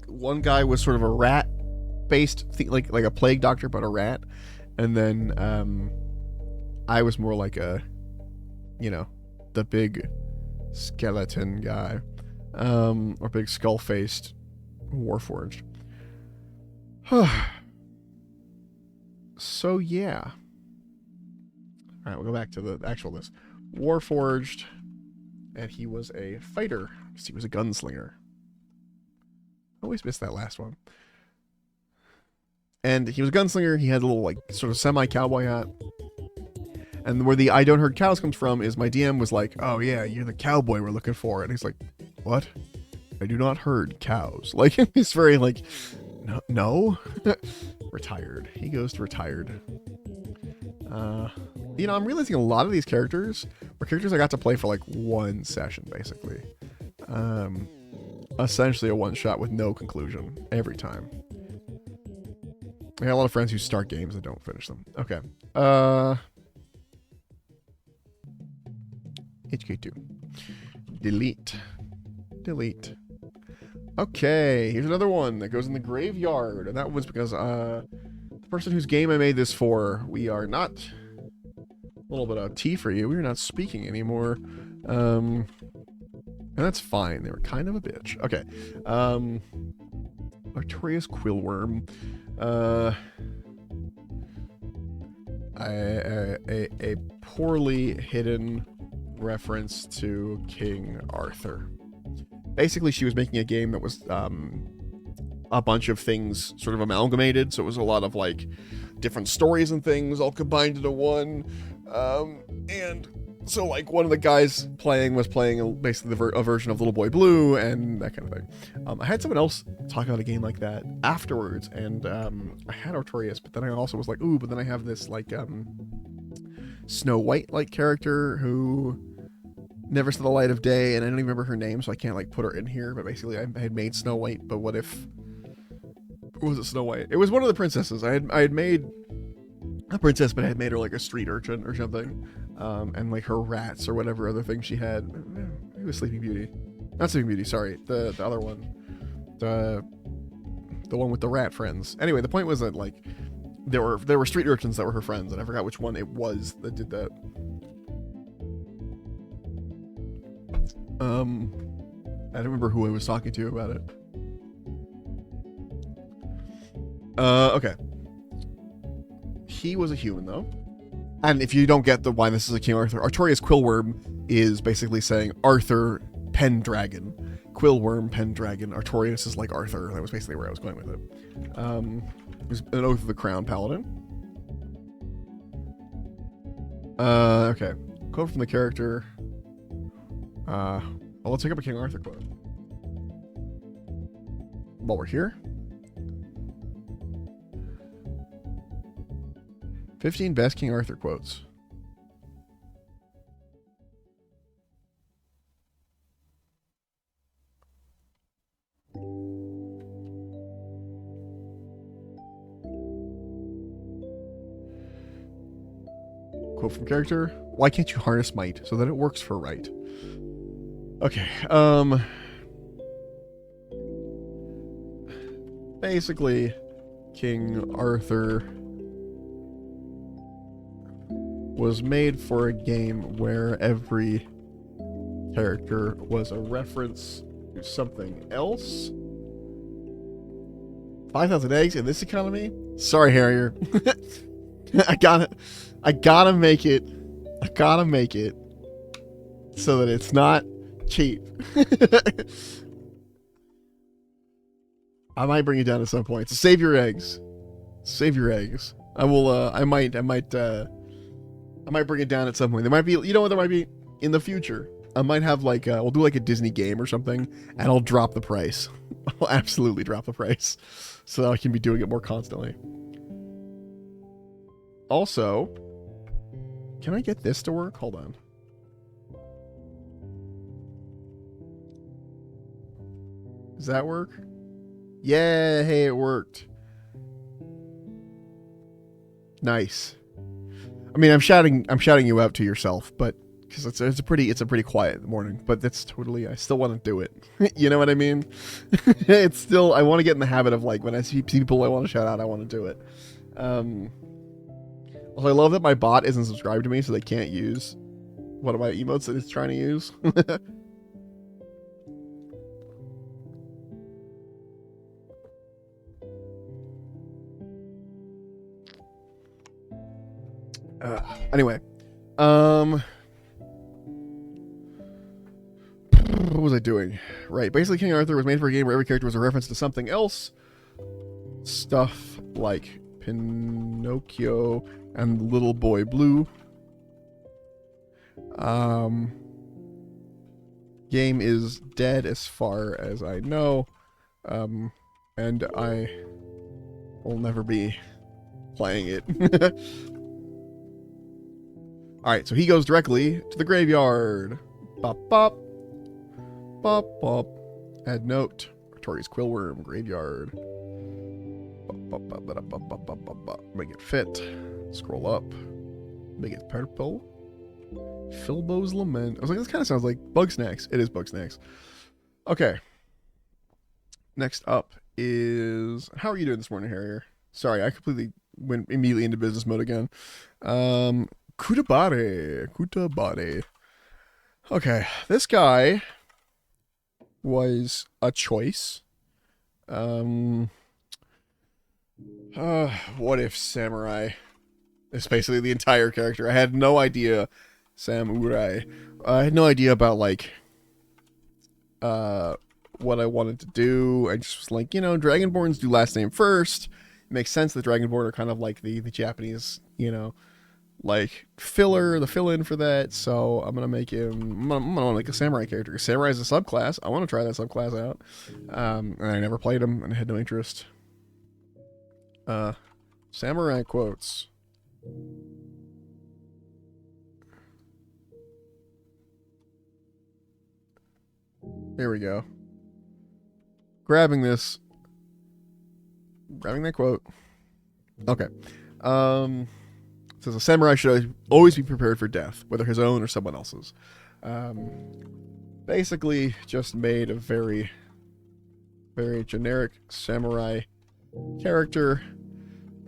One guy was sort of a rat-based, like a plague doctor, but a rat. And then I was more like the big skeleton guy. Or big skull-faced Warforged. So, yeah. Alright, we'll go back to the actual list. Warforged, and he was a fighter, because he was a gunslinger. I always missed that last one. And he was a gunslinger. He had a little, like, sort of semi-cowboy hat. And where the I don't herd cows comes from is my DM was like, oh yeah, you're the cowboy we're looking for. And he's like, what? I do not herd cows. Like, he's very like, no? Retired. He goes to retired. You know, I'm realizing a lot of these characters were characters I got to play for like one session, basically. Essentially a one shot with no conclusion every time. I got a lot of friends who start games and don't finish them. Okay. HK2. Delete. Delete. Okay, here's another one that goes in the graveyard. And that was because the person whose game I made this for, we are not... A little bit of tea for you. We are not speaking anymore. And that's fine. They were kind of a bitch. Okay. Artorias Quillworm. A poorly hidden reference to King Arthur. Basically, she was making a game that was a bunch of things sort of amalgamated, so it was a lot of like different stories and things all combined into one. And so like one of the guys was playing basically a version of Little Boy Blue and that kind of thing. I had someone else talk about a game like that afterwards, and I had Artorias, but then I also was like, ooh, but then I have this like Snow White like character who never saw the light of day, and I don't even remember her name, so I can't like put her in here. But basically, I had made Snow White. But what if? Was it Snow White? It was one of the princesses. I had made a princess, but I had made her like a street urchin or something, and like her rats or whatever other thing she had. It was Sleeping Beauty, not Sleeping Beauty. Sorry, the other one, the one with the rat friends. Anyway, the point was that like there were street urchins that were her friends, and I forgot which one it was that did that. I don't remember who I was talking to about it. Okay. He was a human, though. And if you don't get why this is a King Arthur, Artorias Quillworm is basically saying Arthur Pendragon. Quillworm Pendragon. Artorias is like Arthur. That was basically where I was going with it. It was an Oath of the Crown Paladin. Okay. Quote from the character. Well, let's pick up a King Arthur quote. While we're here. 15 best King Arthur quotes. Quote from character. Why can't you harness might so that it works for right? Okay, basically, King Arthur was made for a game where every character was a reference to something else. 5,000 eggs in this economy? Sorry, Harrier. I gotta make it so that it's not cheap. I might bring it down at some point. So save your eggs. Save your eggs. I will, I might bring it down at some point. There might be, you know what, there might be in the future. I might have like, we'll do like a Disney game or something, and I'll drop the price. I'll absolutely drop the price so that I can be doing it more constantly. Also, can I get this to work? Hold on. Does that work? Yeah, hey, it worked. Nice. I mean, I'm shouting you out to yourself, but because it's a pretty quiet morning, but that's totally, I still want to do it. You know what I mean? It's still, I want to get in the habit of like when I see people I want to shout out, I want to do it. Also, I love that my bot isn't subscribed to me, so they can't use one of my emotes that it's trying to use. Anyway, what was I doing? Right, basically King Arthur was made for a game where every character was a reference to something else. Stuff like Pinocchio and Little Boy Blue. Game is dead as far as I know, and I will never be playing it. Alright, so he goes directly to the graveyard. Bop, bop. Bop, bop. Add note. Artorias Quillworm, graveyard. Bop, bop, bop, bop, bop, bop, bop, bop. Make it fit. Scroll up. Make it purple. Filbo's Lament. I was like, this kind of sounds like Bug Snacks. It is Bug Snacks. Okay. Next up is... How are you doing this morning, Harrier? Sorry, I completely went immediately into business mode again. Kutabare. Okay, this guy was a choice. What if Samurai? It's basically the entire character. I had no idea. Samurai. I had no idea about, like, what I wanted to do. I just was like, you know, Dragonborns do last name first. It makes sense that Dragonborn are kind of like the Japanese, you know, like, the fill-in for that. So I'm gonna make him, I'm gonna make a samurai character. Samurai is a subclass. I want to try that subclass out. And I never played him, and I had no interest. Samurai quotes. There we go. Grabbing that quote. Okay. It says a samurai should always be prepared for death, whether his own or someone else's. Basically, just made a very, very generic samurai character,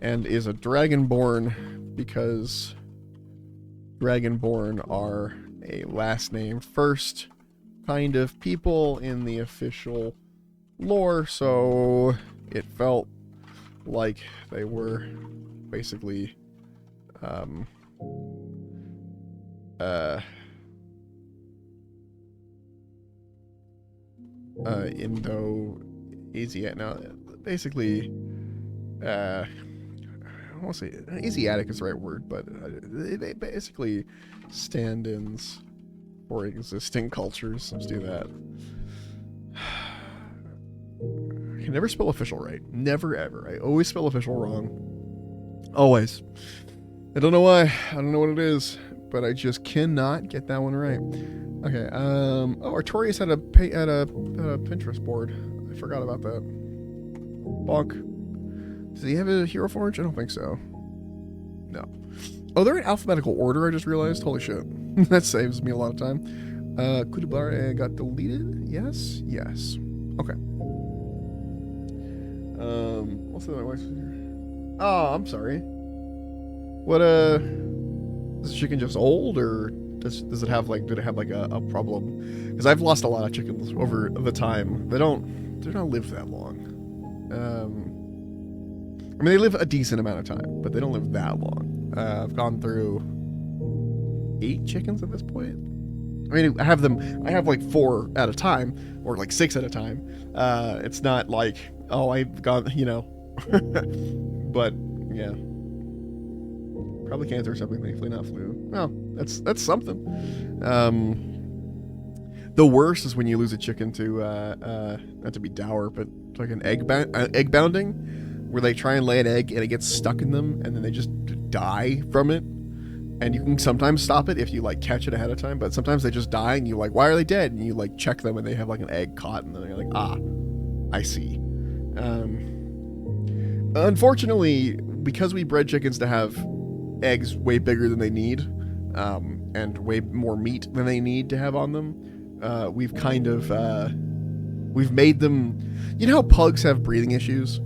and is a Dragonborn because Dragonborn are a last name first kind of people in the official lore, so it felt like they were basically Indo-Asiatic. Now, basically, I don't want to say Asiatic is the right word, but they basically stand-ins for existing cultures. Let's do that. I can never spell official right. Never ever. I always spell official wrong. Always. I don't know why. I don't know what it is, but I just cannot get that one right. Okay. Oh, Artorias had a Pinterest board. I forgot about that. Bonk. Does he have a Hero Forge? I don't think so. No. Oh, they're in alphabetical order, I just realized. Holy shit. That saves me a lot of time. Kudabare got deleted? Yes? Yes. Okay. Also, my wife's here. Oh, I'm sorry. What, is the chicken just old, or does it have, like, did it have, like, a problem? Because I've lost a lot of chickens over the time. They don't live that long. I mean, they live a decent amount of time, but they don't live that long. I've gone through 8 chickens at this point. I mean, I have like 4 at a time, or like 6 at a time. It's not like, oh, I've got, you know, but yeah, probably cancer or something. Thankfully, not flu. Oh, that's something. The worst is when you lose a chicken to not to be dour, but like an egg bounding, where they try and lay an egg and it gets stuck in them, and then they just die from it. And you can sometimes stop it if you, like, catch it ahead of time, but sometimes they just die, and you're like, why are they dead? And you, like, check them, and they have, like, an egg caught, and then you're like, ah, I see. Unfortunately, because we bred chickens to have eggs way bigger than they need, and way more meat than they need to have on them, we've kind of, we've made them... You know how pugs have breathing issues?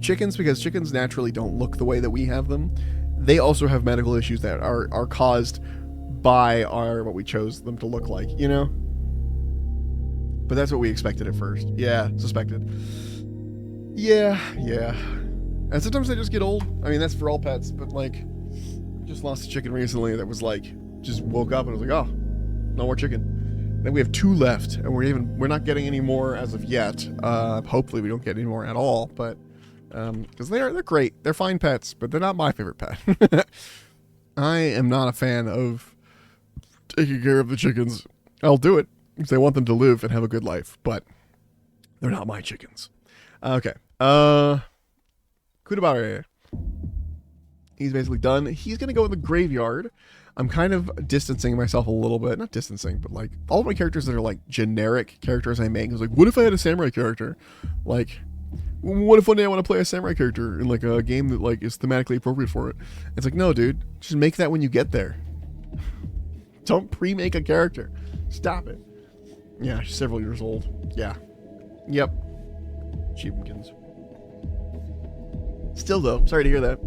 Chickens, because chickens naturally don't look the way that we have them, they also have medical issues that are caused by what we chose them to look like, you know? But that's what we expected at first. Yeah, suspected. Yeah. And sometimes they just get old. I mean, that's for all pets, but, like, just lost a chicken recently that was, like, just woke up and was like, oh, no more chicken. Then we have 2 left, and we're not getting any more as of yet. Hopefully we don't get any more at all, but Because they're great. They're fine pets, but they're not my favorite pet. I am not a fan of taking care of the chickens. I'll do it because I want them to live and have a good life, but they're not my chickens. Okay. Kudabare. He's basically done. He's going to go in the graveyard. I'm kind of distancing myself a little bit. Not distancing, but like all of my characters that are like generic characters I make. I was like, what if I had a samurai character? Like, what if one day I want to play a samurai character in like a game that like is thematically appropriate for it? It's like, no, dude. Just make that when you get there. Don't pre-make a character. Stop it. Yeah, she's several years old. Yeah. Yep. Cheapkins. Still though, sorry to hear that.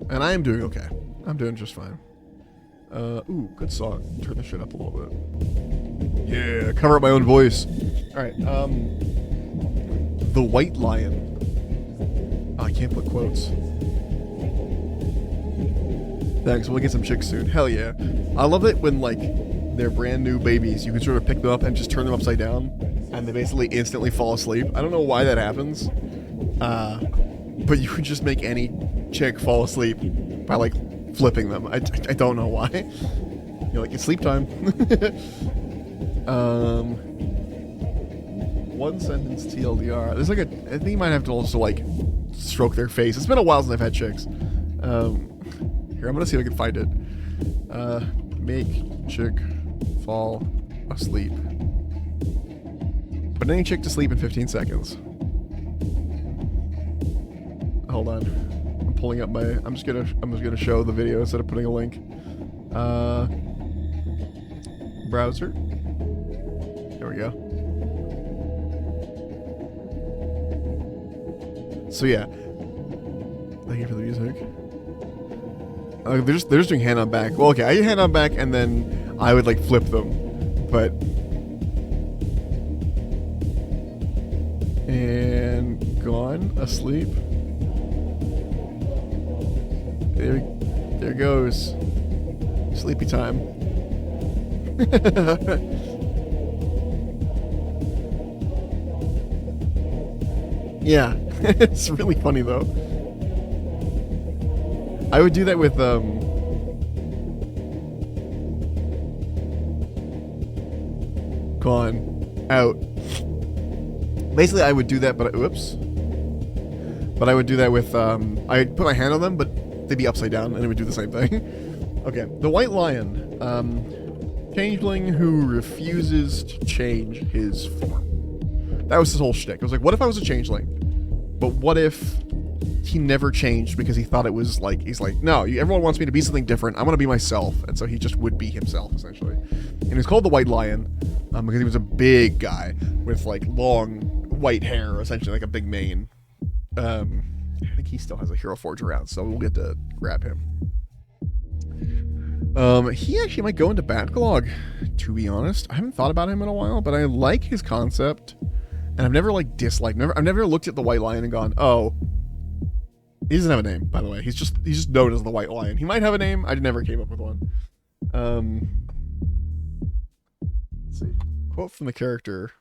And I am doing okay. I'm doing just fine. Ooh, good song. Turn the shit up a little bit. Yeah, cover up my own voice. Alright, The White Lion. Oh, I can't put quotes. Thanks, we'll get some chicks soon. Hell yeah. I love it when, like, they're brand new babies. You can sort of pick them up and just turn them upside down, and they basically instantly fall asleep. I don't know why that happens. But you could just make any chick fall asleep by, like, flipping them. I don't know why. You're like, it's sleep time. One sentence TLDR. There's like I think you might have to also, like, stroke their face. It's been a while since I've had chicks. Here, I'm gonna see if I can find it. Make chick fall asleep. Put any chick to sleep in 15 seconds. Hold on. I'm pulling up my... I'm just gonna show the video instead of putting a link. Browser. There we go. So yeah. Thank you for the music. They're just doing hand on back. Well, okay, I do hand on back and then I would like flip them, but and gone asleep. There goes sleepy time. Yeah, it's really funny though. I would do that with gone out. Basically, I would do that, but oops. But I would do that with I'd put my hand on them, but they'd be upside down, and it would do the same thing. Okay, the White Lion, changeling who refuses to change his form. That was his whole shtick. I was like, what if I was a changeling? But what if he never changed because he thought it was like, he's like, no, everyone wants me to be something different. I want to be myself. And so he just would be himself, essentially. And he was called the White Lion because he was a big guy with like long white hair, essentially like a big mane. I think he still has a Hero Forge around, so we'll get to grab him. He actually might go into backlog, to be honest. I haven't thought about him in a while, but I like his concept. And I've never like disliked, I've never looked at the White Lion and gone, oh, he doesn't have a name, by the way. He's just known as the White Lion. He might have a name. I never came up with one. Let's see. Quote from the character.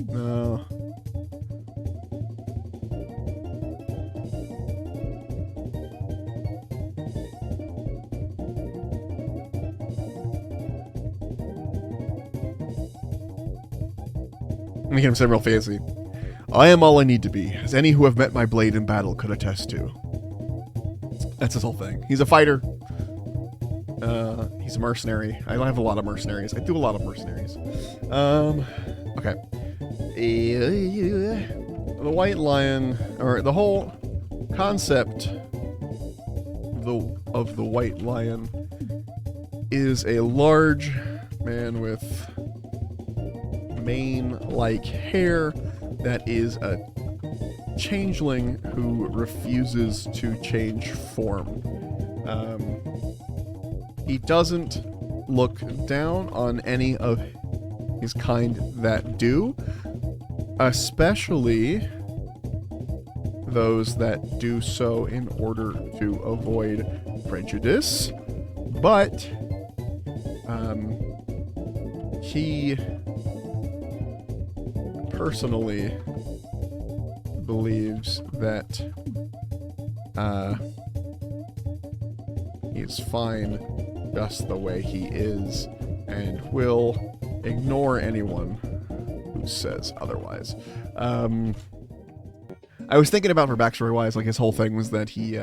No. Making him sound real fancy. I am all I need to be, as any who have met my blade in battle could attest to. That's his whole thing. He's a fighter. He's a mercenary. I have a lot of mercenaries. I do a lot of mercenaries. Okay. The White Lion, or the whole concept of the White Lion is a large man with mane-like hair that is a changeling who refuses to change form. He doesn't look down on any of his kind that do, especially those that do so in order to avoid prejudice. But he personally believes that he's fine just the way he is and will ignore anyone who says otherwise. I was thinking about for backstory wise, like his whole thing was that he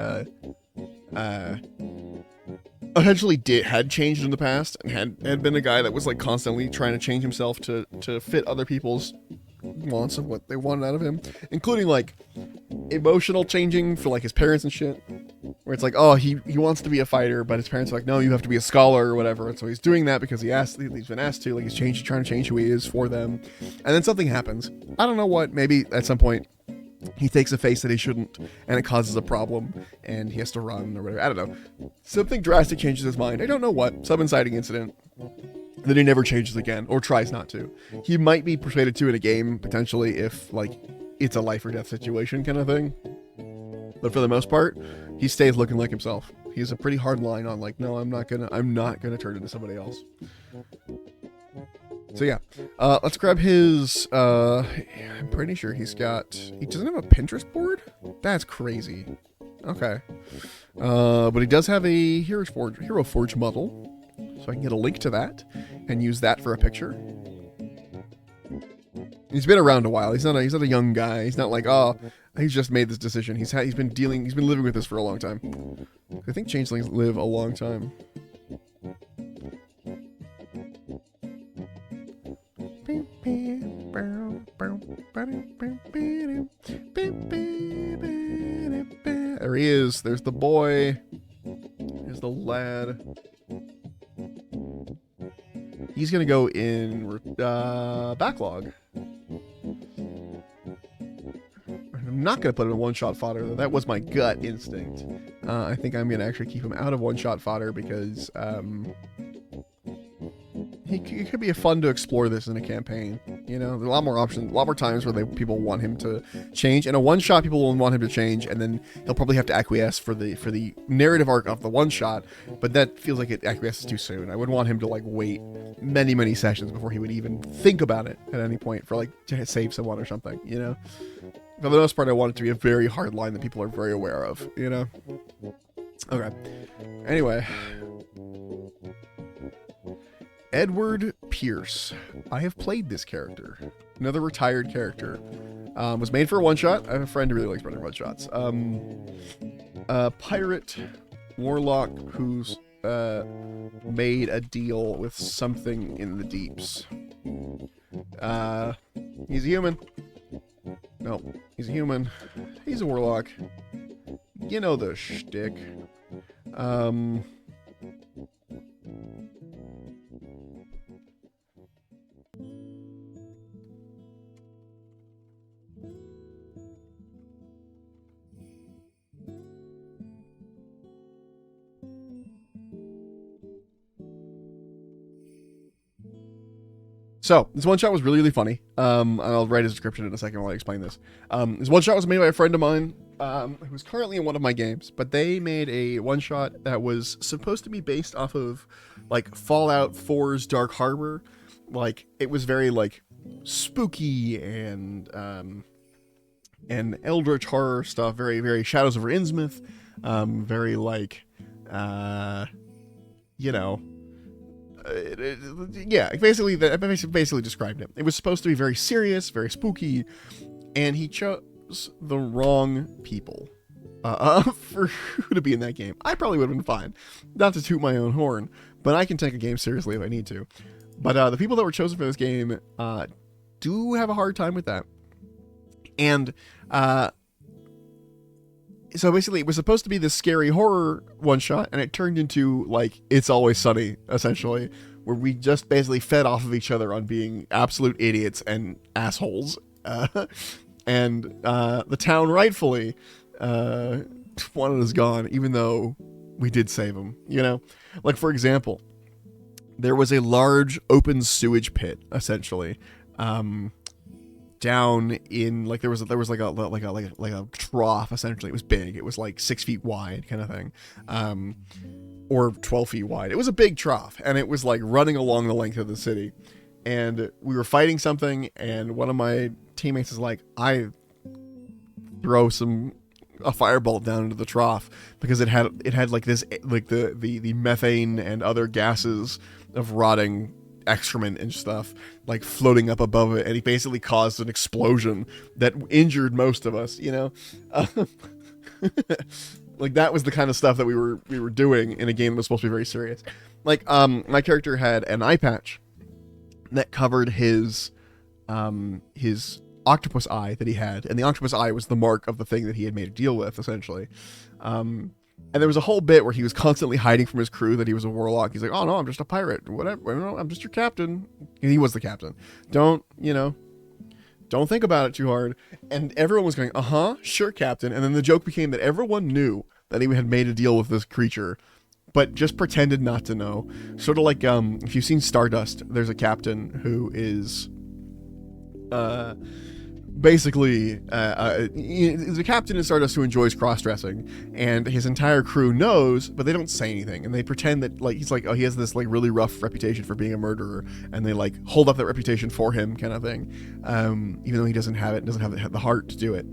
eventually had changed in the past and had been a guy that was like constantly trying to change himself to fit other people's wants of what they wanted out of him, including like emotional changing for like his parents and shit, where it's like, oh, he wants to be a fighter, but his parents are like, no, you have to be a scholar or whatever, and so he's doing that because he's been asked to, like he's trying to change who he is for them, and then something happens. I don't know what, maybe at some point he takes a face that he shouldn't, and it causes a problem, and he has to run or whatever. I don't know. Something drastic changes his mind. I don't know what. Some inciting incident. Then he never changes again, or tries not to. He might be persuaded to in a game, potentially, if, like, it's a life or death situation kind of thing. But for the most part, he stays looking like himself. He has a pretty hard line on, like, no, I'm not gonna turn into somebody else. So yeah, let's grab his, I'm pretty sure he doesn't have a Pinterest board? That's crazy. Okay. But he does have a Hero Forge model, so I can get a link to that and use that for a picture. He's been around a while. He's not a young guy. He's not like, oh, he's just made this decision. He's been living with this for a long time. I think changelings live a long time. There he is. There's the boy. There's the lad. He's gonna go in backlog. I'm not gonna put him in one-shot fodder though. That was my gut instinct. I think I'm gonna actually keep him out of one-shot fodder because it could be fun to explore this in a campaign. You know, there's a lot more options, a lot more times where people want him to change. In a one-shot, people will want him to change, and then he'll probably have to acquiesce for the narrative arc of the one-shot. But that feels like it acquiesces too soon. I wouldn't want him to like wait many sessions before he would even think about it at any point for like to save someone or something. You know, for the most part, I want it to be a very hard line that people are very aware of. You know. Okay. Anyway. Edward Pierce. I have played this character. Another retired character. Was made for a one-shot. I have a friend who really likes running one-shots. A pirate warlock who's made a deal with something in the deeps. He's a human. No, he's a human. He's a warlock. You know the shtick. So, this one-shot was really funny. I'll write a description in a second while I explain this. This one-shot was made by a friend of mine who's currently in one of my games, but they made a one-shot that was supposed to be based off of, like, Fallout 4's Dark Harbor. Like, it was very, like, spooky and eldritch horror stuff, very, very Shadows over Innsmouth, very, like, you know... yeah, basically described it. It was supposed to be very serious, very spooky, and he chose the wrong people for who to be in that game. I probably would have been fine, not to toot my own horn, but I can take a game seriously if I need to. But the people that were chosen for this game do have a hard time with that. And so basically, it was supposed to be this scary horror one-shot, and it turned into, like, It's Always Sunny, essentially, where we just basically fed off of each other on being absolute idiots and assholes. And the town rightfully wanted us gone, even though we did save them, you know? Like, for example, there was a large open sewage pit, essentially, down in, like, there was like a trough, essentially. It was big. It was like 6 feet wide, kind of thing, or 12 feet wide. It was a big trough, and it was like running along the length of the city. And we were fighting something, and one of my teammates is like, I throw a firebolt down into the trough because it had like this, like the methane and other gases of rotting excrement and stuff like floating up above it, and he basically caused an explosion that injured most of us, you know. Like, that was the kind of stuff that we were doing in a game that was supposed to be very serious. Like, my character had an eye patch that covered his octopus eye that he had, and the octopus eye was the mark of the thing that he had made a deal with, essentially. And there was a whole bit where he was constantly hiding from his crew that he was a warlock. He's like, oh no, I'm just a pirate, whatever, no, I'm just your captain. And he was the captain. Don't think about it too hard. And everyone was going, sure, captain. And then the joke became that everyone knew that he had made a deal with this creature, but just pretended not to know. Sort of like, if you've seen Stardust, there's a captain who is basically the captain in Stardust who enjoys cross-dressing, and his entire crew knows, but they don't say anything, and they pretend that, like, he's like, oh, he has this like really rough reputation for being a murderer, and they like hold up that reputation for him, kind of thing, even though he doesn't have the heart to do it.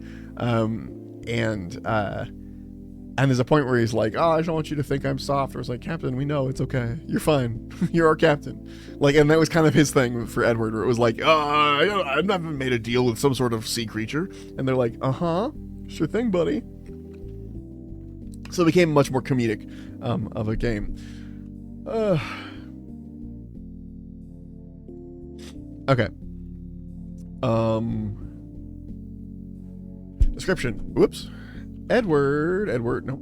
And there's a point where he's like, oh, I just don't want you to think I'm soft. Or it's like, Captain, we know, it's okay. You're fine. You're our captain. Like, and that was kind of his thing for Edward, where it was like, I've never made a deal with some sort of sea creature. And they're like, sure thing, buddy. So it became much more comedic of a game. Okay. Description. Whoops. Edward, no.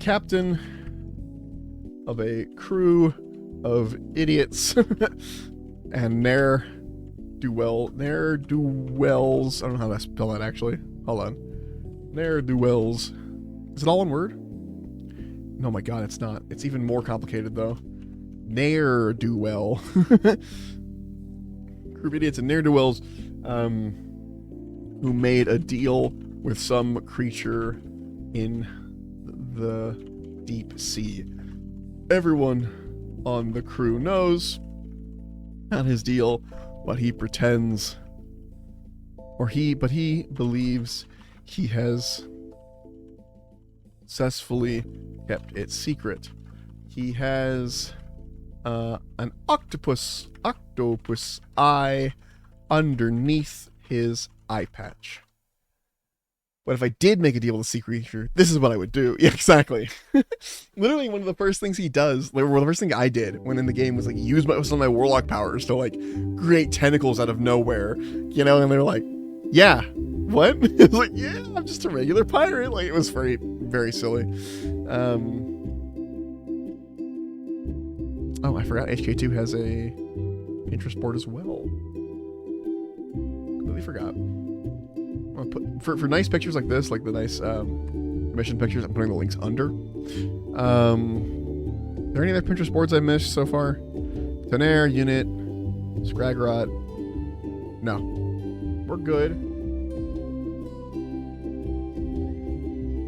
Captain of a crew of idiots and ne'er-do-wells. I don't know how to spell that, actually. Hold on. Ne'er-do-wells. Is it all one word? No, my God, it's not. It's even more complicated, though. Ne'er-do-well. Crew of idiots and ne'er-do-wells, who made a deal with some creature in the deep sea. Everyone on the crew knows not his deal, but he pretends, but he believes he has successfully kept it secret. He has an octopus eye underneath his eye patch. But if I did make a deal with a sea creature, this is what I would do. Yeah, exactly. Literally, one of the first things he does, the first thing I did when in the game was like use some of my warlock powers to like create tentacles out of nowhere, you know, and they're like, yeah, what? It's like, yeah, I'm just a regular pirate. Like, it was very, very silly. Oh, I forgot HK2 has a Pinterest board as well. Completely forgot. I'll put, for nice pictures like this, like the nice mission pictures, I'm putting the links under. Are there any other Pinterest boards I missed so far? Tenaire, Unit, Scragrot. No. We're good.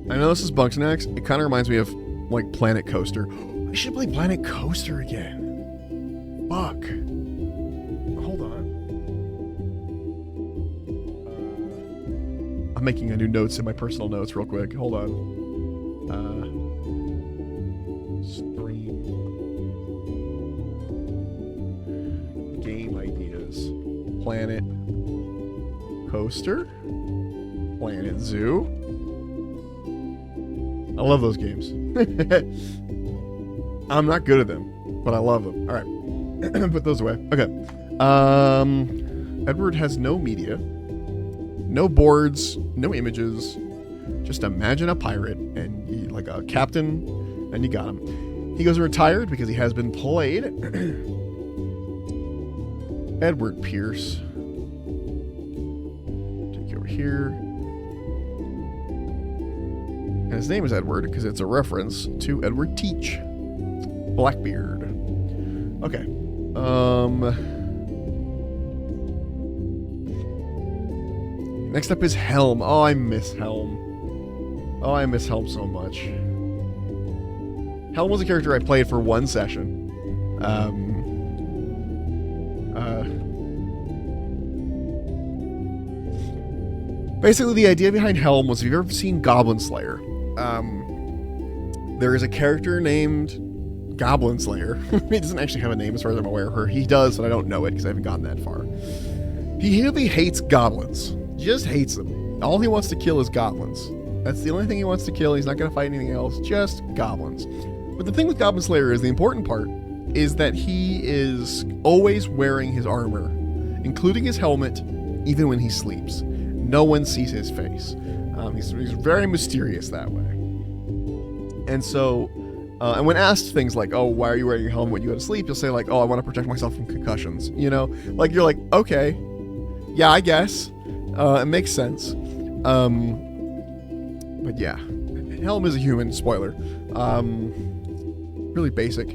I know this is Bunksnax. It kind of reminds me of, like, Planet Coaster. I should play Planet Coaster again. Fuck. Hold on. I'm making a new notes in my personal notes real quick. Hold on. Stream. Game ideas. Planet Coaster. Planet Zoo. I love those games. I'm not good at them, but I love them. All right. Put those away. Okay. Edward has no media, no boards, no images. Just imagine a pirate and you, like a captain, and you got him. He goes retired because he has been played. Edward Pierce. Take you over here. And his name is Edward because it's a reference to Edward Teach, Blackbeard. Okay. Next up is Helm. Oh, I miss Helm. Oh, I miss Helm so much. Helm was a character I played for one session. Basically, the idea behind Helm was, if you've ever seen Goblin Slayer, there is a character named Goblin Slayer. He doesn't actually have a name as far as I'm aware. Or he does, but I don't know it because I haven't gotten that far. He really hates goblins. Just hates them. All he wants to kill is goblins. That's the only thing he wants to kill. He's not going to fight anything else. Just goblins. But the thing with Goblin Slayer is, the important part is that he is always wearing his armor, including his helmet, even when he sleeps. No one sees his face. He's very mysterious that way. And so, and when asked things like, oh, why are you wearing your helmet when you go to sleep? You'll say like, oh, I want to protect myself from concussions. You know, like, you're like, okay, yeah, I guess. It makes sense. But yeah, Helm is a human, spoiler. Really basic.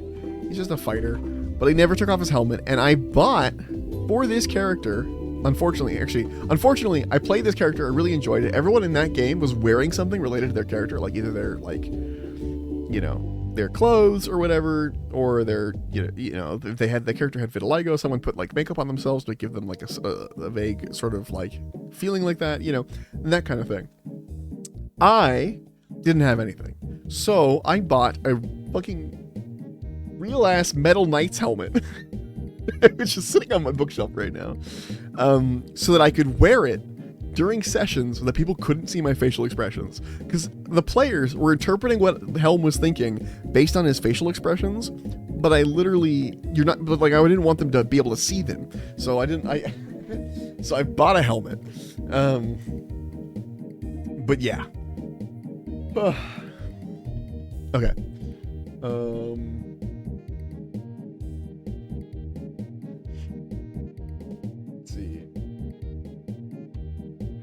He's just a fighter, but he never took off his helmet. And I bought, for this character, Unfortunately, I played this character. I really enjoyed it. Everyone in that game was wearing something related to their character, like either their, like, you know, their clothes or whatever, or their, you know, if they had, the character had vitiligo, someone put like makeup on themselves to give them like a vague sort of like feeling like that, you know, that kind of thing. I didn't have anything, so I bought a fucking real ass Metal Knight's helmet. Which is sitting on my bookshelf right now, so that I could wear it during sessions so that people couldn't see my facial expressions. Because the players were interpreting what Helm was thinking based on his facial expressions, but I didn't want them to be able to see them. So so I bought a helmet. But yeah. Okay.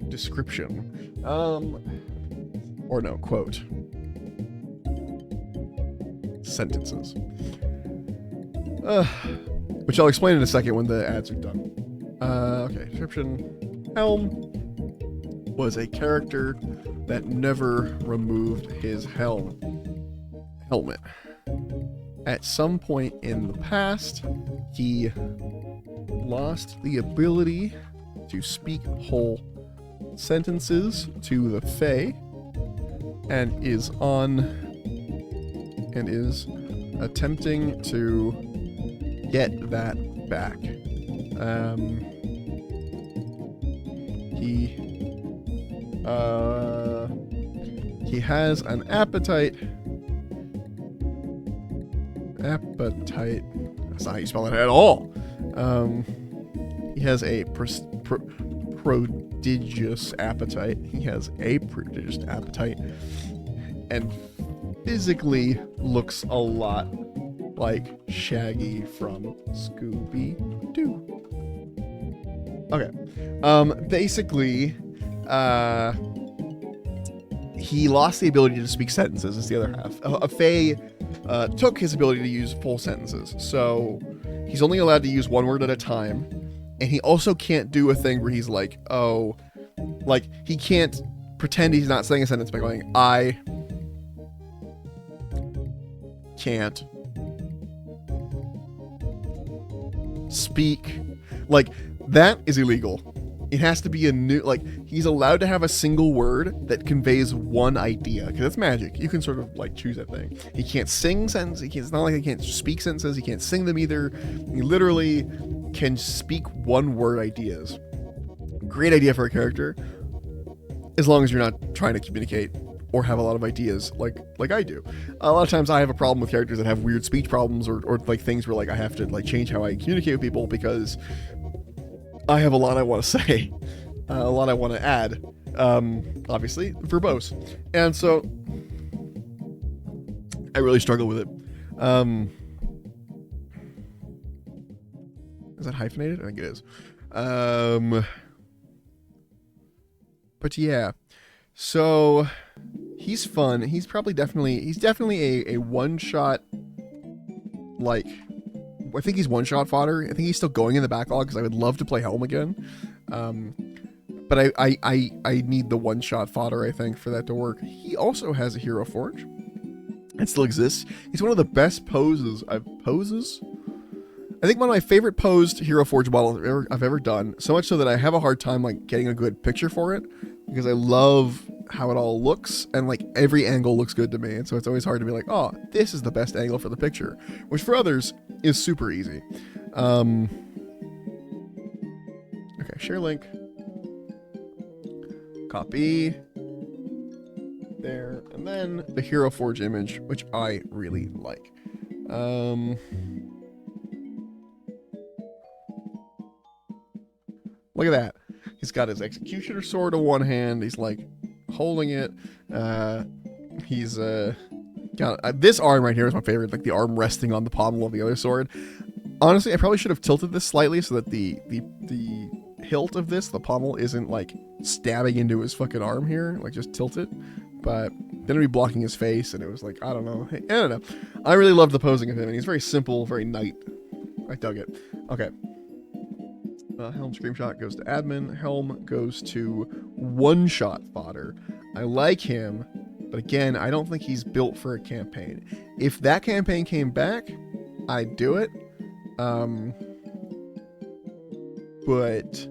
Description. Or no, quote. Sentences. Which I'll explain in a second when the ads are done. Okay, description. Helm was a character that never removed his helmet. At some point in the past, he lost the ability to speak whole sentences to the Fae, and is attempting to get that back. He has an appetite. That's not how you spell it at all. He has a prodigious appetite. He has a prodigious appetite, and physically looks a lot like Shaggy from Scooby-Doo. Okay. Basically, he lost the ability to speak sentences, is the other half. A Fae took his ability to use full sentences, so he's only allowed to use one word at a time. And he also can't do a thing where he's like, oh, like, he can't pretend he's not saying a sentence by going, I can't speak. Like, that is illegal. It has to be a new, like, he's allowed to have a single word that conveys one idea, because that's magic. You can sort of, like, choose that thing. He can't sing sentences. It's not like he can't speak sentences. He can't sing them either. He literally can speak one word ideas. Great idea for a character, as long as you're not trying to communicate or have a lot of ideas like I do. A lot of times I have a problem with characters that have weird speech problems or like things where like I have to like change how I communicate with people because I have a lot I want to say, a lot I want to add, obviously verbose, and so I really struggle with it. Is that hyphenated? I think it is. But yeah, so he's fun. He's definitely a one-shot, like, I think he's one-shot fodder. I think he's still going in the backlog because I would love to play Helm again. But I need the one-shot fodder, I think, for that to work. He also has a Hero Forge. It still exists. He's one of the best poses. I think one of my favorite posed Hero Forge models I've ever done. So much so that I have a hard time like getting a good picture for it because I love how it all looks and like every angle looks good to me. And so it's always hard to be like, oh, this is the best angle for the picture, which for others is super easy. Okay, share link. Copy. There. And then the Hero Forge image, which I really like. Look at that. He's got his executioner sword in one hand. He's like holding it. He's got this arm right here is my favorite, like the arm resting on the pommel of the other sword. Honestly, I probably should have tilted this slightly so that the hilt of this, the pommel, isn't like stabbing into his fucking arm here. Like just tilt it. But then it'd be blocking his face, and it was like, I don't know. I don't know. I really loved the posing of him, and he's very simple, very knight. I dug it. Okay. Helm screenshot goes to admin. Helm goes to one-shot fodder. I like him, but again, I don't think he's built for a campaign. If that campaign came back, I'd do it. But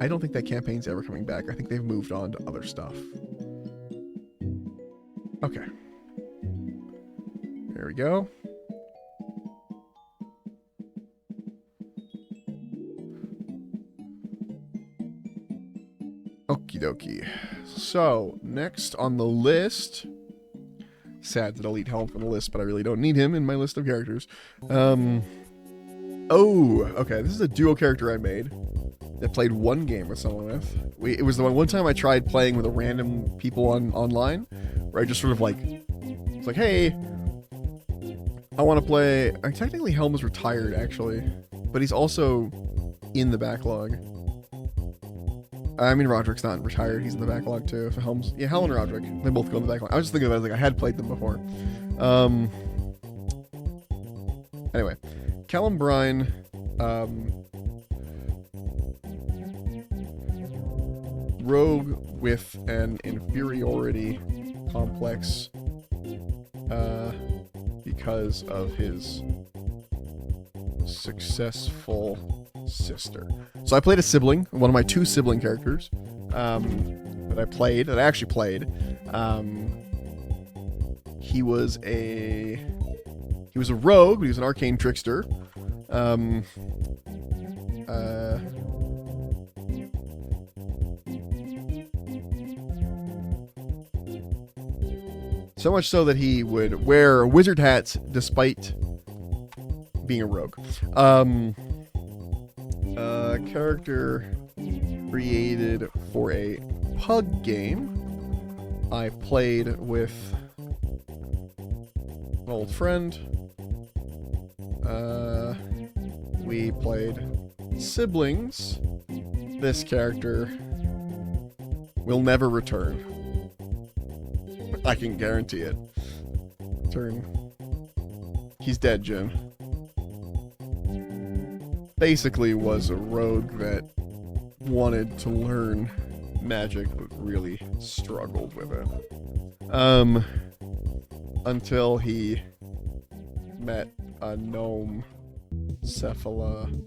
I don't think that campaign's ever coming back. I think they've moved on to other stuff. Okay. There we go. Okie dokie. So, next on the list... Sad to delete Helm from the list, but I really don't need him in my list of characters. Oh, okay. This is a duo character I made. I played one game with someone with. It was the one time I tried playing with a random people online, where I just sort of like, it's like, hey, I want to play. Technically, Helm is retired actually, but he's also in the backlog. I mean, Roderick's not retired; he's in the backlog too. So Helm and Roderick, they both go in the backlog. I was just thinking about it, like I had played them before. Anyway, Callum Brine. Rogue with an inferiority complex because of his successful sister. So I played a sibling, one of my two sibling characters that I actually played. He was a rogue, but he was an arcane trickster. So much so that he would wear wizard hats despite being a rogue. Character created for a pug game. I played with an old friend. We played siblings. This character will never return. I can guarantee it. He's dead, Jim. Basically was a rogue that wanted to learn magic but really struggled with it. Until he met a gnome cephalopod.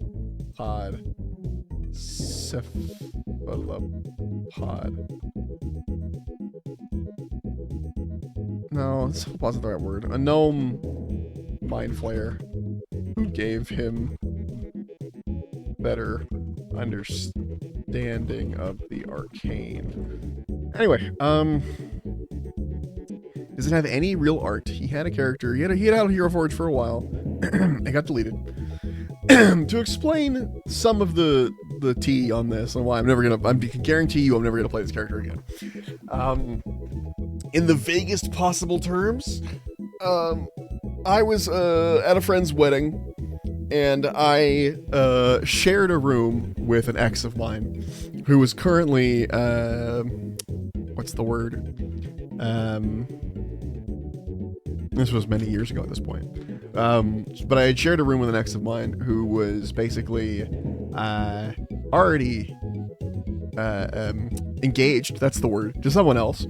No, cephalopod isn't the right word. A gnome mind flayer who gave him better understanding of the arcane. Anyway, doesn't have any real art. He had a character. He had a Hero Forge for a while. It got deleted. To explain some of the tea on this and why I can guarantee you I'm never gonna play this character again. In the vaguest possible terms, I was at a friend's wedding. And I shared a room with an ex of mine who was currently, what's the word? This was many years ago at this point. But I had shared a room with an ex of mine who was basically already engaged, that's the word, to someone else.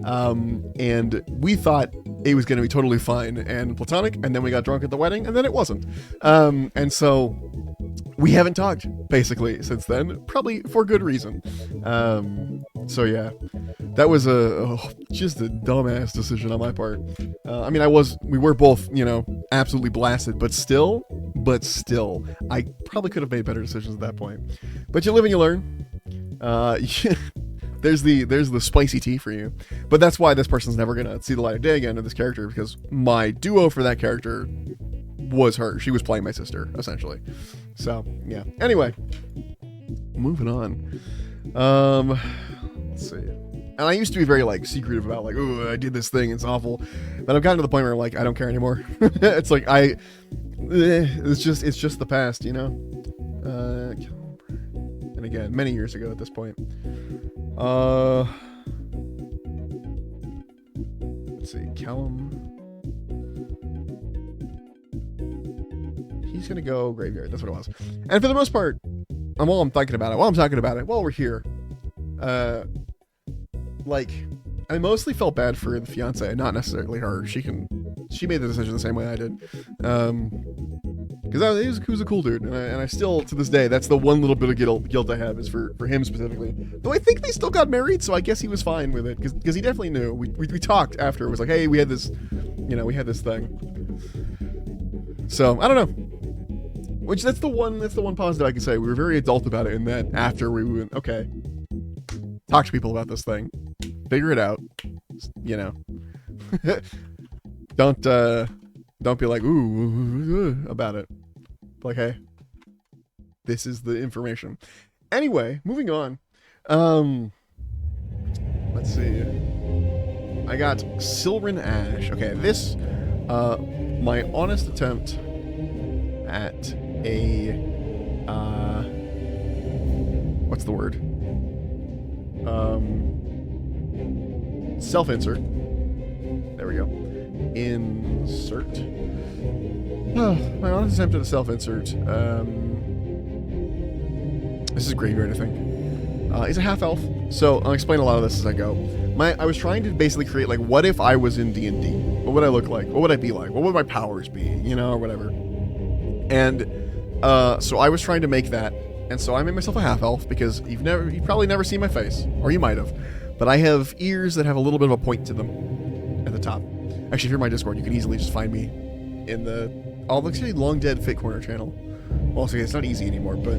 And we thought it was going to be totally fine and platonic, and then we got drunk at the wedding, and then it wasn't. And so we haven't talked, basically, since then, probably for good reason. So yeah, that was just a dumbass decision on my part. I mean, we were both, you know, absolutely blasted, but still, I probably could have made better decisions at that point. But you live and you learn. There's the spicy tea for you. But that's why this person's never gonna see the light of day again of this character, because my duo for that character was her. She was playing my sister, essentially. So, yeah. Anyway, moving on. Let's see. And I used to be very, like, secretive about, like, oh, I did this thing, it's awful. But I've gotten to the point where, like, I don't care anymore. It's like, it's just the past, you know? And again, many years ago at this point. Let's see, Callum. He's gonna go graveyard, that's what it was. And for the most part, while I'm talking about it, while we're here, like, I mostly felt bad for the fiance, not necessarily her. She made the decision the same way I did. Because he was a cool dude, and I still, to this day, that's the one little bit of guilt I have, is for him specifically. Though I think they still got married, so I guess he was fine with it, because he definitely knew. We talked after. It was like, hey, we had this thing. So, I don't know. Which, that's the one positive I can say. We were very adult about it, in that after we went, okay, talk to people about this thing. Figure it out. You know. Don't be like, ooh, about it. Like, hey, this is the information. Anyway, moving on. Let's see. I got Sylvan Ash. Okay, this, my honest attempt at a, what's the word? Self-insert. There we go. Insert. My honest attempt at a self-insert. This is graveyard, I think. He's a half-elf, so I'll explain a lot of this as I go. I was trying to basically create, like, what if I was in D&D? What would I look like? What would I be like? What would my powers be? You know, or whatever. And so I was trying to make that, and so I made myself a half-elf, because you've probably never seen my face, or you might have, but I have ears that have a little bit of a point to them at the top. Actually, if you're in my Discord, you can easily just find me in the long dead Fit Corner channel. Well, so it's not easy anymore, but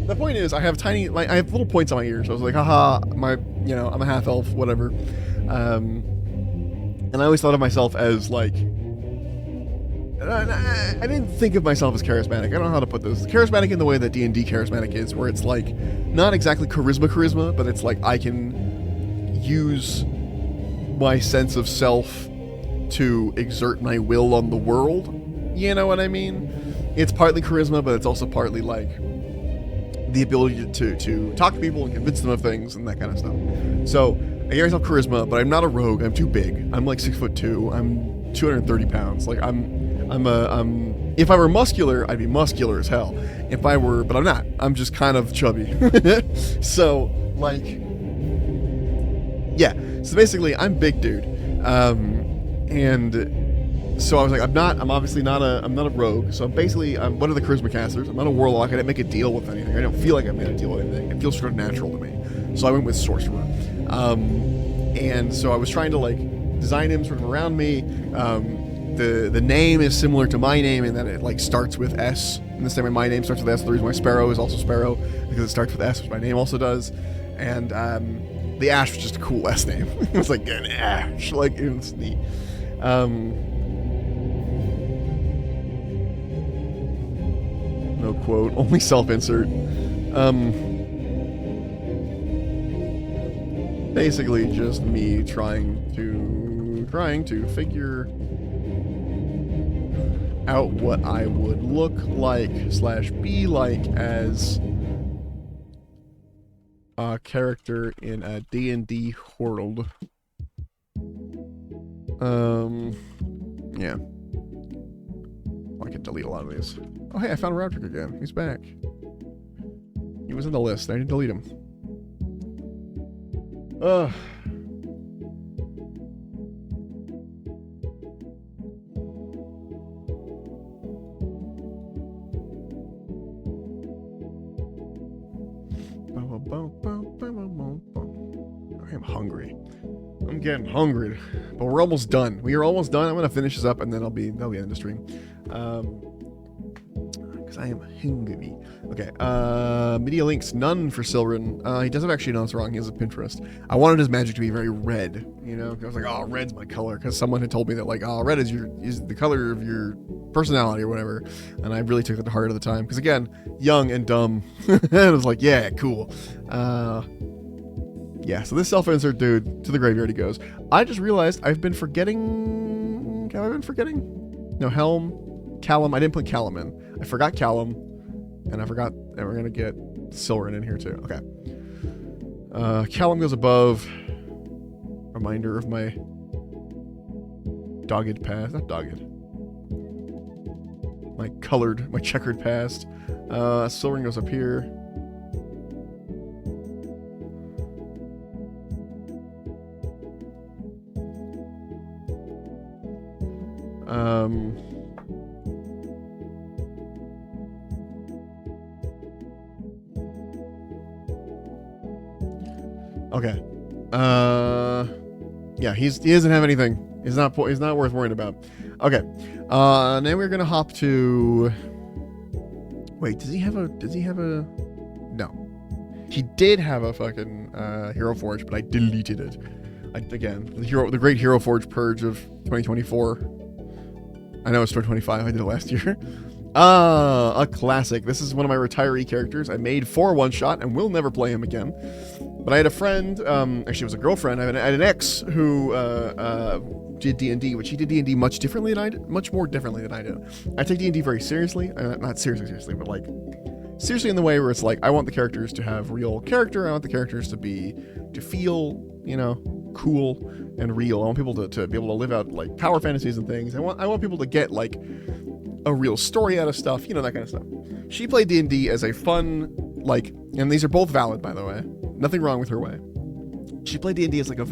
the point is, I have I have little points on my ears. So I was like, haha, I'm a half elf, whatever. And I always thought of myself as like, I didn't think of myself as charismatic. I don't know how to put this. Charismatic in the way that D&D charismatic is, where it's like not exactly charisma, but it's like I can use my sense of self to exert my will on the world. You know what I mean? It's partly charisma, but it's also partly like the ability to talk to people and convince them of things and that kind of stuff. So I give myself charisma, but I'm not a rogue. I'm too big. I'm like 6'2". I'm 230 pounds. Like if I were muscular, I'd be muscular as hell. But I'm not. I'm just kind of chubby. So like, yeah. So basically, I'm big dude. And so I was like, I'm obviously not a rogue. So I'm one of the charisma casters. I'm not a warlock. I didn't make a deal with anything. I don't feel like I made a deal with anything. It feels sort of natural to me. So I went with sorcerer. And so I was trying to like design him sort of around me. The name is similar to my name in that it like starts with S. And the same way my name starts with S. The reason why Sparrow is also Sparrow, because it starts with S, which my name also does. And the Ash was just a cool S name. It was like an Ash, like it was neat. No quote, only self-insert. Basically just me trying to figure out what I would look like / be like as a character in a D&D world. Yeah. I can delete a lot of these. Oh, hey, I found Roderick again. He's back. He was in the list. I didn't delete him. Ugh. I am hungry. I'm getting hungry, but we're almost done. We are almost done. I'm gonna finish this up, and then that'll be the end of stream. Because I am hungry. Okay. Media links, none for Silrin. He doesn't actually know it's wrong. He has a Pinterest. I wanted his magic to be very red. You know, I was like, oh, red's my color, because someone had told me that like, oh, red is the color of your personality or whatever, and I really took that to heart at the time. Because again, young and dumb, and I was like, yeah, cool. Yeah, so this self-insert dude, to the graveyard he goes. I just realized I've been forgetting... Have I been forgetting? No, Helm, Callum. I didn't put Callum in. I forgot Callum, and I forgot that we're going to get Silrin in here too. Okay. Callum goes above. Reminder of my dogged past. Not dogged. My checkered past. Silrin goes up here. Okay. Yeah, he doesn't have anything. He's not worth worrying about. Okay. Now we're gonna hop to. Wait, does he have a? No. He did have a fucking Hero Forge, but I deleted it. The great Hero Forge purge of 2024. I know it's 2025. I did it last year. A classic. This is one of my retiree characters I made for one shot and will never play him again. But I had a friend, actually it was a girlfriend. I had an ex who did D&D, which he did D&D much more differently than I did. I take D&D very seriously, not seriously, but like seriously in the way where it's like I want the characters to have real character. I want the characters to feel, you know, cool and real. I want people to be able to live out like power fantasies and things. I want people to get like a real story out of stuff, you know, that kind of stuff. She played D&D as a fun, like, and these are both valid, by the way. Nothing wrong with her way. She played D&D as like a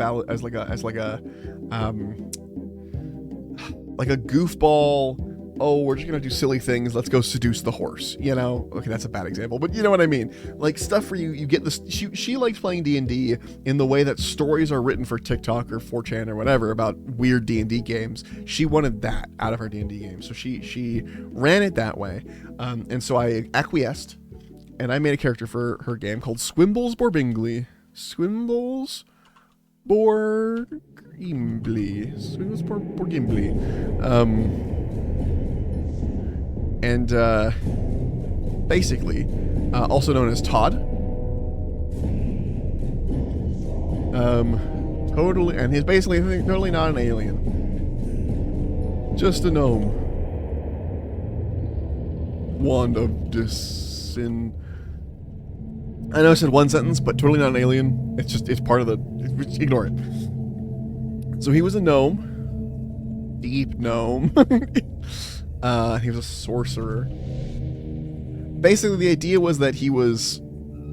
goofball. Oh, we're just gonna do silly things. Let's go seduce the horse. You know? Okay, that's a bad example, but you know what I mean. Like stuff where you get this. She likes playing D&D in the way that stories are written for TikTok or 4chan or whatever about weird D&D games. She wanted that out of her D&D game, so she ran it that way. And so I acquiesced, and I made a character for her game called Swimbles Borbingly. Swimbles Borgimbly. Swimbles Borgimbly. And basically, also known as Todd. Totally, and he's basically totally not an alien. Just a gnome. Wand of Disin. I know I said one sentence, but totally not an alien. It's part of the. Ignore it. So he was a gnome. Deep gnome. He was a sorcerer. Basically, the idea was that he was,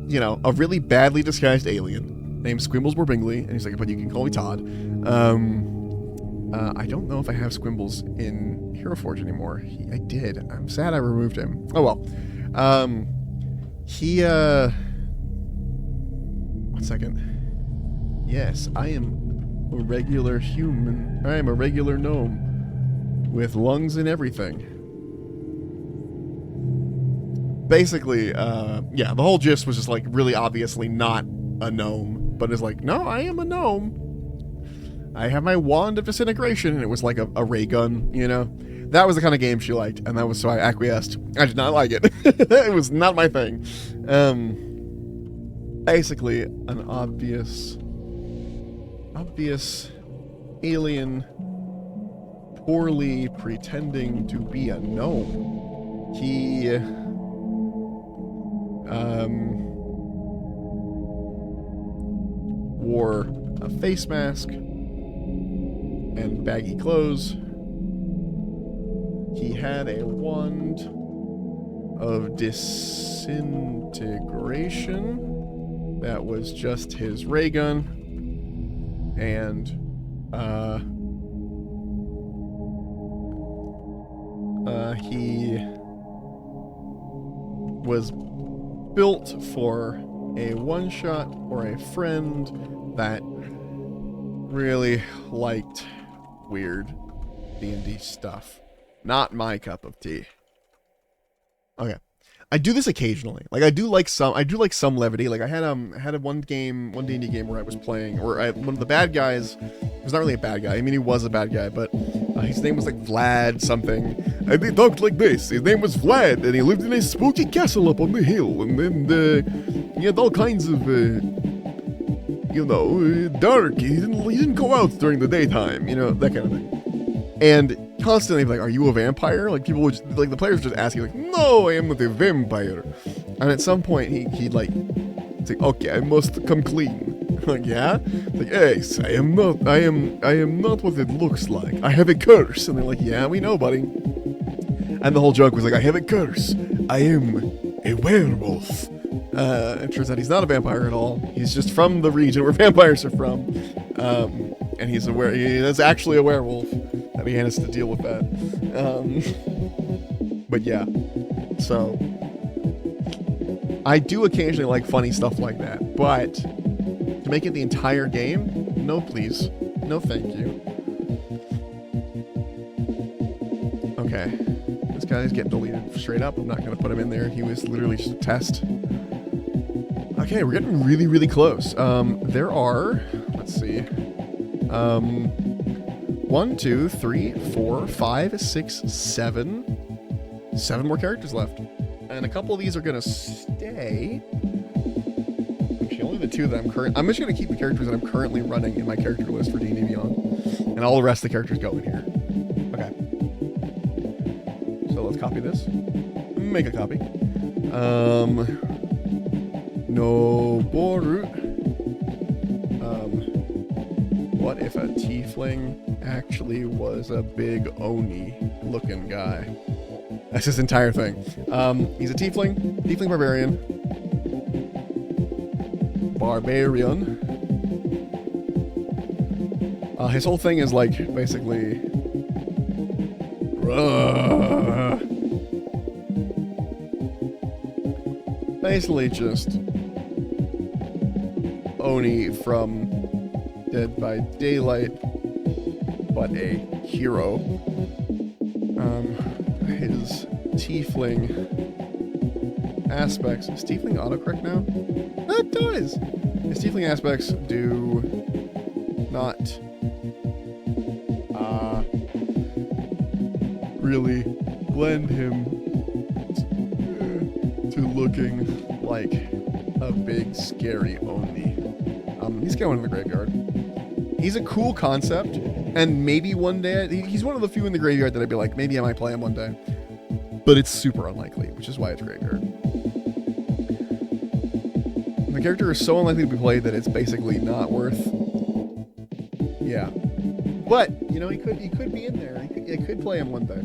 you know, a really badly disguised alien named Squimbles Borbingly, and he's like, but you can call me Todd. I don't know if I have Squimbles in Hero Forge anymore. I did. I'm sad I removed him. Oh well. One second. Yes, I am a regular human. I am a regular gnome. With lungs and everything. Basically, yeah, the whole gist was just like really obviously not a gnome, but it's like, no, I am a gnome. I have my wand of disintegration, and it was like a ray gun, you know? That was the kind of game she liked, and that was so I acquiesced. I did not like it. It was not my thing. Basically, an obvious alien poorly pretending to be a gnome. He wore a face mask, and baggy clothes. He had a wand of disintegration that was just his ray gun, and he was built for a one-shot or a friend that really liked weird D&D stuff. Not my cup of tea. Okay. I do this occasionally. Like I do like some levity. Like I had one D&D game where I was playing, or one of the bad guys was not really a bad guy. I mean, he was a bad guy, but his name was like Vlad something. And he talked like this. His name was Vlad, and he lived in a spooky castle up on the hill, and then he had all kinds of dark. He didn't go out during the daytime, that kind of thing. And constantly like, are you a vampire? Like people would like the players would just ask you like, no, I am not a vampire. And at some point he'd like, it's like, okay, I must come clean. Like, yeah? Like, yes, I am not what it looks like. I have a curse. And they're like, yeah, we know, buddy. And the whole joke was like, I have a curse. I am a werewolf. It turns out he's not a vampire at all. He's just from the region where vampires are from. And he is actually a werewolf. That he has to deal with that. But yeah. So I do occasionally like funny stuff like that, but to make it the entire game, no please. No thank you. Okay. This guy's getting deleted straight up. I'm not gonna put him in there. He was literally just a test. Okay, we're getting really, really close. There are, let's see. 1, 2, 3, 4, 5, 6, 7. 7 more characters left. And a couple of these are gonna stay. Actually, only the 2 that I'm just gonna keep the characters that I'm currently running in my character list for D&D Beyond. And all the rest of the characters go in here. Okay. So let's copy this. Make a copy. No Boru. What if a tiefling actually was a big Oni looking guy? That's his entire thing. He's a tiefling barbarian. His whole thing is like basically basically just Oni from Dead by Daylight, but a hero. His tiefling aspects. Is tiefling autocorrect now? That does! His tiefling aspects do not really lend him to looking like a big scary Oni. He's going in the graveyard. He's a cool concept, and maybe one day, he's one of the few in the graveyard that I'd be like, maybe I might play him one day. But it's super unlikely, which is why it's graveyard. The character is so unlikely to be played that it's basically not worth. Yeah. But, he could be in there. I could play him one day.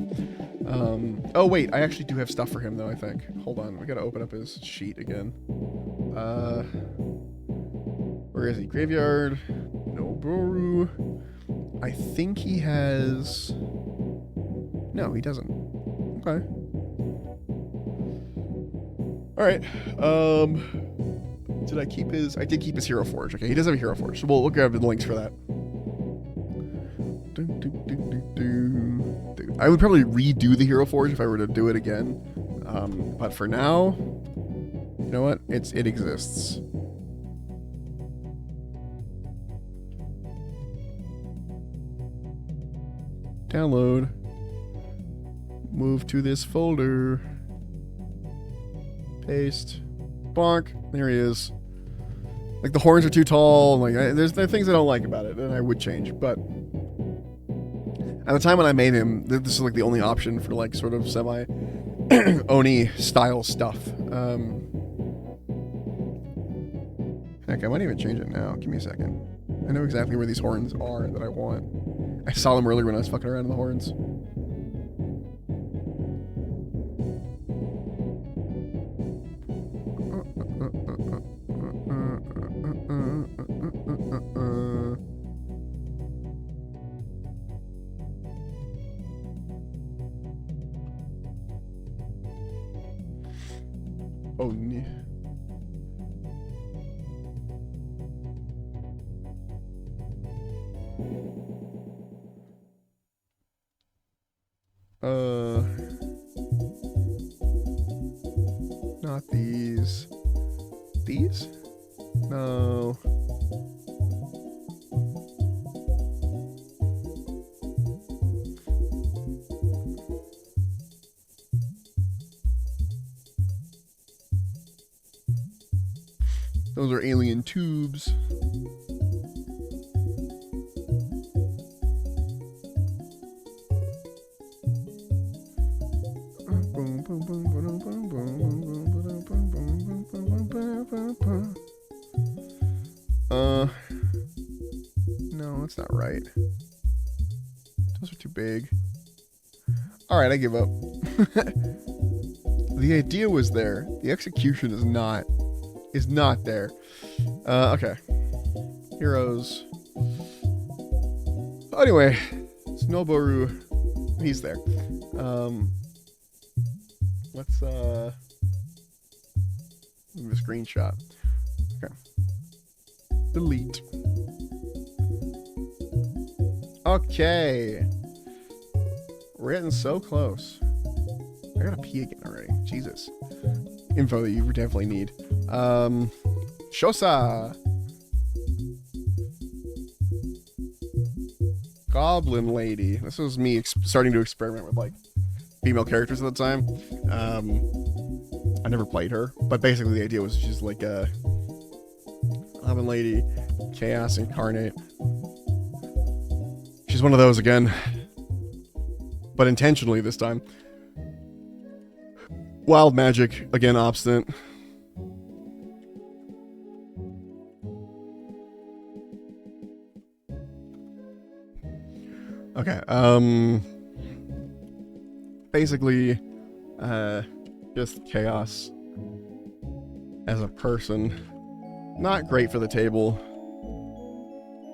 Oh wait, I actually do have stuff for him though, I think. Hold on, we gotta open up his sheet again. Where is he? Graveyard. Noboru. I think he has... No, he doesn't. Okay. Alright. Did I keep his... I did keep his Hero Forge. Okay, he does have a Hero Forge. So we'll grab the links for that. I would probably redo the Hero Forge if I were to do it again. But for now... You know what? It exists. Download. Move to this folder. Paste. Bonk. There he is. Like, the horns are too tall. Like, there are things I don't like about it, and I would change. But at the time when I made him, this is like the only option for like sort of semi Oni style stuff. Heck, I might even change it now. Give me a second. I know exactly where these horns are that I want. I saw them earlier when I was fucking around in the horns. Oh, no. Not these. These? No. Those are alien tubes. No, that's not right. Those are too big. Alright, I give up. The idea was there. The execution is not there. Okay. Heroes. Anyway, Snowboru, he's there. Let's give a screenshot. Okay. Delete. Okay. We're getting so close. I gotta pee again already. Jesus. Info that you definitely need. Shosa! Goblin Lady. This was me starting to experiment with, like, female characters at the time. I never played her, but basically the idea was she's like a Goblin Lady, Chaos Incarnate. She's one of those again, but intentionally this time. Wild magic, again obstinate. Okay, basically, just chaos as a person. Not great for the table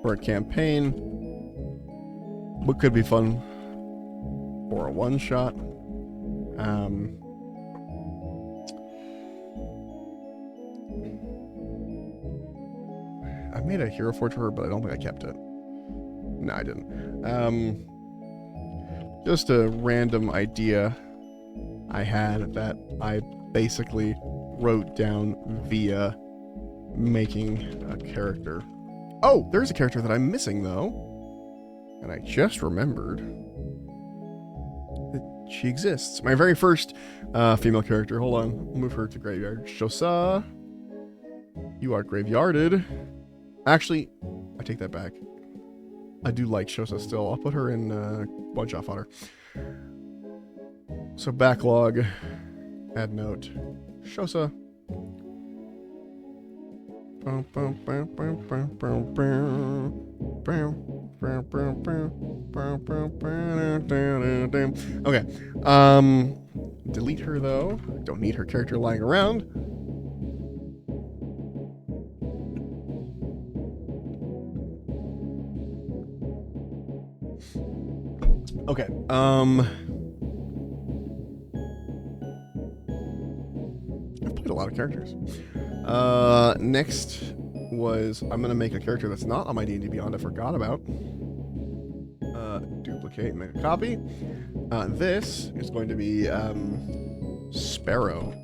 for a campaign, but could be fun for a one-shot. I made a hero forge for her, but I don't think I kept it. No, I didn't. Just a random idea I had that I basically wrote down via making a character. Oh, there's a character that I'm missing, though. And I just remembered that she exists. My very first female character. Hold on. I'll move her to graveyard. Shosa. You are graveyarded. Actually, I take that back. I do like Shosa still. I'll put her in one-shot fodder. So backlog, add note, Shosa. Okay, delete her though. Don't need her character lying around. Okay, I've played a lot of characters. Next was, I'm gonna make a character that's not on my D&D Beyond I forgot about. Duplicate and make a copy. This is going to be, Sparrow.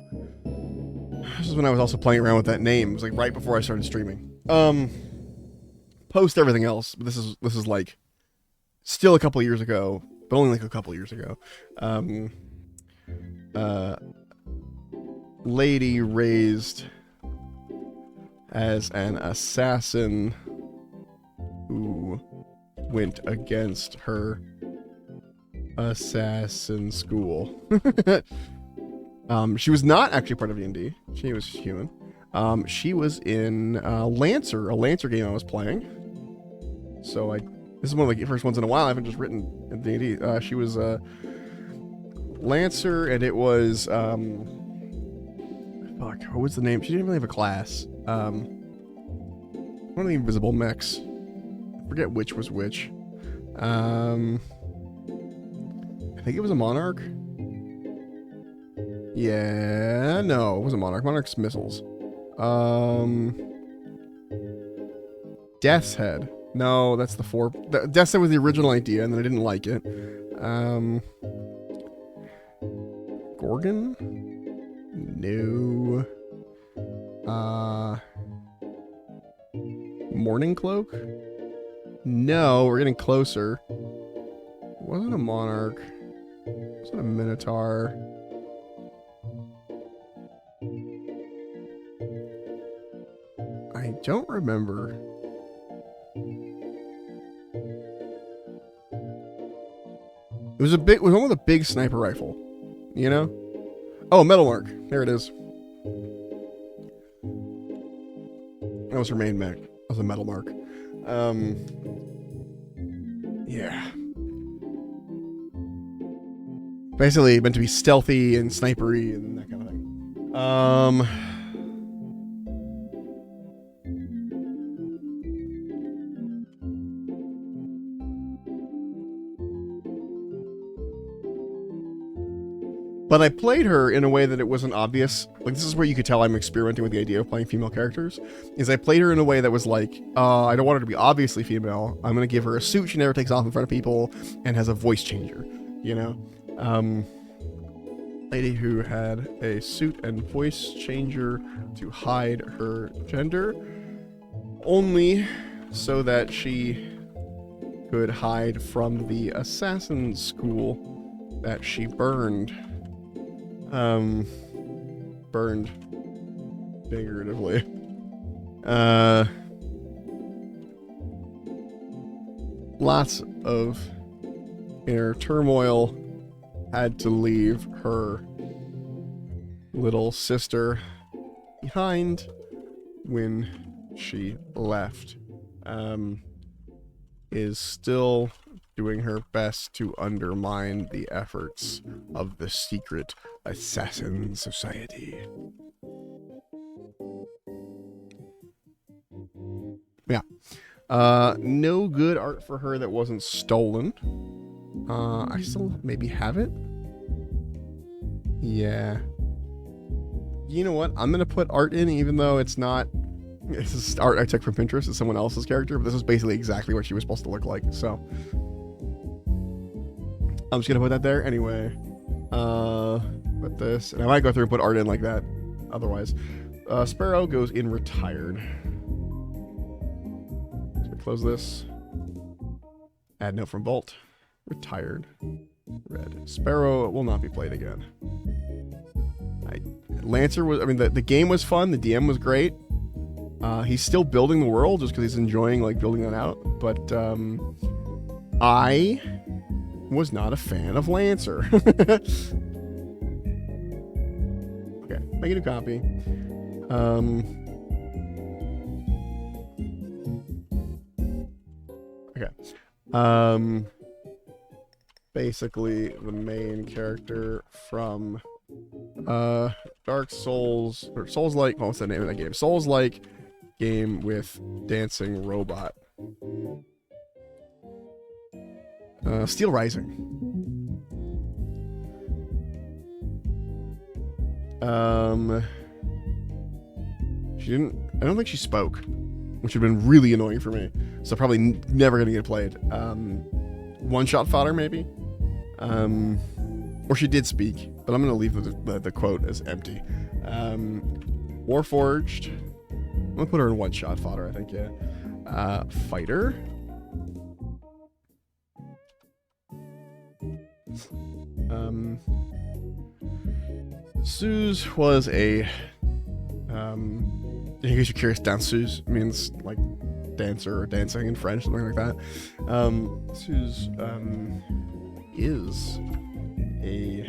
This is when I was also playing around with that name. It was like right before I started streaming. Post everything else, but this is like still a couple years ago, but only like a couple years ago. Lady raised as an assassin who went against her assassin school. She was not actually part of D&D. She was human. She was in Lancer, a Lancer game I was playing. So This is one of the first ones in a while I haven't just written in D&D. She was Lancer, and it was fuck, what was the name? She didn't really have a class. One of the invisible mechs. I forget which was which. I think it was a Monarch. Yeah, no, it wasn't Monarch. Monarch's missiles. Death's Head. No, that's the 4. Death's Head was the original idea, and then I didn't like it. Gorgon? No. Morning Cloak? No, we're getting closer. It wasn't a Monarch. It wasn't a Minotaur. I don't remember. It was one with a big sniper rifle. You know? Oh, Metalmark. There it is. That was her main mech. That was a Metalmark. Yeah. Basically meant to be stealthy and snipery and that kind of thing. But I played her in a way that it wasn't obvious. Like, this is where you could tell I'm experimenting with the idea of playing female characters. Is I played her in a way that was like, I don't want her to be obviously female. I'm going to give her a suit she never takes off in front of people and has a voice changer, you know? Lady who had a suit and voice changer to hide her gender, only so that she could hide from the assassin school that she burned. Burned figuratively. Lots of inner turmoil. Had to leave her little sister behind when she left. Is still doing her best to undermine the efforts of the secret assassin society. Yeah. No good art for her that wasn't stolen. I still maybe have it. Yeah. You know what? I'm gonna put art in, even though it's not. This is art I took from Pinterest. It's someone else's character, but this is basically exactly what she was supposed to look like. So I'm just gonna put that there anyway. Put this, and I might go through and put art in like that. Otherwise, Sparrow goes in retired. So close this. Add note from Vault. Retired. Red. Sparrow will not be played again. Lancer was. I mean, the game was fun. The DM was great. He's still building the world just because he's enjoying like building that out. But I was not a fan of Lancer. Okay, make a new copy. Okay. Basically the main character from Dark Souls or Souls-like. What's the name of that game? Souls-like game with dancing robot. Steel Rising. She didn't. I don't think she spoke, which would have been really annoying for me. So probably never gonna get played. One-shot fodder maybe. Or she did speak, but I'm gonna leave the quote as empty. Warforged. I'm gonna put her in one-shot fodder, I think, yeah. Fighter. Suze was a, in case you're curious, danseuse means like dancer or dancing in French, something like that. Suze, is a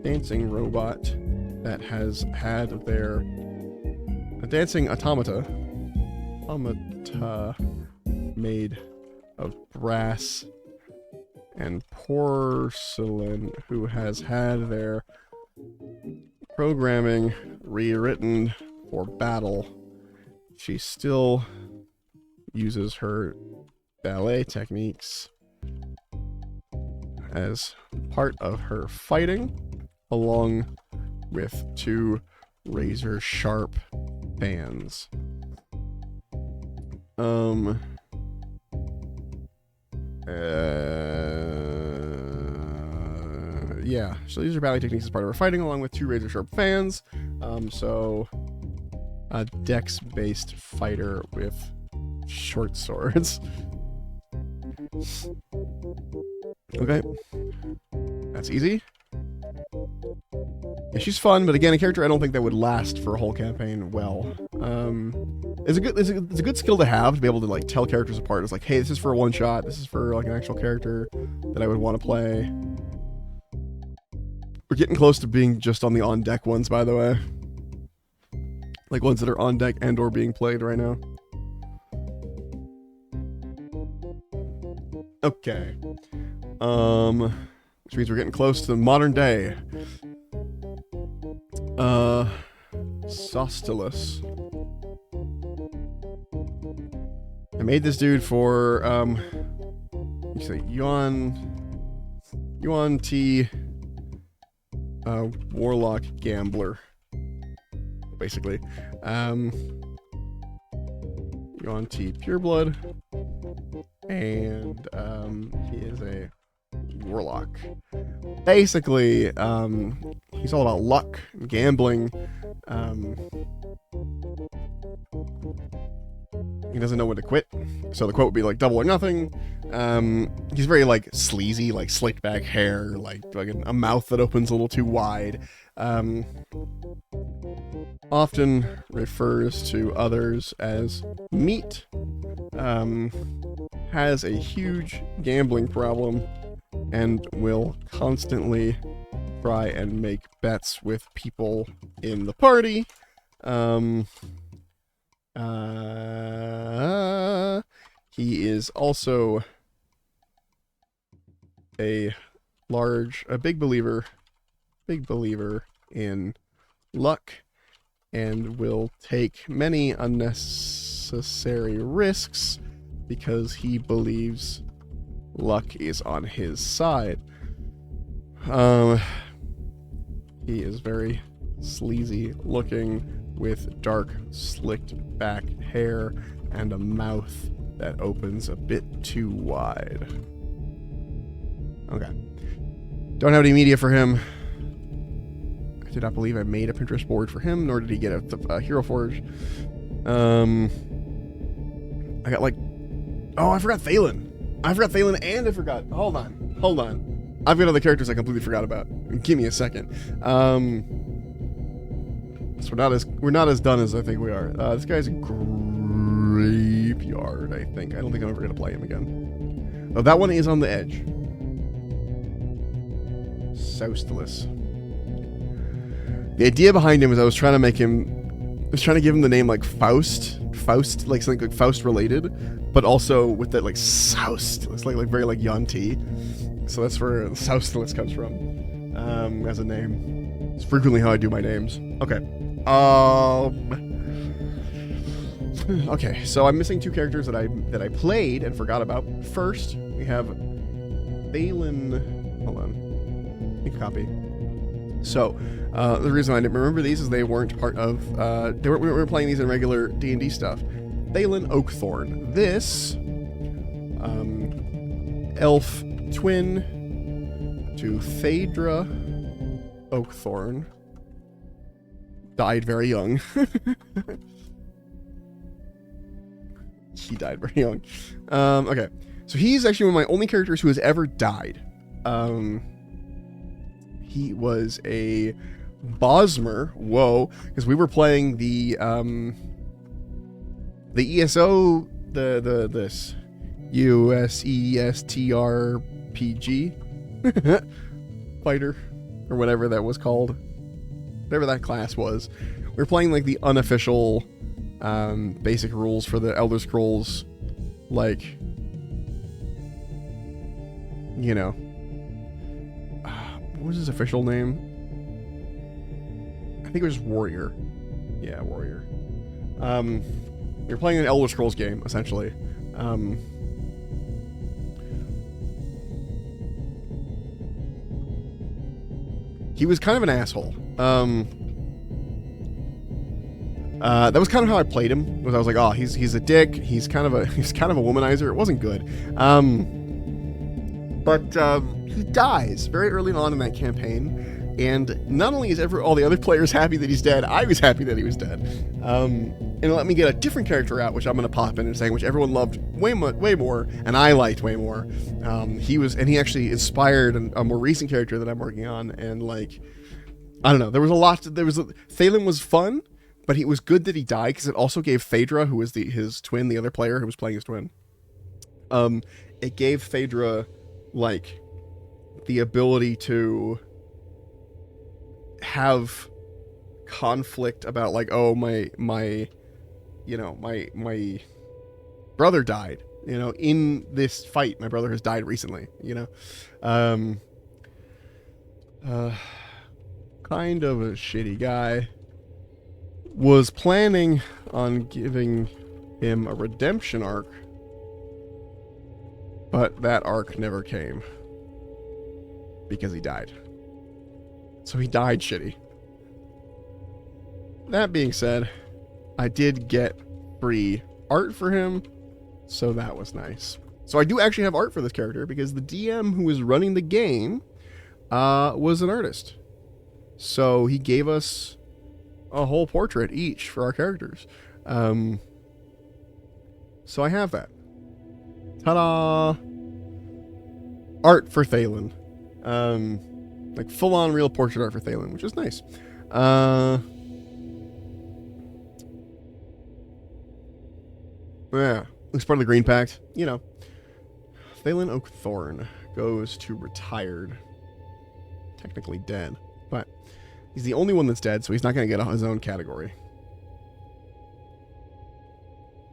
dancing robot that has had a dancing automata made of brass and porcelain who has had their programming rewritten for battle. She still uses her ballet techniques as part of her fighting, along with 2 razor-sharp fans. Yeah, so these are ballet techniques as part of her fighting, along with 2 razor-sharp fans. So a dex-based fighter with short swords. Okay, that's easy. Yeah, she's fun, but again, a character I don't think that would last for a whole campaign well. It's a good skill to have, to be able to like tell characters apart. It's like, hey, this is for a one shot. This is for like an actual character that I would want to play. We're getting close to being just on the on deck ones, by the way. Like ones that are on deck and or being played right now. Okay. Which means we're getting close to the modern day. Sostilus. I made this dude for, you say Yuan T, Warlock Gambler, basically. Yuan T Pureblood, and, he is a Warlock. Basically, he's all about luck, gambling. He doesn't know when to quit, so the quote would be like double or nothing. He's very like sleazy, like slicked back hair, like a mouth that opens a little too wide. Often refers to others as meat. Has a huge gambling problem and will constantly try and make bets with people in the party. He is also a big believer in luck and will take many unnecessary risks because he believes luck is on his side. He is very sleazy looking with dark, slicked back hair and a mouth that opens a bit too wide. Okay. Don't have any media for him. I do not believe I made a Pinterest board for him, nor did he get a Hero Forge. I got like... Oh, I forgot Thalen. And I forgot... Hold on. I've got other characters I completely forgot about. Give me a second. So we're not as done as I think we are. This guy's a graveyard, I think. I don't think I'm ever gonna play him again. Oh, that one is on the edge. Sostilus. The idea behind him is I was trying to give him the name like Faust, like something like Faust related, but also with that like Soust. It's like very like Yuan-Ti. So that's where Sostilus comes from as a name. It's frequently how I do my names. Okay. Okay, so I'm missing 2 characters that I played and forgot about. First, we have Thalen. Hold on. Make a copy. So, the reason I didn't remember these is they weren't part of. We were playing these in regular D&D stuff. Thalen Oakthorn. This elf twin to Phaedra Oakthorn. Died very young. He died very young. Okay. So he's actually one of my only characters who has ever died. He was a Bosmer. Whoa. Because we were playing the ESO, this USESTRPG fighter, or whatever that was called. Whatever that class was. We were playing like the unofficial basic rules for the Elder Scrolls like you know, what was his official name? I think it was Warrior. Yeah, Warrior. You're playing an Elder Scrolls game, essentially. He was kind of an asshole. That was kind of how I played him. Was I was like, oh, he's a dick. He's kind of a womanizer. It wasn't good. But he dies very early on in that campaign, and not only is all the other players happy that he's dead, I was happy that he was dead. And it let me get a different character out, which I'm going to pop in a second, which everyone loved way more, and I liked way more. He actually inspired a more recent character that I'm working on, and like, I don't know, Thalen was fun, but it was good that he died, because it also gave Phaedra, who was his twin, the other player who was playing his twin, it gave Phaedra, like, the ability to have conflict about, like, oh, my brother died, in this fight. My brother has died recently, kind of a shitty guy. Was planning on giving him a redemption arc, but that arc never came because he died. So he died shitty. That being said, I did get free art for him, so that was nice. So I do actually have art for this character because the DM who was running the game was an artist. So he gave us a whole portrait each for our characters. So I have that. Ta-da! Art for Thalen. Like full-on real portrait art for Thalen, which is nice. Yeah, looks part of the Green Pact. Thalen Oakthorn goes to retired. Technically dead, but he's the only one that's dead, so he's not going to get his own category.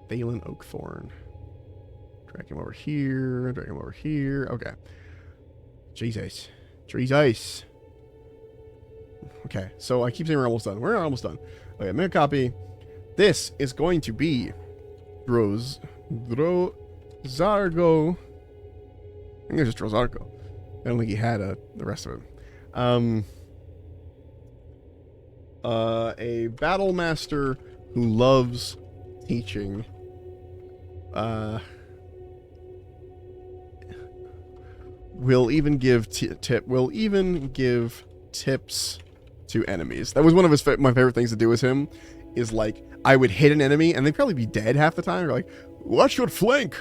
Thalen Oakthorn. Drag him over here. Drag him over here. Okay. Jesus. Okay, so I keep saying we're almost done. We're almost done. Okay, make a copy. This is going to be Drozargo. I think it's just Drozargo. I don't think he had the rest of it. A battle master who loves teaching. Will even give tips to enemies. That was one of my favorite things to do with him. Is like I would hit an enemy and they'd probably be dead half the time. Or like, watch your flank.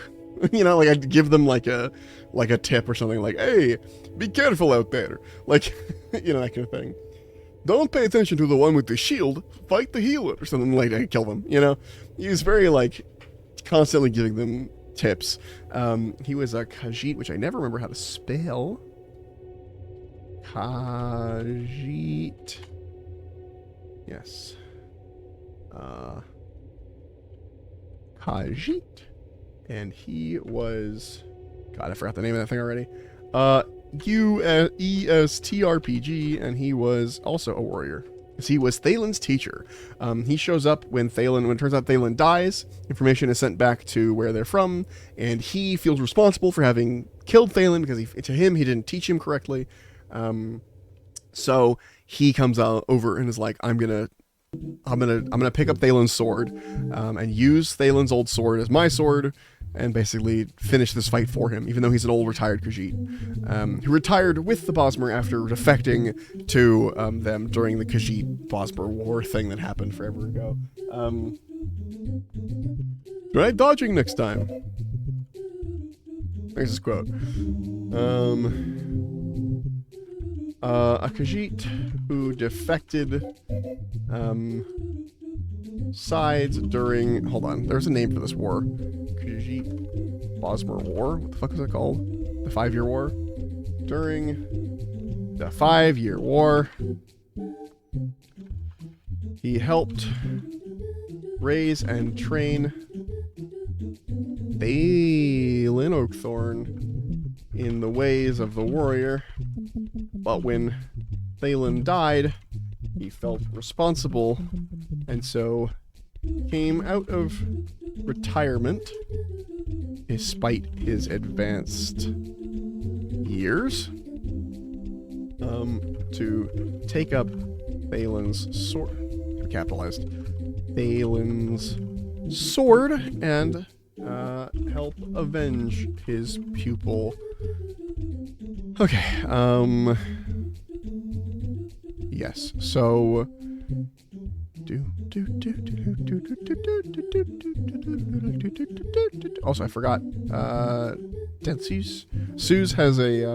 Like I'd give them like a tip or something. Like, hey, be careful out there. Like, that kind of thing. Don't pay attention to the one with the shield. Fight the healer or something. Like I kill them. He was very like constantly giving them tips. He was a Khajiit, which I never remember how to spell. Khajiit. Yes. Khajiit. And he was... God, I forgot the name of that thing already. ESTRPG, and he was also a warrior. He was Thalen's teacher. He shows up when it turns out Thalen dies. Information is sent back to where they're from, and he feels responsible for having killed Thalen because to him he didn't teach him correctly. So he comes over and is like, I'm gonna pick up Thalen's sword, and use Thalen's old sword as my sword, and basically finish this fight for him, even though he's an old retired Khajiit, who retired with the Bosmer after defecting to them during the Khajiit-Bosmer war thing that happened forever ago. Try dodging next time. There's this quote. A Khajiit who defected sides during... Hold on, there's a name for this war. Khajiit-Bosmer War? What the fuck is it called? The 5-Year War? During the 5-Year War, he helped raise and train Thalen Oakthorn in the ways of the warrior. But when Thalen died, he felt responsible, and so came out of retirement, despite his advanced years, to take up Thalen's sword, capitalized, Thalen's sword, and help avenge his pupil. Okay, yes, so also I forgot, Densu's has a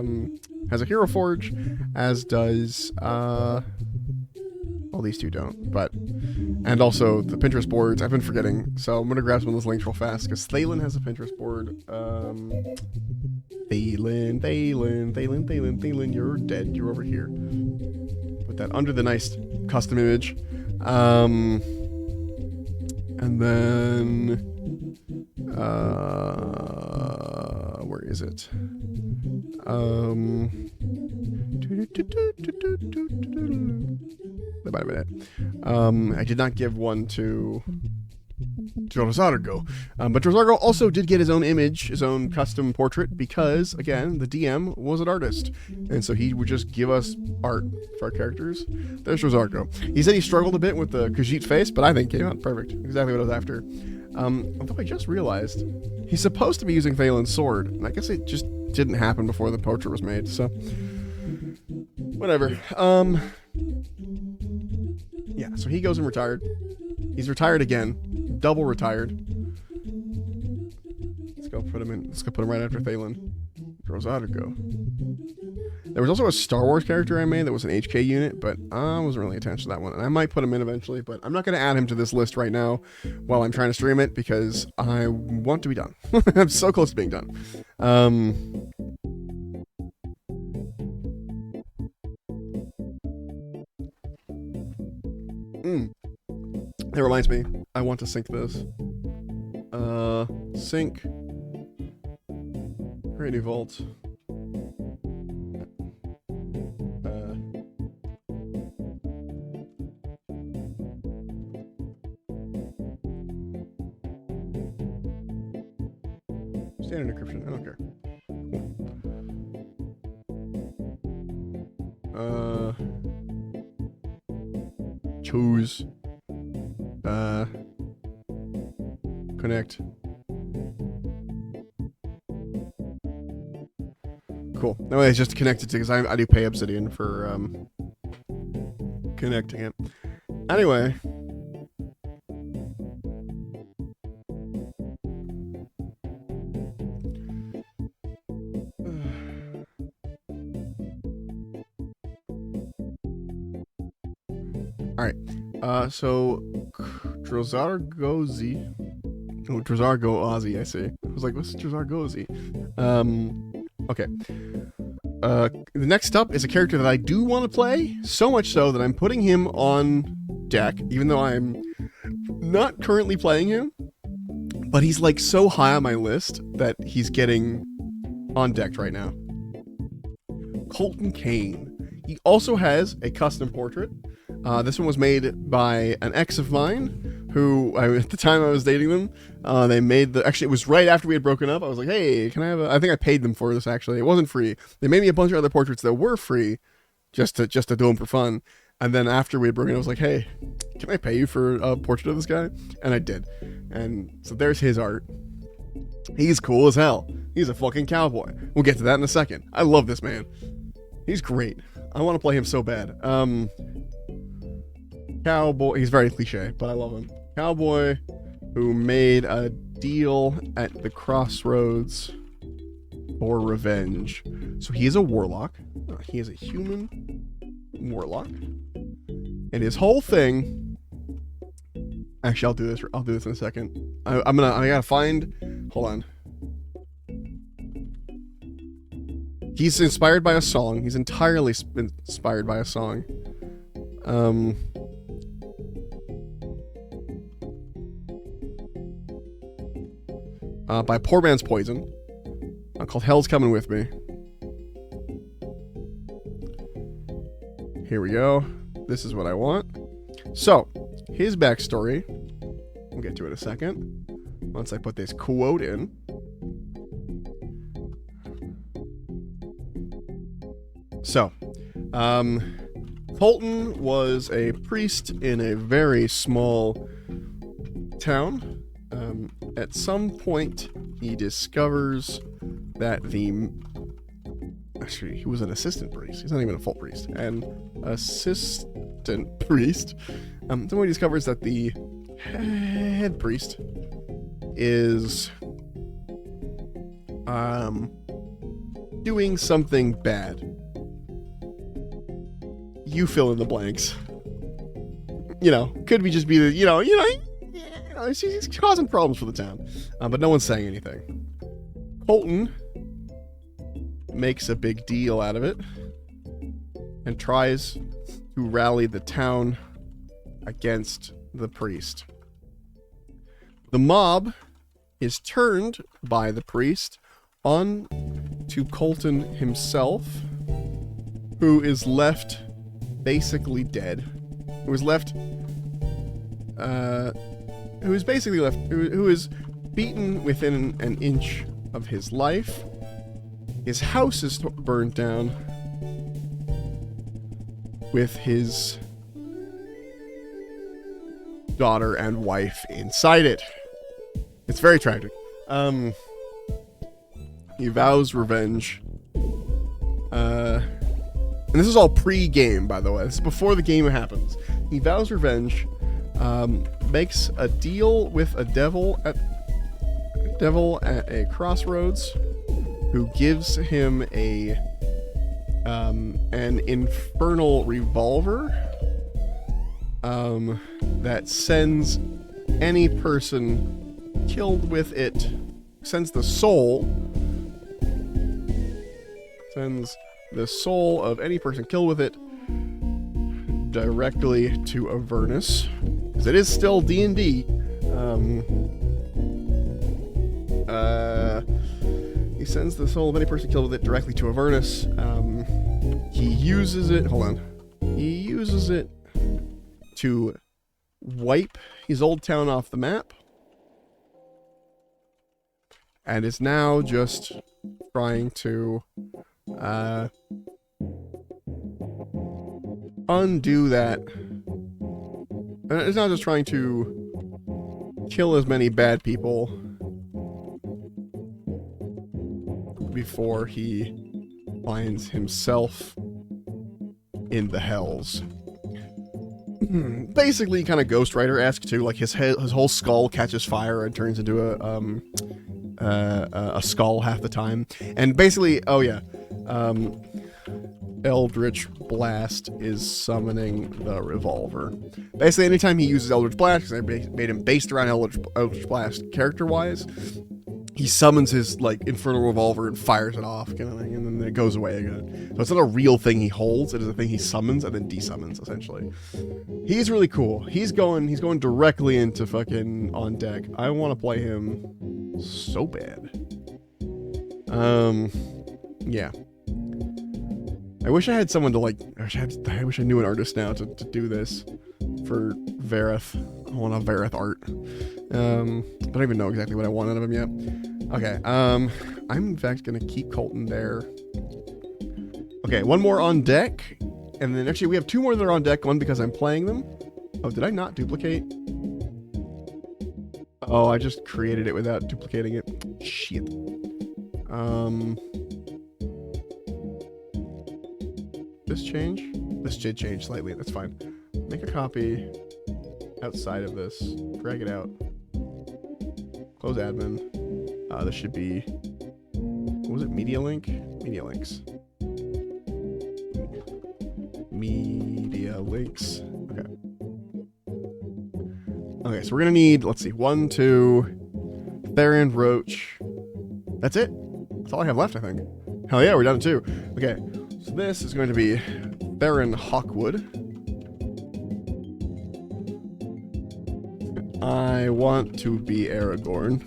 hero forge, as does well, these two don't, but, and also the Pinterest boards, I've been forgetting, so I'm gonna grab some of those links real fast, because Thalen has a Pinterest board. Thalen, you're dead, you're over here. Put that under the nice custom image. And then, where is it? That might have been it. I did not give one to Drozargo. But Drozargo also did get his own image, his own custom portrait, because, again, the DM was an artist. And so he would just give us art for our characters. There's Drozargo. He said he struggled a bit with the Khajiit face, but I think it came out perfect. Exactly what I was after. Although I just realized he's supposed to be using Thalen's sword, and I guess it just didn't happen before the portrait was made, so whatever. Yeah, so he goes and retired. He's retired again. Double retired. Let's go put him in. Let's go put him right after Thalen. Drozargo. There was also a Star Wars character I made that was an HK unit, but I wasn't really attached to that one. And I might put him in eventually, but I'm not going to add him to this list right now while I'm trying to stream it, because I want to be done. I'm so close to being done. That reminds me, I want to sync this. Sync. Create new vault. Standard encryption, I don't care. Choose. Connect. Cool. No, it's just connected to, because I do pay Obsidian for connecting it. Anyway. Alright. So Drozargozi. Oh, Drozargo Ozzy, I see. I was like, what's Drozargozi? Okay. The next up is a character that I do want to play, so much so that I'm putting him on deck, even though I'm not currently playing him. But he's like so high on my list that he's getting on deck right now. Colton Kane. He also has a custom portrait. This one was made by an ex of mine, who, at the time I was dating them, they made actually, it was right after we had broken up. I was like, hey, can I have I think I paid them for this, actually. It wasn't free. They made me a bunch of other portraits that were free, just to do them for fun. And then after we had broken up, I was like, hey, can I pay you for a portrait of this guy? And I did. And so there's his art. He's cool as hell. He's a fucking cowboy. We'll get to that in a second. I love this man. He's great. I want to play him so bad. Cowboy, he's very cliche, but I love him. Cowboy who made a deal at the crossroads for revenge. So he is a warlock. He is a human warlock. And his whole thing... Actually, I'll do this in a second. I gotta find... Hold on. He's inspired by a song. He's entirely inspired by a song. By Poor Man's Poison, called Hell's Coming With Me. here we go. This is what I want. So, his backstory, we'll get to it in a second, once I put this quote in. So, Colton was a priest in a very small town. At some point, he discovers that actually, he was an assistant priest. He's not even a full priest. An assistant priest. Someone discovers that the head priest is doing something bad. You fill in the blanks. You know, could be just be the, he's causing problems for the town. But no one's saying anything. Colton makes a big deal out of it and tries to rally the town against the priest. The mob is turned by the priest on to Colton himself, who is left basically dead. Who is beaten within an inch of his life. His house is burned down with his daughter and wife inside it. It's very tragic. He vows revenge. And this is all pre-game, by the way. This is before the game happens. He vows revenge, makes a deal with a devil at a crossroads, who gives him an infernal revolver that sends any person killed with it, sends the soul of any person killed with it directly to Avernus, because it is still D&D. He sends the soul of any person killed with it directly to Avernus. He uses it to wipe his old town off the map, and is now just trying to undo that. And it's not just trying to kill as many bad people before he finds himself in the hells. Basically, kind of Ghost Rider-esque too. Like his whole skull catches fire and turns into a skull half the time. And basically, Eldritch Blast is summoning the revolver. Basically, anytime he uses Eldritch Blast, because I made him based around Eldritch Blast character-wise, he summons his, infernal revolver and fires it off, kind of thing, and then it goes away again. So it's not a real thing he holds, it is a thing he summons and then desummons, essentially. He's really cool. He's going directly into fucking on deck. I want to play him so bad. Yeah. I wish I had someone to, I wish I knew an artist now to do this for Vareth. I want a Vareth art. I don't even know exactly what I want out of him yet. Okay, I'm in fact gonna keep Colton there. Okay, one more on deck, and then actually we have two more that are on deck, one because I'm playing them. Oh, did I not duplicate? Oh, I just created it without duplicating it. Shit. This change? This did change slightly, that's fine. Make a copy outside of this, drag it out, close admin. This should be, what was it, media link? Media links. Media links, okay. Okay, so we're gonna need, let's see, 1, 2, Theron Roach. That's it? That's all I have left, I think. Hell yeah, we're down to 2. Okay, so this is going to be Theron Hawkwood. I want to be Aragorn.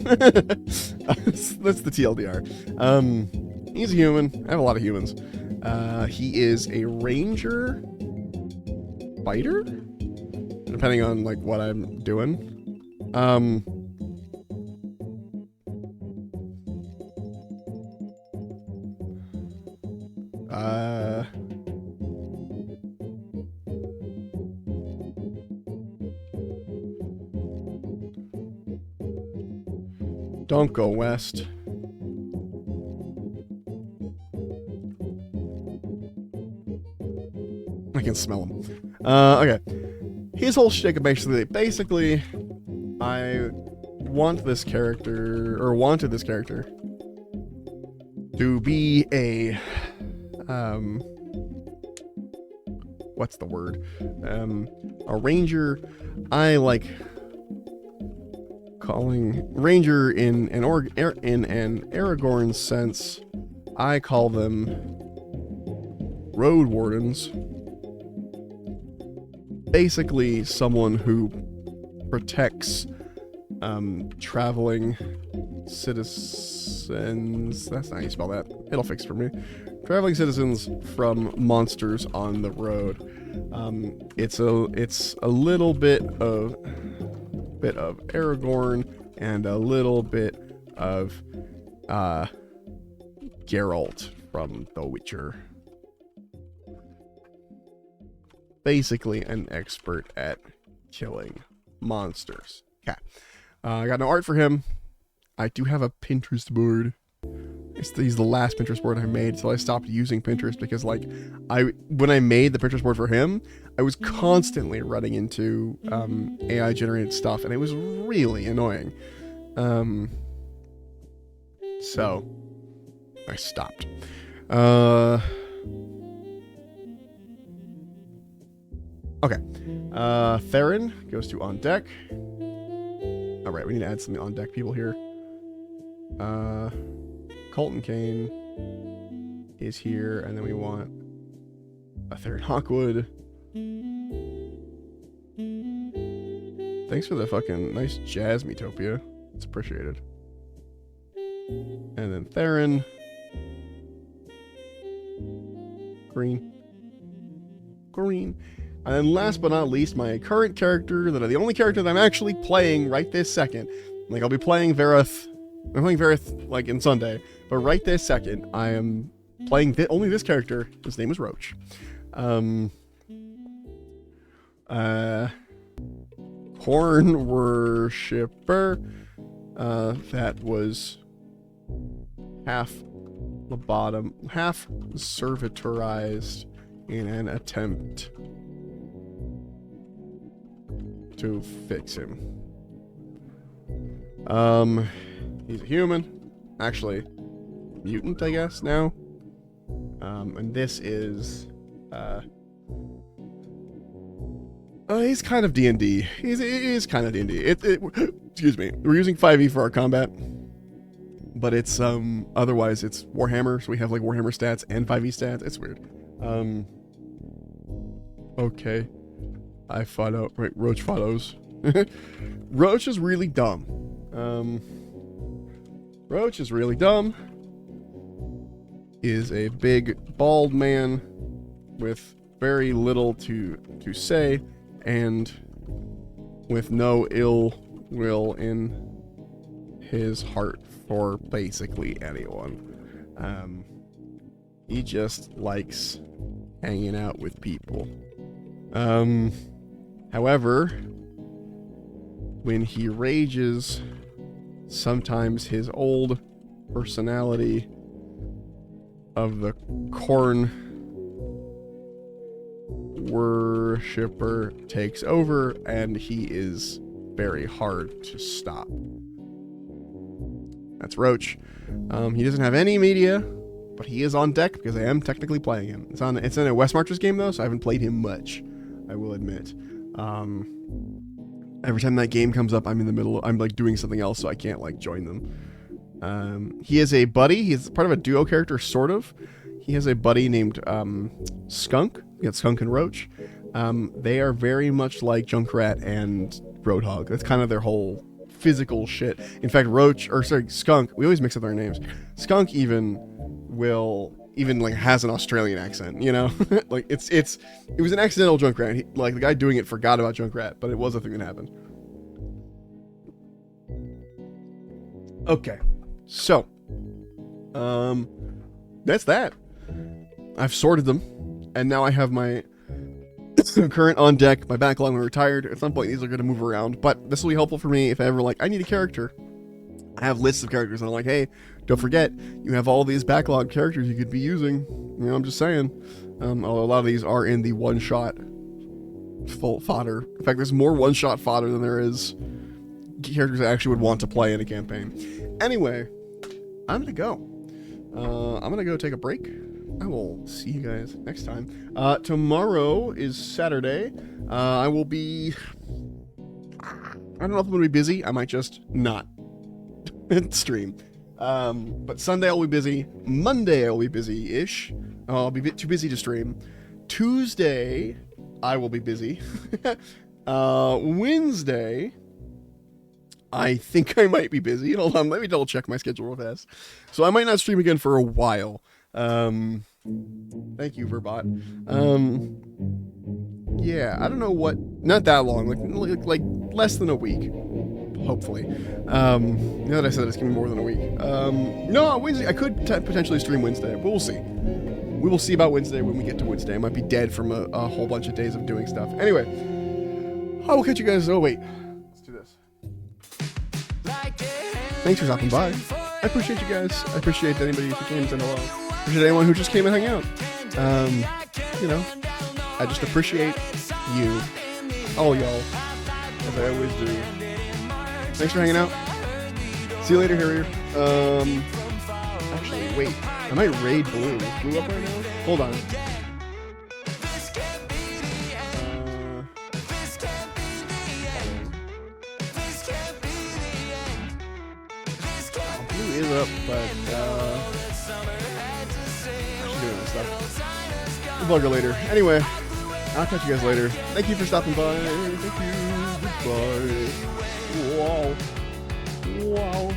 That's the TLDR. He's a human. I have a lot of humans. He is a ranger spider, depending on like what I'm doing. Don't go west. I can smell him. Okay. His whole shtick basically, I wanted this character to be a, what's the word? A ranger. I like calling ranger in an Aragorn sense. I call them road wardens. Basically, someone who protects traveling citizens. That's not how you spell that. It'll fix it for me. Traveling citizens from monsters on the road. It's a little bit of Aragorn and a little bit of Geralt from The Witcher. Basically an expert at killing monsters. Okay. I got no art for him. I do have a Pinterest board. He's the last Pinterest board I made, so I stopped using Pinterest because, like, when I made the Pinterest board for him, I was constantly running into AI generated stuff, and it was really annoying. So I stopped. Okay. Theron goes to on deck. Alright, we need to add some on deck people here. Colton Kane is here, and then we want a Theron Hawkwood. Thanks for the fucking nice jazz, Metopia. It's appreciated. And then Theron. Green. And then last but not least, my current character, the only character that I'm actually playing right this second. Like, I'll be playing Vareth. I'm playing Vareth, like, in Sunday. But right this second, I am playing only this character. His name is Roach. Horn Worshipper. That was half servitorized in an attempt to fix him. He's a human. Actually, mutant, I guess, now. And this is, he's kind of D&D. He is kind of D&D. Excuse me. We're using 5e for our combat. But it's, otherwise it's Warhammer, so we have, like, Warhammer stats and 5e stats. It's weird. Okay. I follow. Wait, Roach follows. Roach is really dumb. Roach is really dumb. Is a big, bald man with very little to say, and with no ill will in his heart for basically anyone. He just likes hanging out with people. However, when he rages, sometimes his old personality of the corn worshipper takes over, and he is very hard to stop. That's Roach. He doesn't have any media, but he is on deck because I am technically playing him. It's in a West Marches game though, so I haven't played him much, I will admit. Every time that game comes up, I'm like doing something else, so I can't like join them. He is a buddy. He's part of a duo character, sort of. He has a buddy named Skunk. We got Skunk and Roach. They are very much like Junkrat and Roadhog. That's kind of their whole physical shit. In fact, Skunk, we always mix up their names. Skunk even even like has an Australian accent, you know? Like it was an accidental Junkrat. Like the guy doing it forgot about Junkrat, but it was a thing that happened. Okay, so that's that. I've sorted them, and now I have my current on deck, my backlog when I'm retired. At some point, these are going to move around, but this will be helpful for me if I ever like I need a character. I have lists of characters, and I'm like, hey, don't forget, you have all these backlog characters you could be using. You know, I'm just saying. Although a lot of these are in the one-shot full fodder. In fact, there's more one-shot fodder than there is characters I actually would want to play in a campaign. Anyway, I'm gonna go. I'm gonna go take a break. I will see you guys next time. Tomorrow is Saturday. I will be... I don't know if I'm gonna be busy. I might just not stream. But Sunday I'll be busy. Monday I'll be busy-ish. I'll be a bit too busy to stream. Tuesday I will be busy. Wednesday I think I might be busy. Hold on, let me double check my schedule real fast. So I might not stream again for a while. Thank you, Verbot. Yeah, I don't know what, not that long, like less than a week, hopefully. Now that I said it's gonna be more than a week. No, Wednesday, I could potentially stream Wednesday, but we'll see. We will see about Wednesday when we get to Wednesday. I might be dead from a whole bunch of days of doing stuff. Anyway, I will catch you guys, oh wait, let's do this. Thanks for stopping by. I appreciate you guys. I appreciate anybody who came and said hello. I appreciate anyone who just came and hung out. You know, I just appreciate you, all y'all, as I always do. Thanks for hanging out. See you later, Harrier. Actually, wait. I might raid Blue. Is Blue up right now? Hold on. Blue is up, but she's doing this stuff. We'll bug her later. Anyway, I'll catch you guys later. Thank you for stopping by. Thank you. Goodbye. Wow. Wow.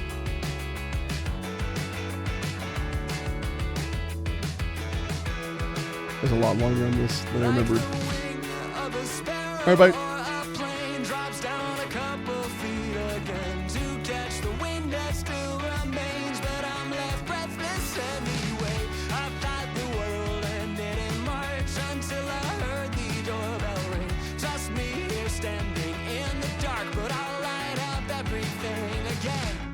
There's a lot longer on this than I remembered. Alright, bye. Standing in the dark, but I'll light up everything again.